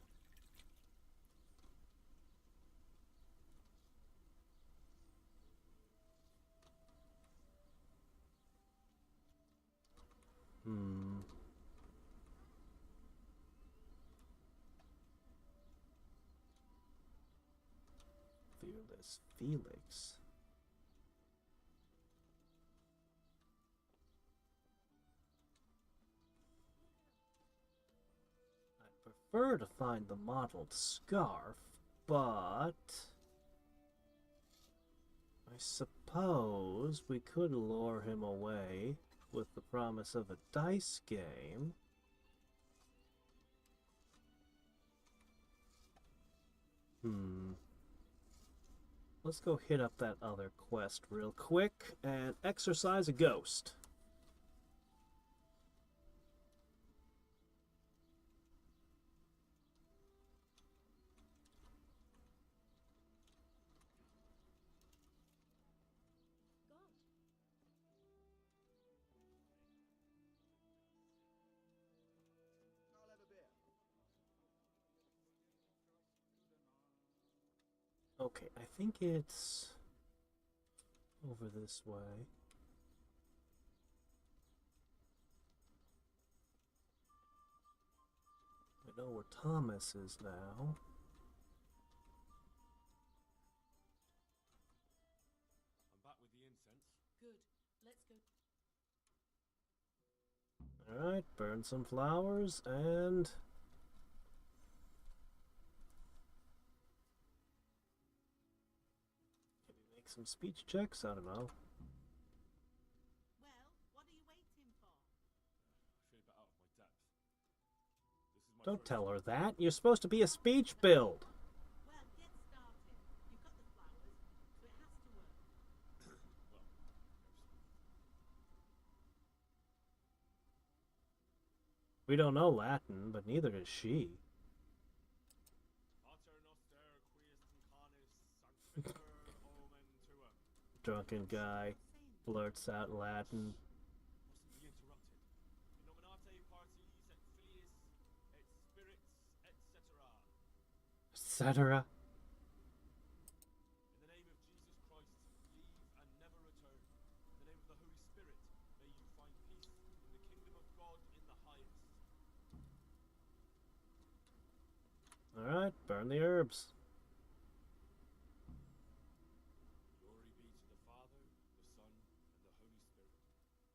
Fearless Felix. I'd prefer to find the mottled scarf, but I suppose we could lure him away with the promise of a dice game. Let's go hit up that other quest real quick and exorcise a ghost. Okay, I think it's over this way. I know where Thomas is now. I'm back with the incense. Good. Let's go. Alright, burn some flowers and... maybe make some speech checks, I don't know. Well, what are you waiting for? I feel a bit out of my depth. This is my Don't first tell her time. that. You're supposed to be a speech build. Well, get started. You've got the flowers, so it has to work. Well, We don't know Latin, but neither does she. Pater noster quies incarnis sanctificer omen tuum. Drunken guy blurts out Latin. Mustn't be interrupted. In nominate partis et filiis et spirits etc. Etc. In the name of Jesus Christ, leave and never return. In the name of the Holy Spirit, may you find peace in the kingdom of God in the highest. Alright, burn the herbs. Glory be to the Father, the Son, and the Holy Spirit,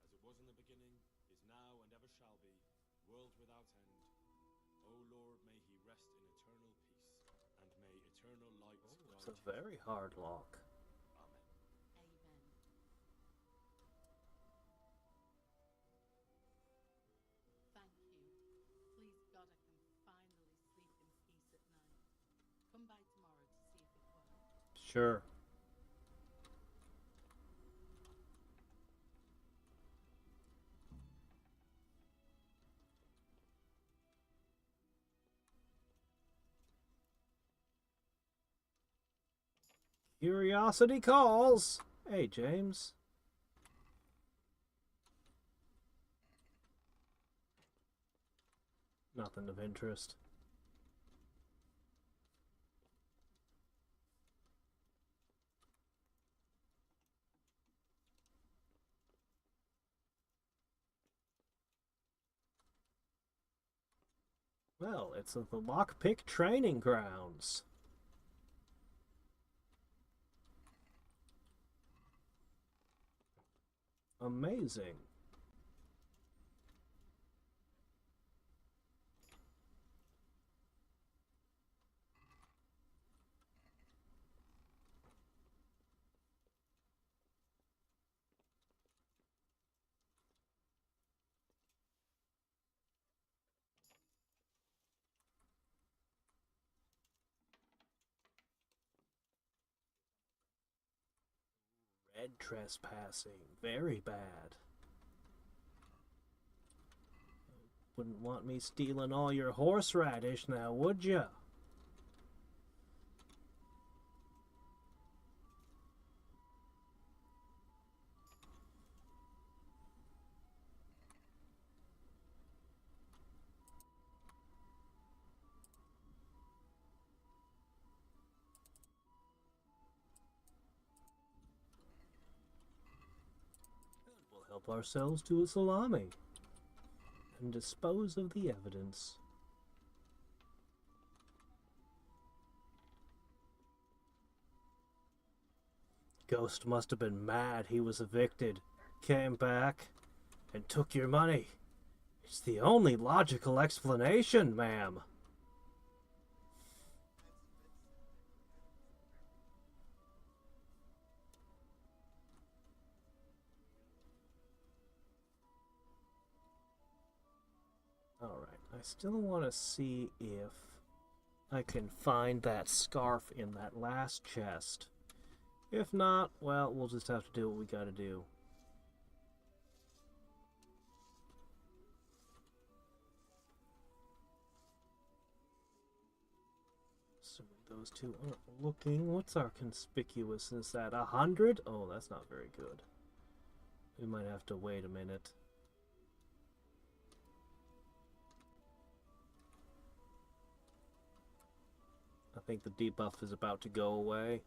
as it was in the beginning, is now, and ever shall be, world without end. O Lord, may he rest in eternal peace, and may eternal light It's guide a very hard lock. Amen. Amen. Thank you. Please God I can finally sleep in peace at night. Come by tomorrow to see if it works. Sure. Curiosity calls. Hey, James. Nothing of interest. Well, it's at the lockpick training grounds. Amazing. Red trespassing. Very bad. Wouldn't want me stealing all your horseradish now, would ya? We'll help ourselves to a salami and dispose of the evidence. Ghost must have been mad he was evicted, came back, and took your money. It's the only logical explanation, ma'am. Alright, I still want to see if I can find that scarf in that last chest. If not, well, we'll just have to do what we gotta do. Assuming those two aren't looking. What's our conspicuousness at? 100? Oh, that's not very good. We might have to wait a minute. think the debuff is about to go away.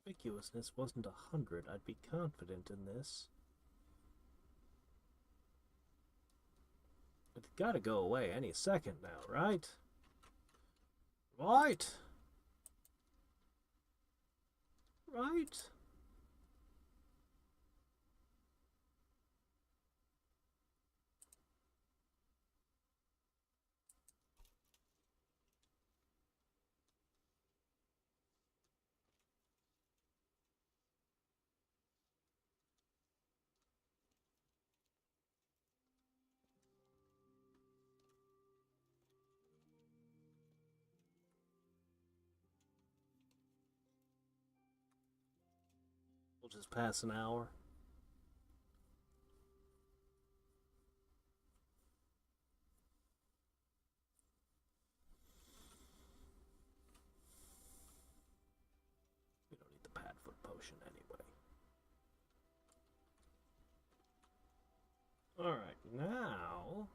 Conspicuousness wasn't 100. I'd be confident in this. It's gotta go away any second now, right? Right? Right? We'll just pass an hour. We don't need the Padfoot potion anyway. Alright, now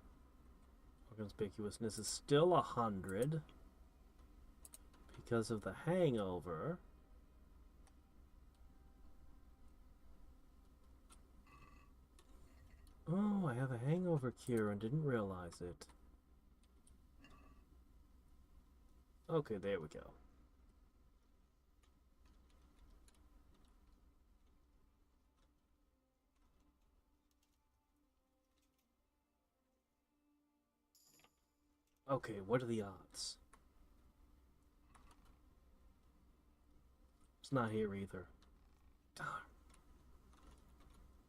our conspicuousness is still 100 because of the hangover. Oh, I have a hangover cure and didn't realize it. Okay, there we go. Okay, what are the odds? It's not here either. Darn.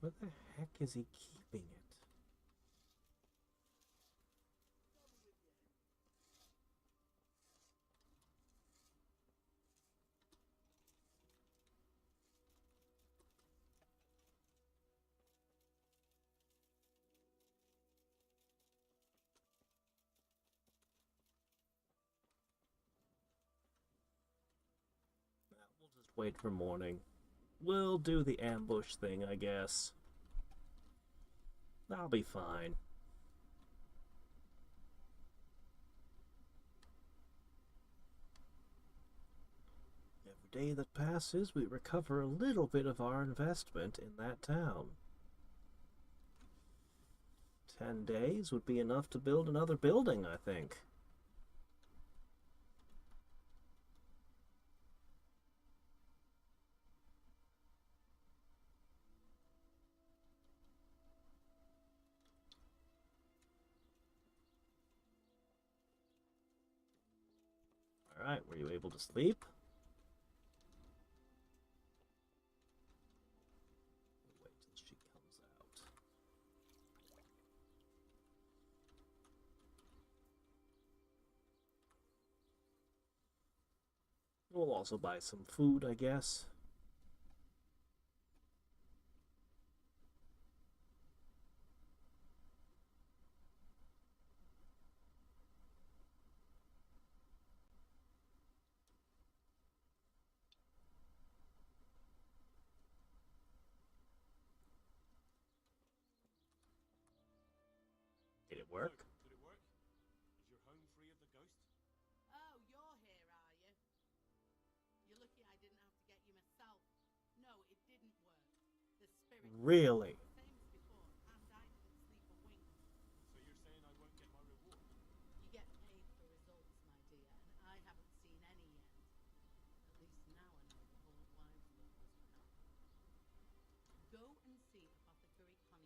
Where the heck is he keeping it? We'll just wait for morning. We'll do the ambush thing, I guess. I'll be fine. Every day that passes, we recover a little bit of our investment in that town. 10 days would be enough to build another building, I think. Alright, were you able to sleep? Wait till she comes out. We'll also buy some food, I guess. Did it work? Did it work? Is your home free of the ghost? Oh, you're here, are you? You're lucky I didn't have to get you myself. No, it didn't work. The spirit... Really? Same as before, and I didn't sleep a wink. So you're saying I won't get my reward? You get paid for results, my dear, and I haven't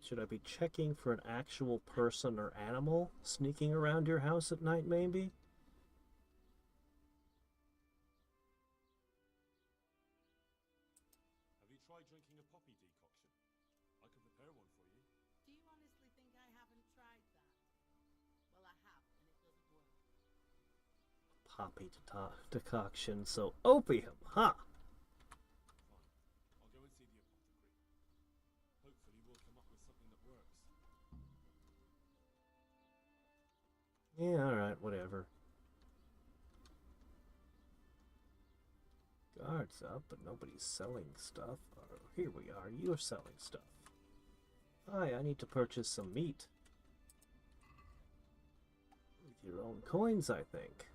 Should I be checking for an actual person or animal sneaking around your house at night, maybe? Have you tried drinking a poppy decoction? I could prepare one for you. Do you honestly think I haven't tried that? Well, I have, and it doesn't work. Poppy decoction, so opium, huh? Fine. I'll go and see the apothecary. Hopefully we'll come up with something that works. Yeah, alright, whatever. Guards up, but nobody's selling stuff. Here we are, you're selling stuff. Hi, I need to purchase some meat. With your own coins, I think.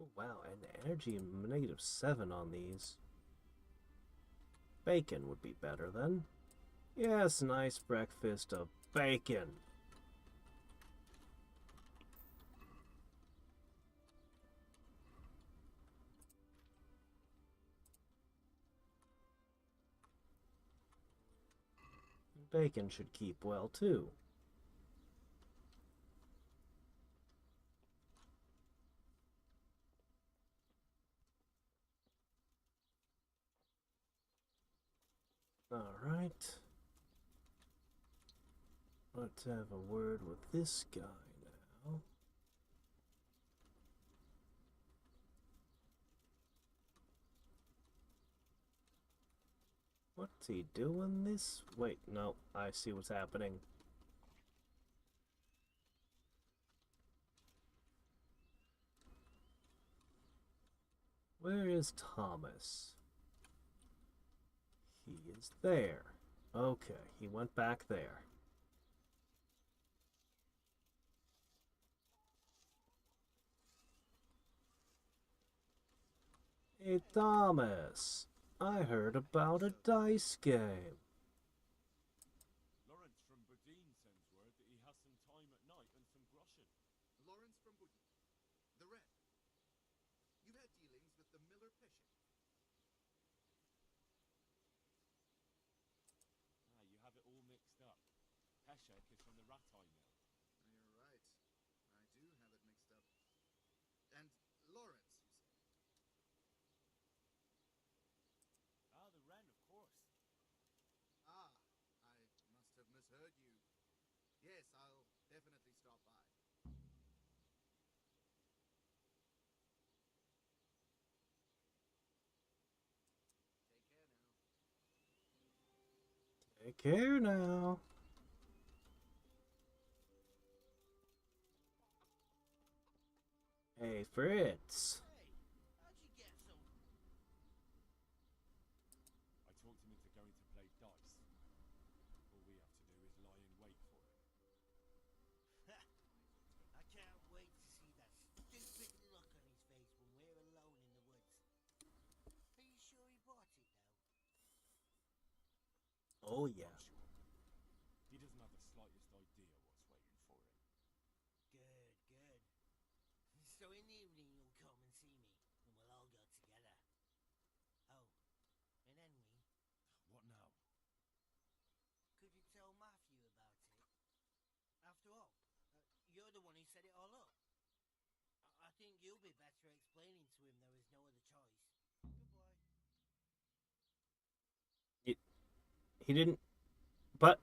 Oh, wow, and energy -7 on these. Bacon would be better then. Yes, nice breakfast of bacon. Bacon should keep well too. Alright. Let's have a word with this guy now. What's he doing this? Wait, no, I see what's happening. Where is Thomas? He is there. Okay, he went back there. Hey, Thomas. I heard about a dice game. Lawrence from Budine sends word that he has some time at night and some groschen. Lawrence from Budine. The Red. You've had dealings with the Miller Peshek. Ah, you have it all mixed up. Peshek is from the Ratai mill. You're right. I do have it mixed up. And Lawrence, you say? Ah, the Wren, of course. Ah, I must have misheard you. Yes, I'll definitely stop by. Take care now. Hey, Fritz. Hey, how'd you get so... I talked him into going to play dice. All we have to do is lie in wait for him. I can't wait to see that stupid look on his face when we're alone in the woods. Are you sure he bought it, though? Oh, yeah. I'm sure. He doesn't have the slightest idea what's waiting for him. Good, good. So in the evening you'll come and see me, and we'll all go together. Oh, and Henry, What now? could you tell Matthew about it? After all, you're the one who set it all up. I think you'll be better explaining to him there is no other choice. Goodbye. He didn't... But...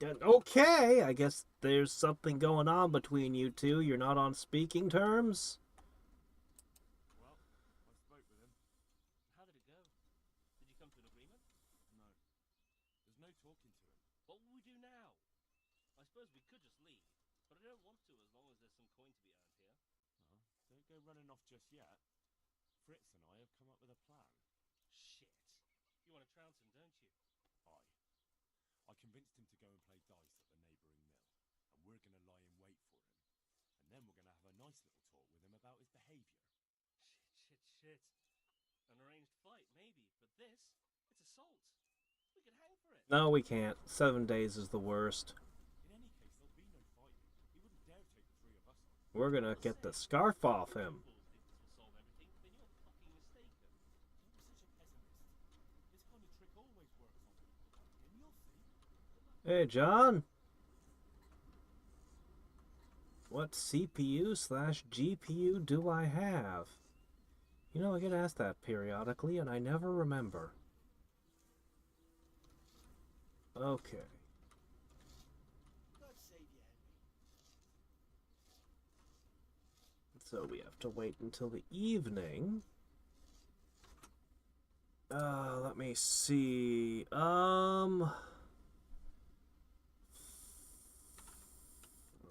Okay, I guess there's something going on between you two. You're not on speaking terms? Well, I spoke with him. How did it go? Did you come to an agreement? No. There's no talking to him. What will we do now? I suppose we could just leave, but I don't want to as long as there's some coin to be earned here. No, don't go running off just yet. Fritz and I have come up with a plan. Shit. You want to trounce him, don't you? Aye. I convinced him to go and play dice at the neighbouring mill, and we're going to lie in wait for him. And then we're going to have a nice little talk with him about his behaviour. Shit. An arranged fight, maybe, but this, it's assault. We could hang for it. No, we can't. 7 days is the worst. In any case, there'll be no fighting. He wouldn't dare take the three of us on. We're gonna get the scarf off him. Fools think this will solve everything, then you're fucking mistaken. Don't be such a pessimist. Hey, John. What CPU/GPU do I have? You know, I get asked that periodically, and I never remember. Okay. God save you, Henry. So we have to wait until the evening. Let me see. Let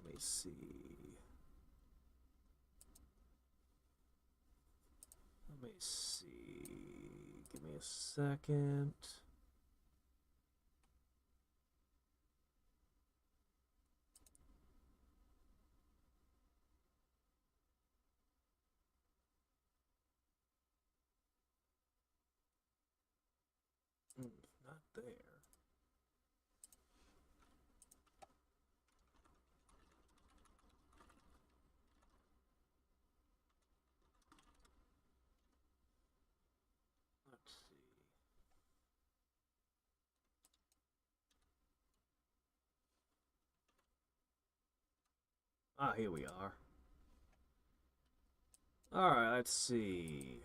me see. Let me see. Give me a second. Not there. Let's see. Ah, here we are. Alright, let's see.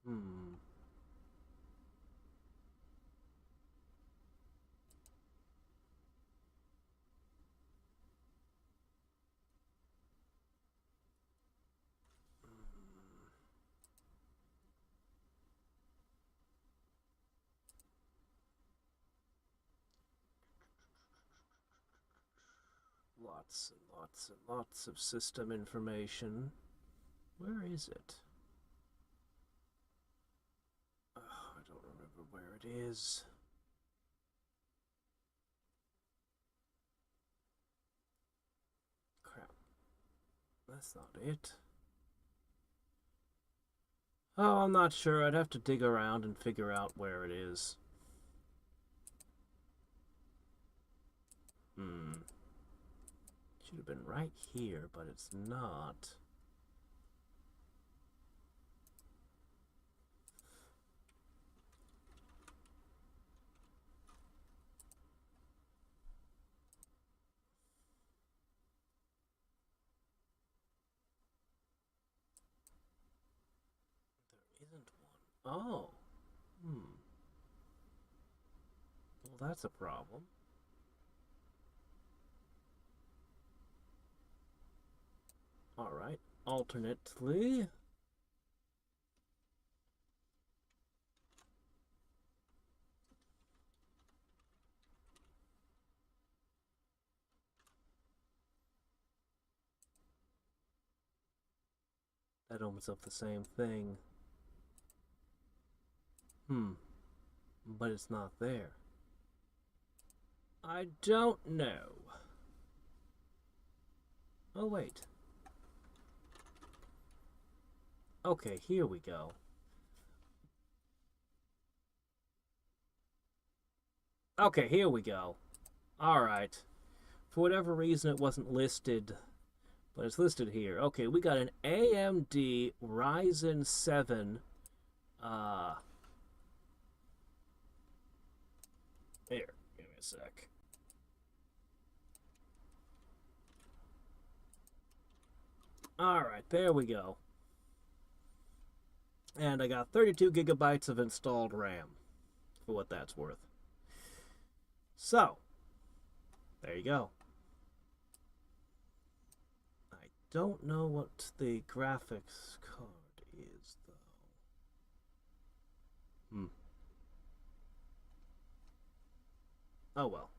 Hmm. Lots and lots and lots of system information. Where is it? Oh, I don't remember where it is. Crap. That's not it. Oh, I'm not sure. I'd have to dig around and figure out where it is. Should have been right here, but it's not. There isn't one. Oh. Well, that's a problem. Alright. Alternately. That opens up the same thing. But it's not there. I don't know. Oh, wait. Okay, here we go. Okay, here we go. Alright. For whatever reason, it wasn't listed, but it's listed here. Okay, we got an AMD Ryzen 7. Here, give me a sec. Alright, there we go. And I got 32 gigabytes of installed RAM, for what that's worth. So, there you go. I don't know what the graphics card is, though. Oh well.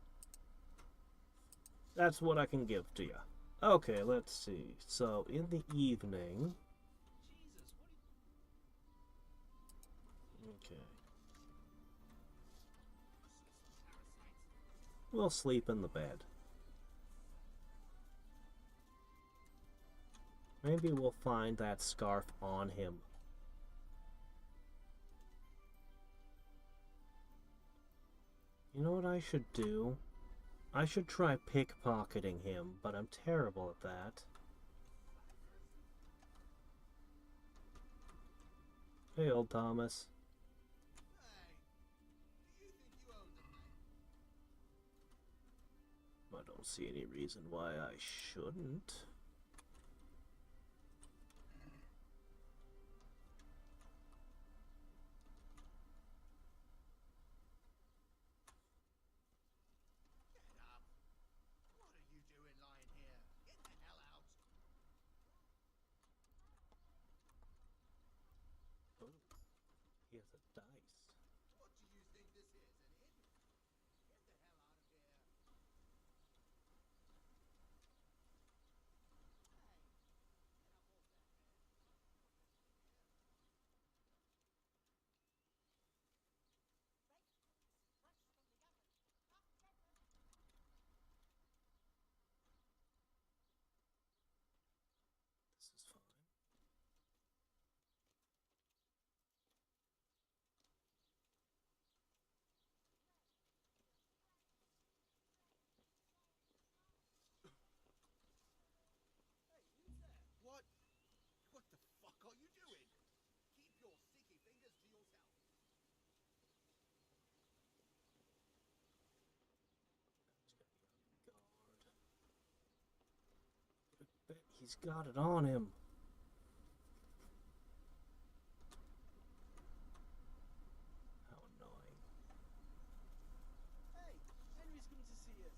That's what I can give to you. Okay, let's see. So, in the evening... Okay. We'll sleep in the bed. Maybe we'll find that scarf on him. You know what I should do? I should try pickpocketing him, but I'm terrible at that. Hey, old Thomas. Hey, do you think you own them, mate? I don't see any reason why I shouldn't. Get up. What are you doing lying here? Get the hell out. Oh, he has a dice. What do you think this is, an inn? Get the hell out of here. Hey, get up off that bed. This is fine. What? What the fuck are you doing? Keep your sticky fingers to yourself. I bet he's got it on him. How annoying. Hey, Henry's coming to see us.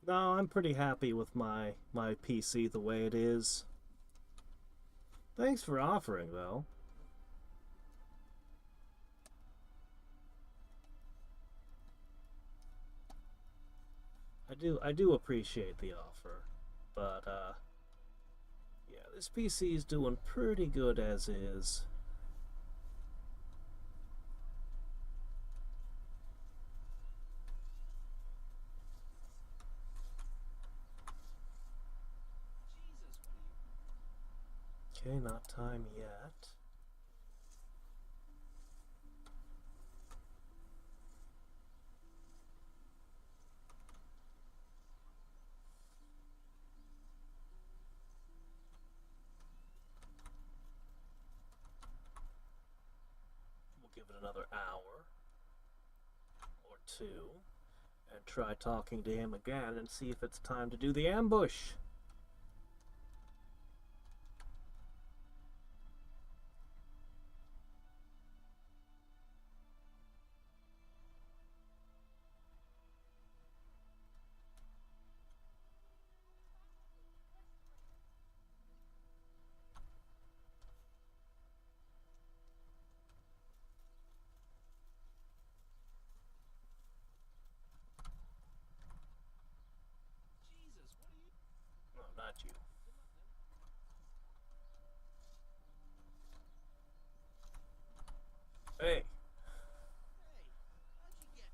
No, I'm pretty happy with my PC the way it is. Thanks for offering, though. I do appreciate the offer, but yeah, this PC is doing pretty good as is. Okay, not time yet. We'll give it another hour or two and try talking to him again and see if it's time to do the ambush. Jesus, what are you? No, not you. Hey, Hey, how'd you get?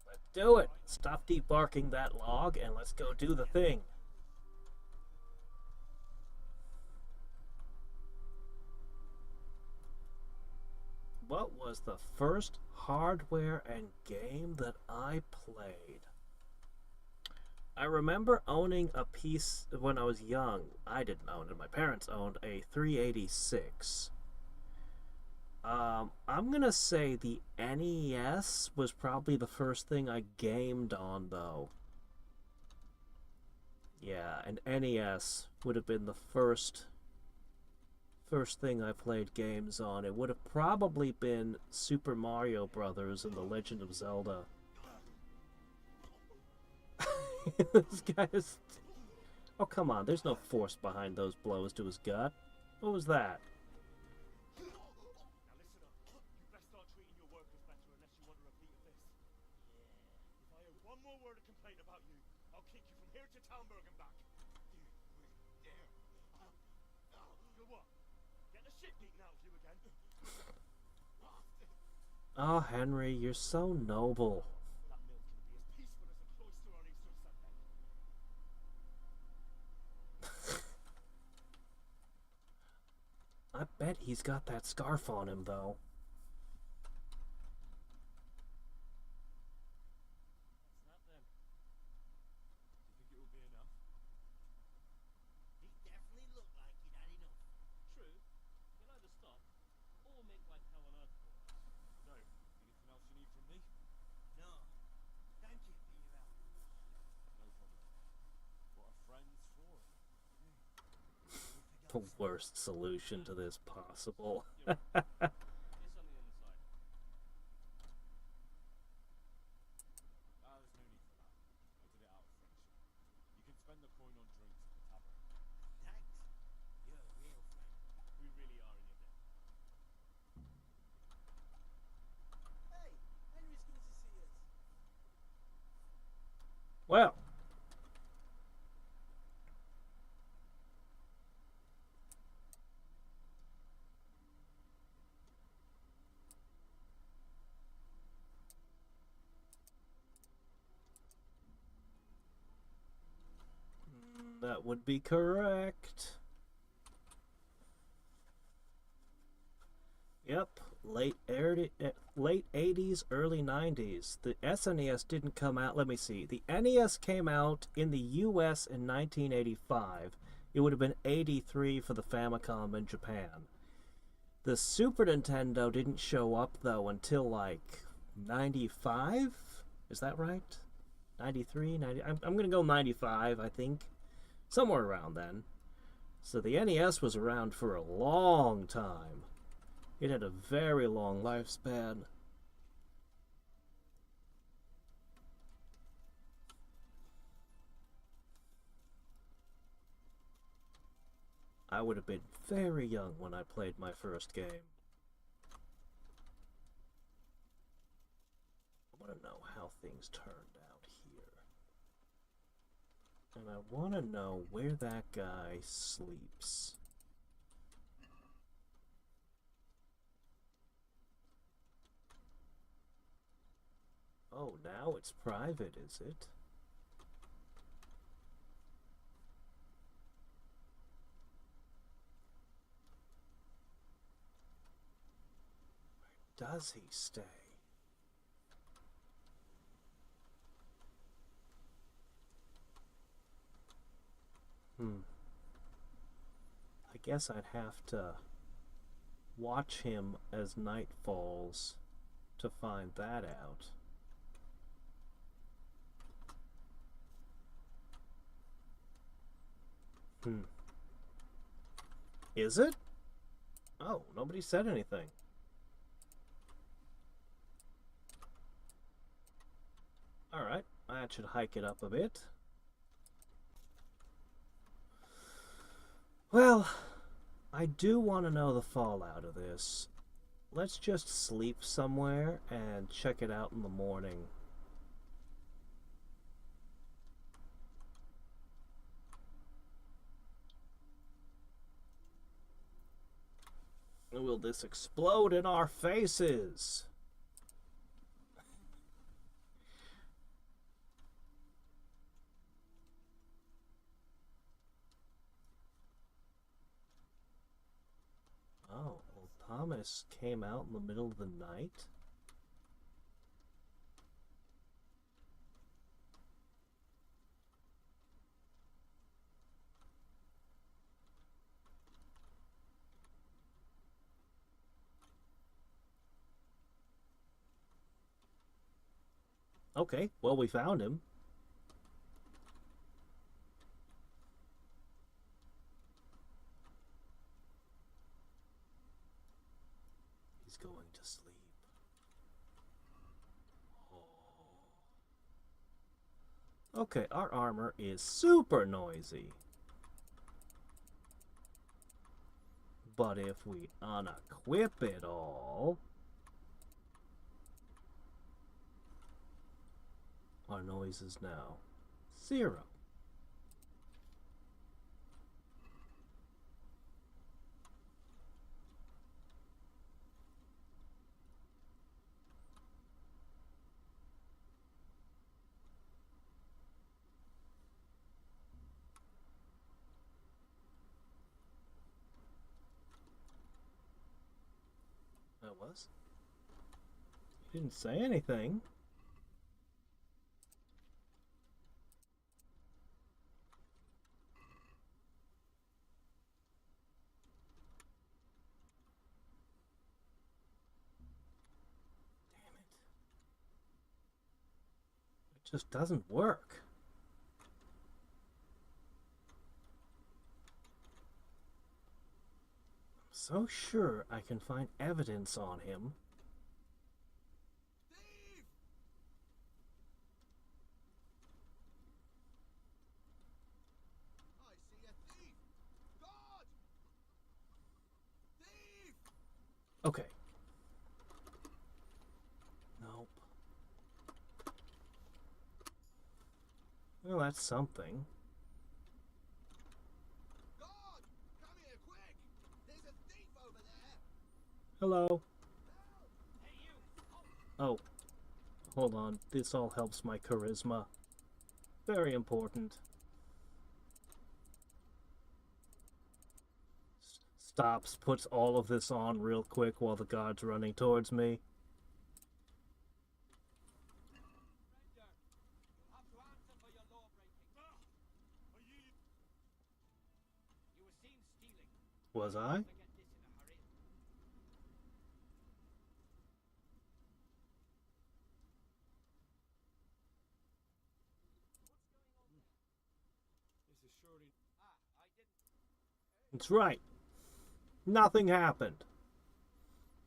let's do it. Stop debarking that log and let's go do the thing. What was the first hardware and game that I played? I remember owning a piece when I was young. I didn't own it. My parents owned a 386. I'm gonna say the NES was probably the first thing I gamed on, though. Yeah, an NES would have been the first thing I played games on. It would have probably been Super Mario Brothers and The Legend of Zelda. This guy is... Oh, come on. There's no force behind those blows to his gut. What was that? Now listen up. You best start treating your workers better unless you want a repeat of this. If I hear one more word of complaint about you, I'll kick you from here to Townburg and back. You'll what? Get the shit beaten out of you again? Oh, Henry, you're so noble. That mill's gonna be as peaceful as a cloister on Easter Sunday. I bet he's got that scarf on him, though. That's that then. Do you think it will be enough? He definitely looked like he'd had enough. True. You'll either stop or make life hell on earth for us. So, anything else you need from me? No. Thank you for your help. No problem. What are friends for? The worst solution to this possible. You're right. Here's something on the side. There's no need for that. I did it out of friendship. You can spend the coin on drinks at the tavern. Thanks. You're a real friend. We really are in your debt. Hey, Henry's coming to see us. Well, that would be correct. Yep, late 80s, early 90s. The SNES didn't come out. Let me see. The NES came out in the US in 1985. It would have been 83 for the Famicom in Japan. The Super Nintendo didn't show up, though, until like 95? Is that right? 93, 90? I'm going to go 95, I think. Somewhere around then. So the NES was around for a long time. It had a very long lifespan. I would have been very young when I played my first game. I want to know how things turned out here. And I want to know where that guy sleeps. Oh, now it's private, is it? Where does he stay? I guess I'd have to watch him as night falls to find that out. Is it? Oh, nobody said anything. Alright, that should hike it up a bit. Well, I do want to know the fallout of this. Let's just sleep somewhere and check it out in the morning. Will this explode in our faces? Oh, well, Thomas came out in the middle of the night? Okay, well, we found him. He's going to sleep. Oh. Okay, our armor is super noisy. But if we unequip it all, our noise is now 0. was. He didn't say anything. Damn it. It just doesn't work. I'm so sure I can find evidence on him. Thief! I see a thief! God! Thief! Okay. Nope. Well, that's something. God! Come here, quick! There's a thief over there! Hello. Hey, you! Oh. Hold on. This all helps my charisma. Very important. Stops, puts all of this on real quick while the guard's running towards me. Stranger, you'll have to answer for your law breaking. Are you? You were seen stealing. Was I? Forget this in a hurry. This is surely. I didn't. That's right. Nothing happened.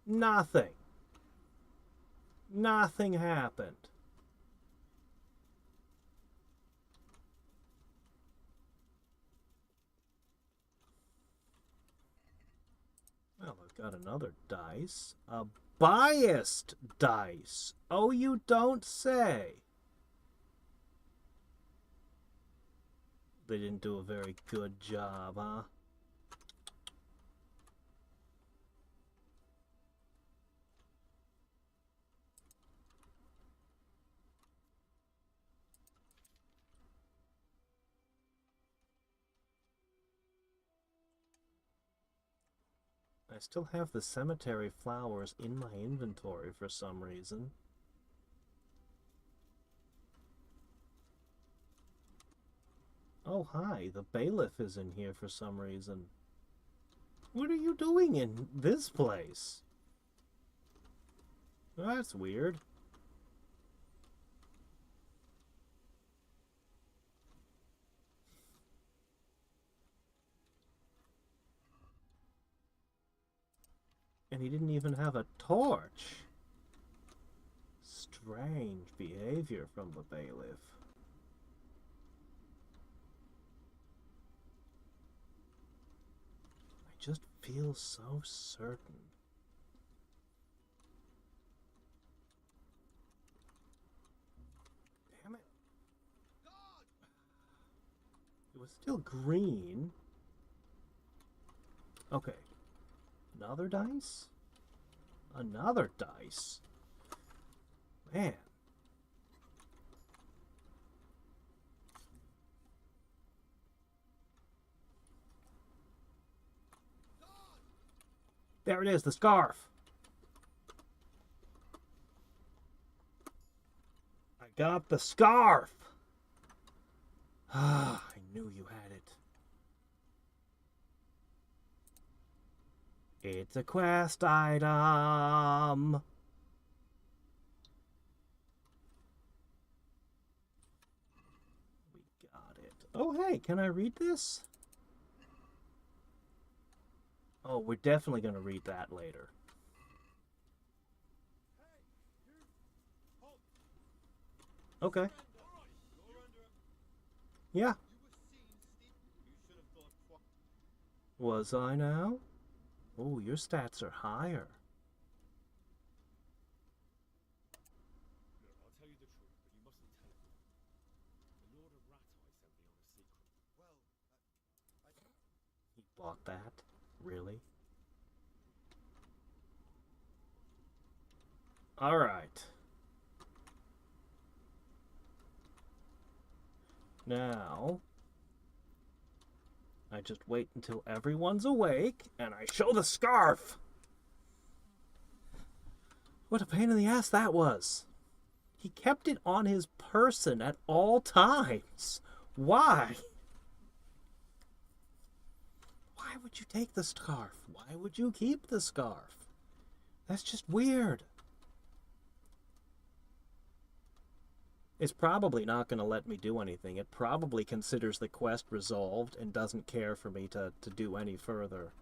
Nothing. Nothing happened. Well, I've got another dice. A biased dice. Oh, you don't say. They didn't do a very good job, huh? I still have the cemetery flowers in my inventory for some reason. Oh, hi, the bailiff is in here for some reason. What are you doing in this place? That's weird. And he didn't even have a torch. Strange behavior from the bailiff. I just feel so certain. Damn it. God! It was still green. Okay. Another dice? Another dice? Man. There it is, the scarf. I got the scarf. Ah, I knew you had it. It's a quest item. We got it. Oh, hey, can I read this? Oh, we're definitely going to read that later. Okay. All right. You're under. Yeah. You were seen, Steve. You should have thought twice. Was I now? Oh, your stats are higher. Look, I'll tell you the truth, but you mustn't tell anyone. The Lord of Ratai sent me on a secret. Well, He bought that? Really? Alright. Now, I just wait until everyone's awake, and I show the scarf! What a pain in the ass that was. He kept it on his person at all times. Why? Why would you take the scarf? Why would you keep the scarf? That's just weird. It's probably not going to let me do anything. It probably considers the quest resolved and doesn't care for me to do any further.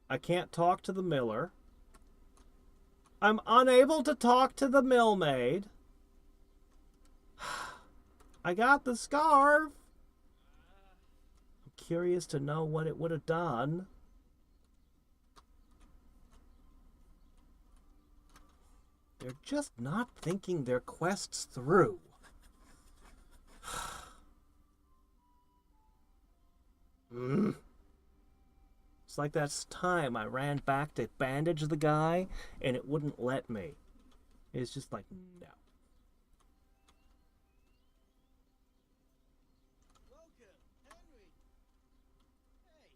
I can't talk to the miller. I'm unable to talk to the millmaid. I got the scarf. I'm curious to know what it would have done. They're just not thinking their quests through. It's like that time I ran back to bandage the guy and it wouldn't let me. It's just like, no. Welcome, Henry. Hey,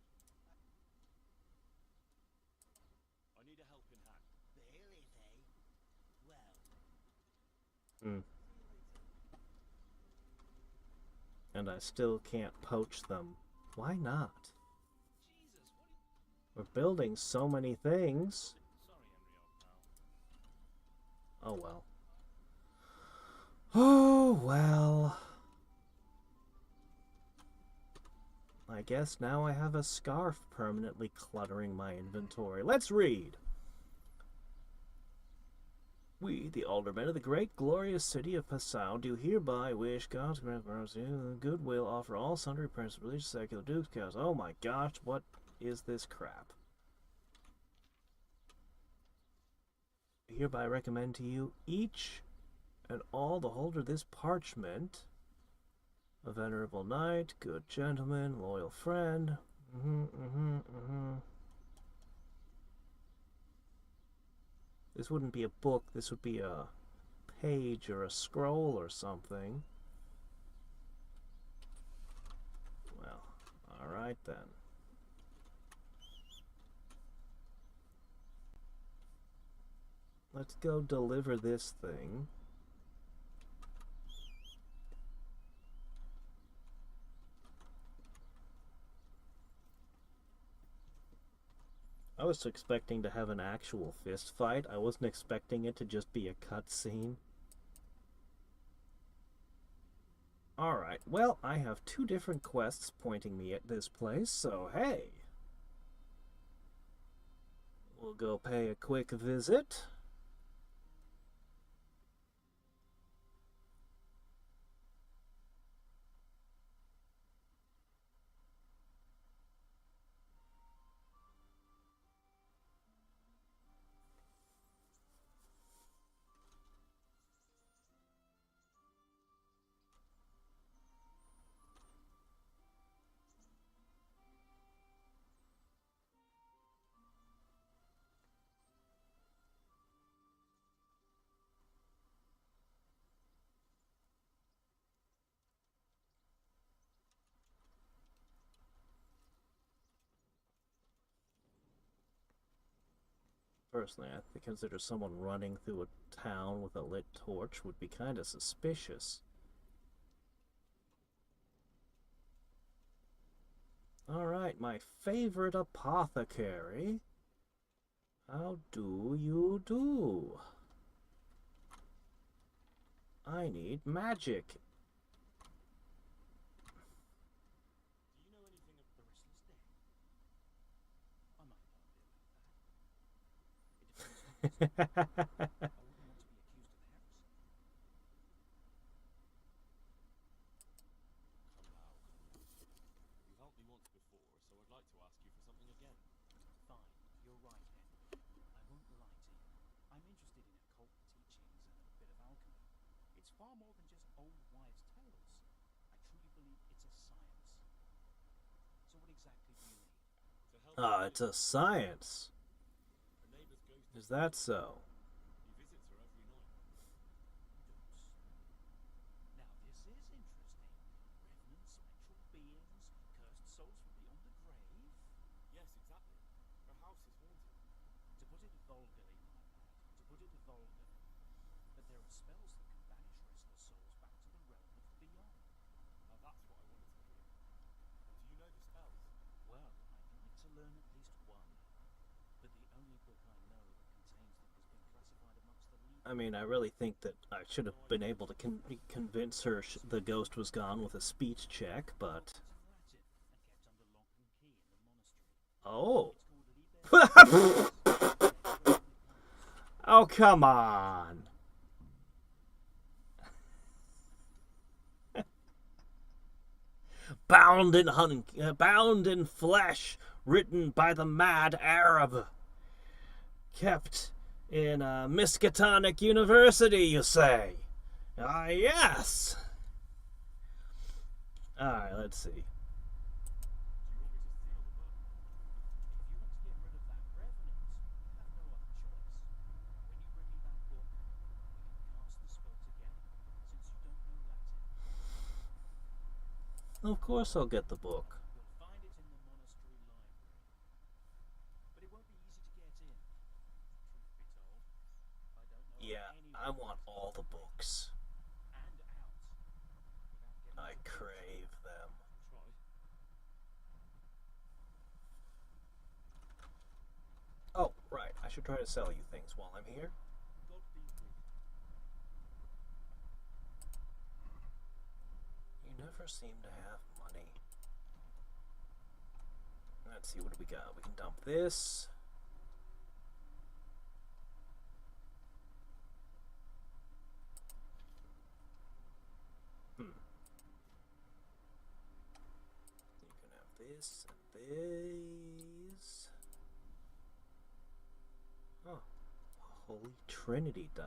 I need a helping hand. Bailey, hey? Well, And I still can't poach them. Why not? Jesus, We're building so many things. Sorry, Henry, old pal. Oh well. Oh well. I guess now I have a scarf permanently cluttering my inventory. Let's read. We, the aldermen of the great glorious city of Passau, do hereby wish God to grant mercy and goodwill offer all sundry princes, religious, secular, dukes, cows. Oh my gosh, what is this crap? I hereby recommend to you each and all the holder of this parchment, a venerable knight, good gentleman, loyal friend. This wouldn't be a book, this would be a page or a scroll or something. Well, alright then. Let's go deliver this thing. I was expecting to have an actual fist fight. I wasn't expecting it to just be a cutscene. Alright, well, I have 2 different quests pointing me at this place, so hey. We'll go pay a quick visit. Personally, I consider someone running through a town with a lit torch would be kind of suspicious. Alright, my favorite apothecary. How do you do? I need magic. Do you know anything of the Restless Dead? I might know a bit about that. It depends on the I wouldn't want to be accused of heresy. Come now, come now. You helped me once before, so I'd like to ask you for something again. Fine, you're right, Henry. I won't lie to you. I'm interested in occult teachings and a bit of alchemy. It's far more than just old wives' tales. I truly believe it's a science. So what exactly do you need? To help Ah, me it's a science. a neighbor's ghost Is that so? he visits her every night. Now this is interesting. Revenants, spectral beings, house is haunted. To put it vulgarly, my lad, to put it vulgarly, but there are spells that can banish restless souls back to the realm of the beyond. Now that's what I wanted to hear. Do you know the spells? Well, I'd like to learn at least one, but the only book I know that contains them has been classified amongst the leading. I mean, I really think that I should have been able to convince her the ghost was gone with a speech check, but... in Latin and kept under lock and key in the monastery. Oh. It's called Oh, come on. Bound in flesh, written by the mad Arab. Kept in Miskatonic University, you say? Ah, yes. Alright, let's see. Do you want me to steal the book? If you want to get rid of that revenant, you have no other choice. When you bring me that book, we can cast the spell together, since you don't know Latin. Of course I'll get the book. You'll find it in the monastery library. But it won't be easy to get in. Truth be told, I don't know Yeah, anyone I want all the books. and out without I getting crave them. Try. Oh, right. I should try to sell you things while I'm here. God be with you. You never seem to have money. Let's see, what do we got? We can dump this. You can have this and these. Oh, Holy Trinity die.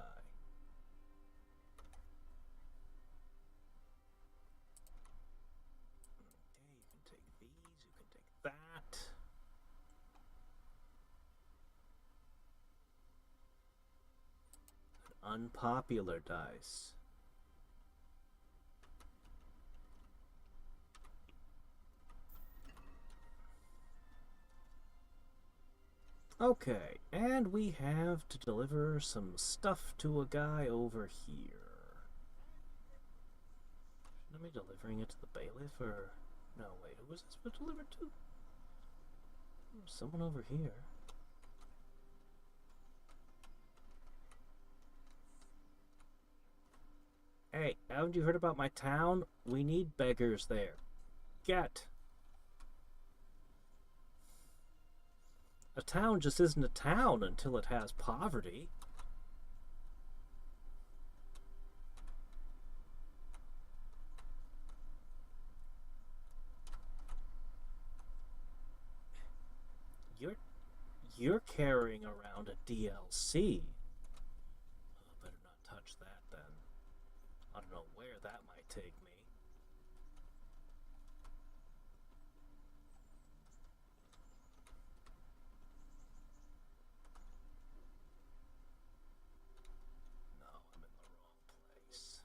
Okay, you can take these, you can take that. An unpopular dice. Okay, and we have to deliver some stuff to a guy over here. Shouldn't I be delivering it to the bailiff, or... No, wait, who was this supposed to deliver to? Someone over here. Hey, haven't you heard about my town? We need beggars there. Get. A town just isn't a town until it has poverty. You're carrying around a DLC. Oh, better not touch that then. I don't know where that might take me. No, I'm in the wrong place.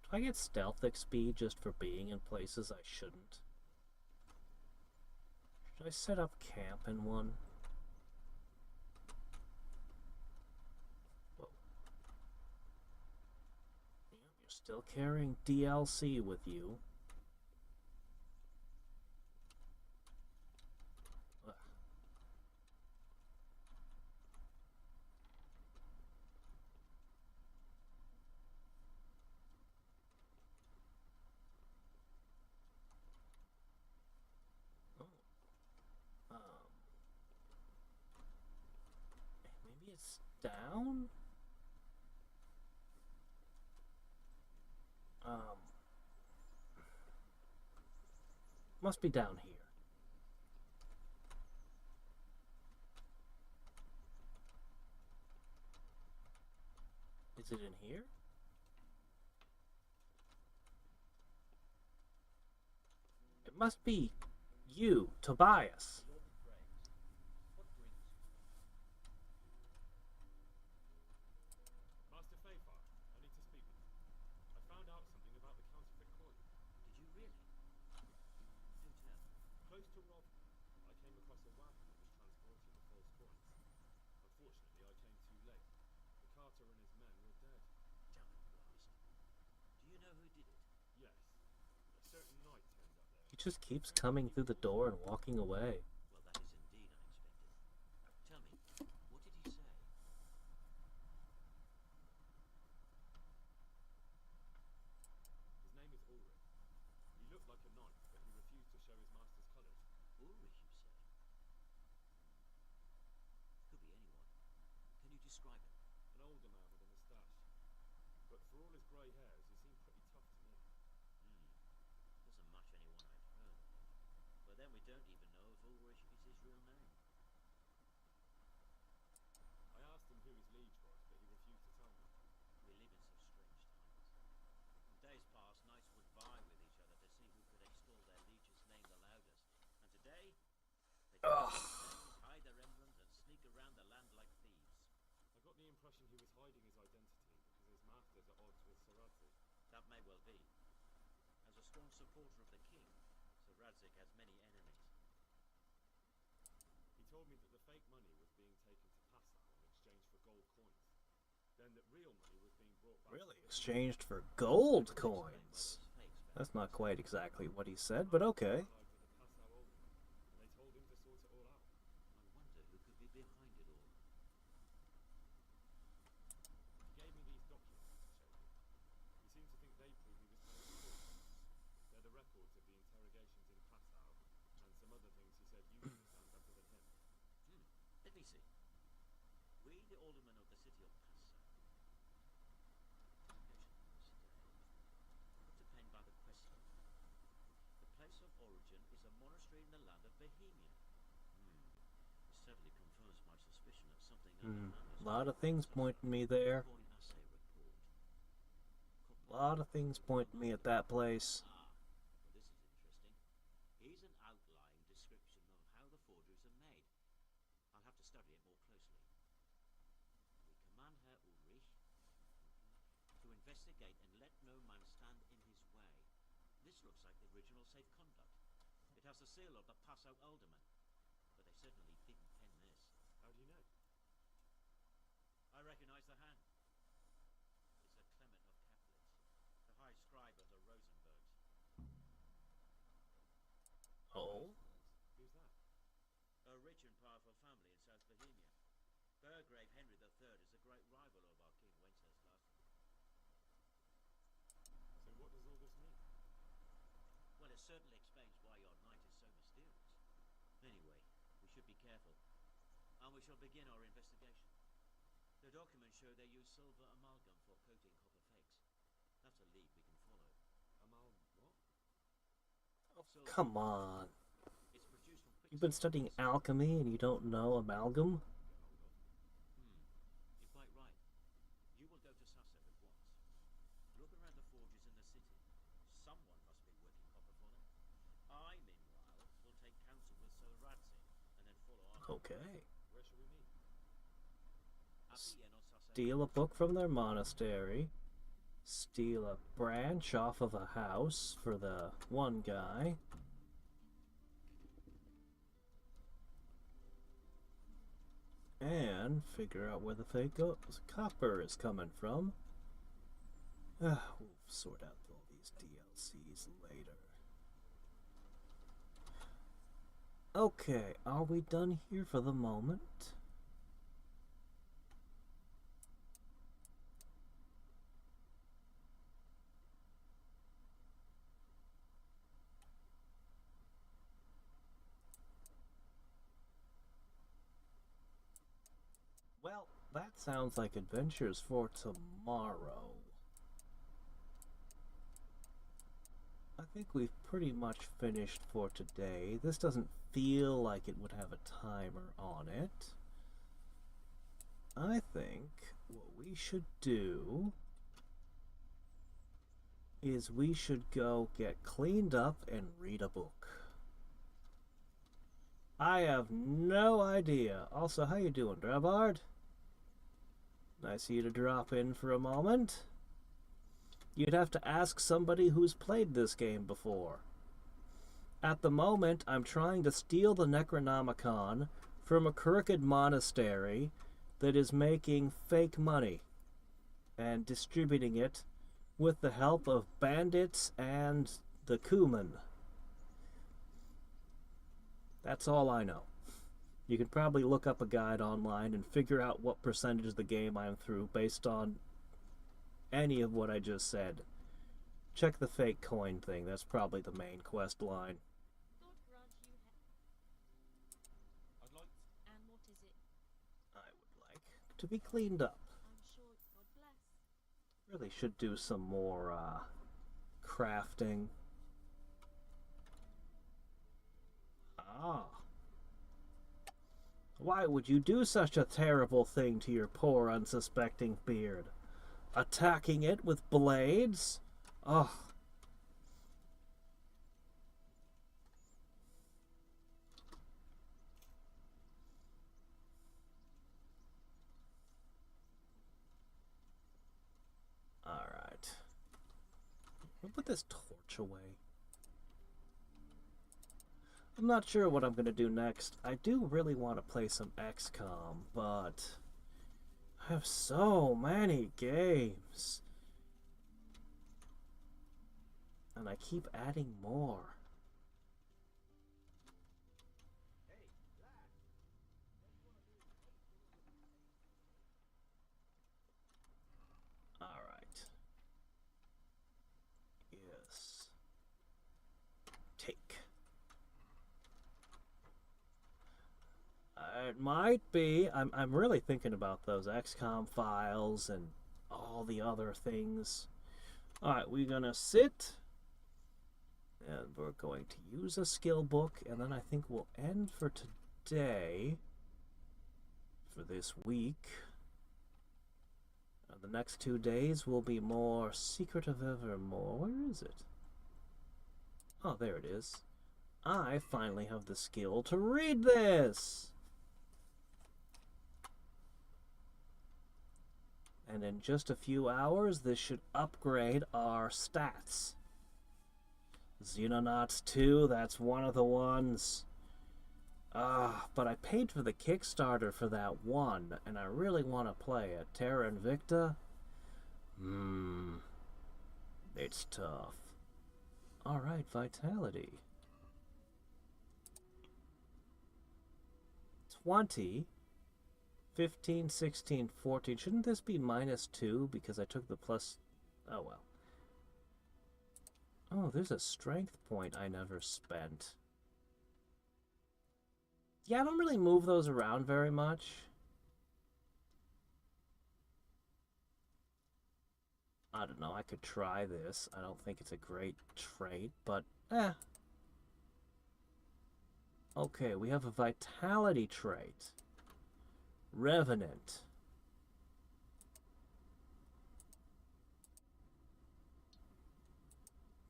Do I get stealth XP just for being in places I shouldn't? Should I set up camp in one? Whoa. Yep, you're still carrying DLC with you. Ugh. Maybe it's down? Must be down here. Is it in here? It must be you, Tobias. Master Fafar, I need to speak with you. I found out something about the counterfeit coin. Did you really? just keeps coming through the door and walking away. Well, that is indeed unexpected. Tell me, what did he say? His name is Ulrich. He looked like a knight, but he refused to show his master's colours. Ulrich, you say? Could be anyone. Can you describe him? An older man with a moustache. But for all his grey hairs, he seemed pretty tough to me. Doesn't match anyone I've heard of. But then we don't even know if Ulrich is his real name. I asked him who his liege was, but he refused to tell me. We live in some strange times. In days past, knights would vie with each other to see who could extol their liege's name the loudest. And today, they hide their emblems and sneak around the land like thieves. I got the impression he was hiding his identity because his master's at odds with Sir Radzik. That may well be. As a strong supporter of the king, Sir Radzik has many enemies. He told me that the fake money was being taken to Passau in exchange for gold coins. Then that real money was being brought back. Really? Exchanged for gold coins? That's not quite exactly what he said, but okay. And they told him to sort it all out. I wonder who could be behind it all. He gave me these documents to show me. He seemed to think they proved he was telling the truth. They're the records of the interrogations in Passau, and some other things he said you understand better than him. Let me see. We, the aldermen of the city of Passau, put to pen by the quaestor. The place of origin is a monastery in the land of Bohemia. This certainly confirms my suspicion that something A lot of things pointing me there. Coin assay report. A lot of things pointing me at that place. Well, this is interesting. Here's an outline description of how the forgeries are made. I'll have to study it more closely. We command Herr Ulrich to investigate and let no man stand in his way. This looks like the original safe conduct. It has the seal of the Passau alderman, but they certainly didn't pen this. How do you know? I recognize the hand. It's a Clement of Caplitz, the high scribe of the Rosenbergs. Oh? Who's that? A rich and powerful family in South Bohemia. Burgrave Henry III is a great rival of our King Wenceslas. So what does all this mean? Well, it certainly explains why your knight is so mysterious. Anyway, we should be careful. And we shall begin our investigation. The documents show they use silver amalgam for coating copper fakes. That's a lead we can follow. What? Silver. Come on. It's produced from You've been studying alchemy and you don't know amalgam? You're quite right. You will go to Sasser at once. Look around the forges in the city. Someone must be working copper for them. I, meanwhile, will take counsel with Sir Radzik and then follow on. Okay. Where shall we meet? At the inn of Sasser. Steal a book from their monastery. Steal a branch off of a house for the one guy. And figure out where the fake copper is coming from. We'll sort out all these DLCs later. Okay, are we done here for the moment? Well, that sounds like adventures for tomorrow. I think we've pretty much finished for today. This doesn't feel like it would have a timer on it. I think what we should do is we should go get cleaned up and read a book. I have no idea. Also, how you doing, Drabard? Nice of you to drop in for a moment. You'd have to ask somebody who's played this game before. At the moment, I'm trying to steal the Necronomicon from a crooked monastery that is making fake money and distributing it with the help of bandits and the Kuman. That's all I know. You can probably look up a guide online and figure out what percentage of the game I'm through based on any of what I just said. Check the fake coin thing. That's probably the main quest line. Thought grant you I'd like to. and what is it? I would like to be cleaned up. I'm sure God bless. Really should do some more crafting. Ah. Why would you do such a terrible thing to your poor unsuspecting beard? Attacking it with blades? Ugh. Alright. I'll put this torch away. I'm not sure what I'm going to do next. I do really want to play some XCOM, but I have so many games. And I keep adding more. Alright. Yes. Take. It might be. I'm really thinking about those XCOM files and all the other things. Alright, we're gonna sit. And we're going to use a skill book, and then I think we'll end for today. For this week. The next 2 days will be more Secret of Evermore. Where is it? Oh, there it is. I finally have the skill to read this! And in just a few hours, this should upgrade our stats. Xenonauts 2, that's one of the ones. But I paid for the Kickstarter for that one, and I really want to play it. Terra Invicta? It's tough. Alright, Vitality. 20. 15, 16, 14. Shouldn't this be -2 because I took the plus... Oh, well. Oh, there's a strength point I never spent. Yeah, I don't really move those around very much. I don't know, I could try this. I don't think it's a great trait, but Okay, we have a vitality trait. Revenant.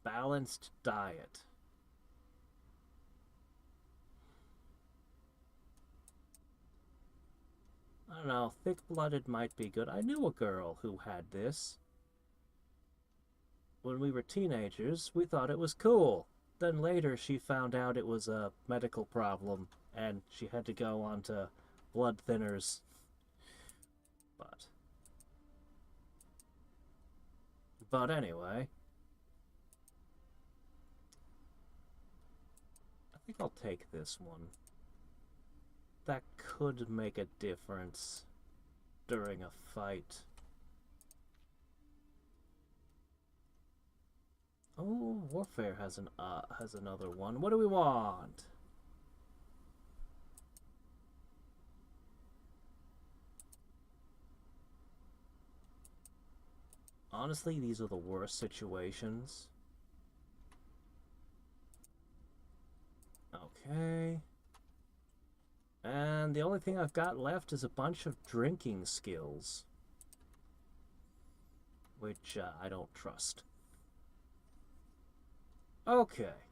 Balanced diet. I don't know, thick-blooded might be good. I knew a girl who had this. When we were teenagers, we thought it was cool. Then later she found out it was a medical problem, and she had to go on to blood thinners. But anyway. I think I'll take this one. That could make a difference during a fight. Oh, Warfare has another one. What do we want? Honestly, these are the worst situations. Okay. And the only thing I've got left is a bunch of drinking skills. Which I don't trust. Okay.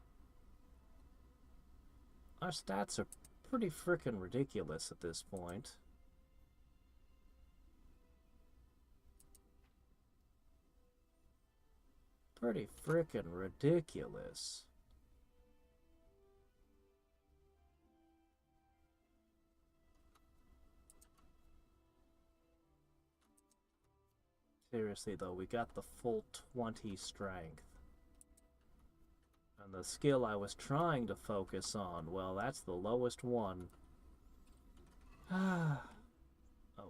Our stats are pretty frickin' ridiculous at this point. Pretty frickin' ridiculous. Seriously though, we got the full 20 strength. And the skill I was trying to focus on, well, that's the lowest one. Oh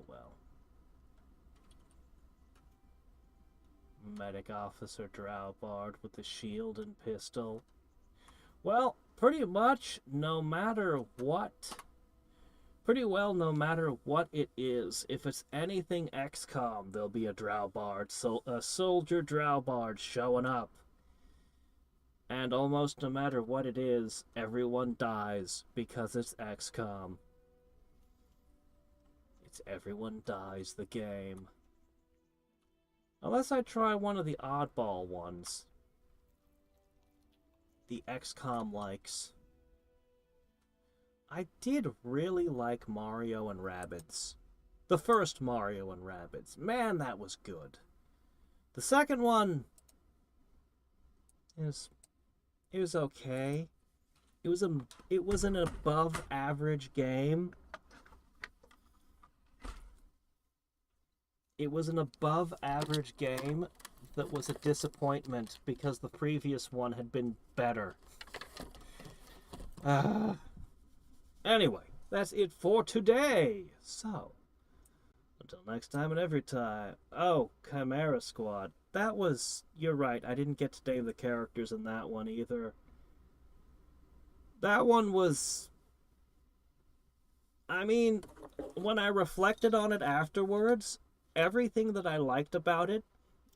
well. Medic Officer Drowbard with the shield and pistol. Well, pretty much no matter what. Pretty well no matter what it is. If it's anything XCOM, there'll be a Drowbard. So a soldier Drowbard showing up. And almost no matter what it is, everyone dies because it's XCOM. It's everyone dies the game. Unless I try one of the oddball ones. The XCOM likes. I did really like Mario and Rabbids. The first Mario and Rabbids. Man, that was good. The second one it was okay. It was an above average game. It was an above average game that was a disappointment because the previous one had been better. Anyway, that's it for today. So, until next time and every time. Oh, Chimera Squad. That was... You're right, I didn't get to name the characters in that one either. That one was... I mean, when I reflected on it afterwards, everything that I liked about it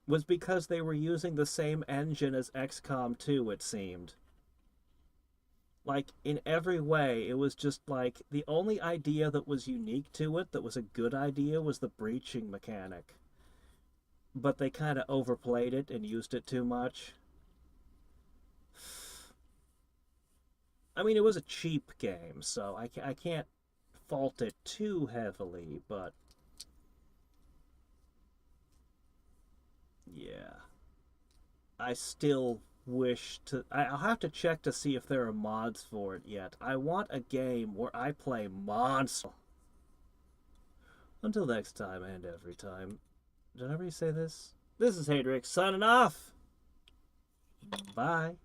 was because they were using the same engine as XCOM 2, it seemed. Like, in every way, it was just like, the only idea that was unique to it, that was a good idea, was the breaching mechanic. But they kind of overplayed it and used it too much. I mean, it was a cheap game, so I can't fault it too heavily, but... yeah. I still wish to... I'll have to check to see if there are mods for it yet. I want a game where I play monster. Until next time and every time. Did I already say this? This is Hadriex signing off. Bye.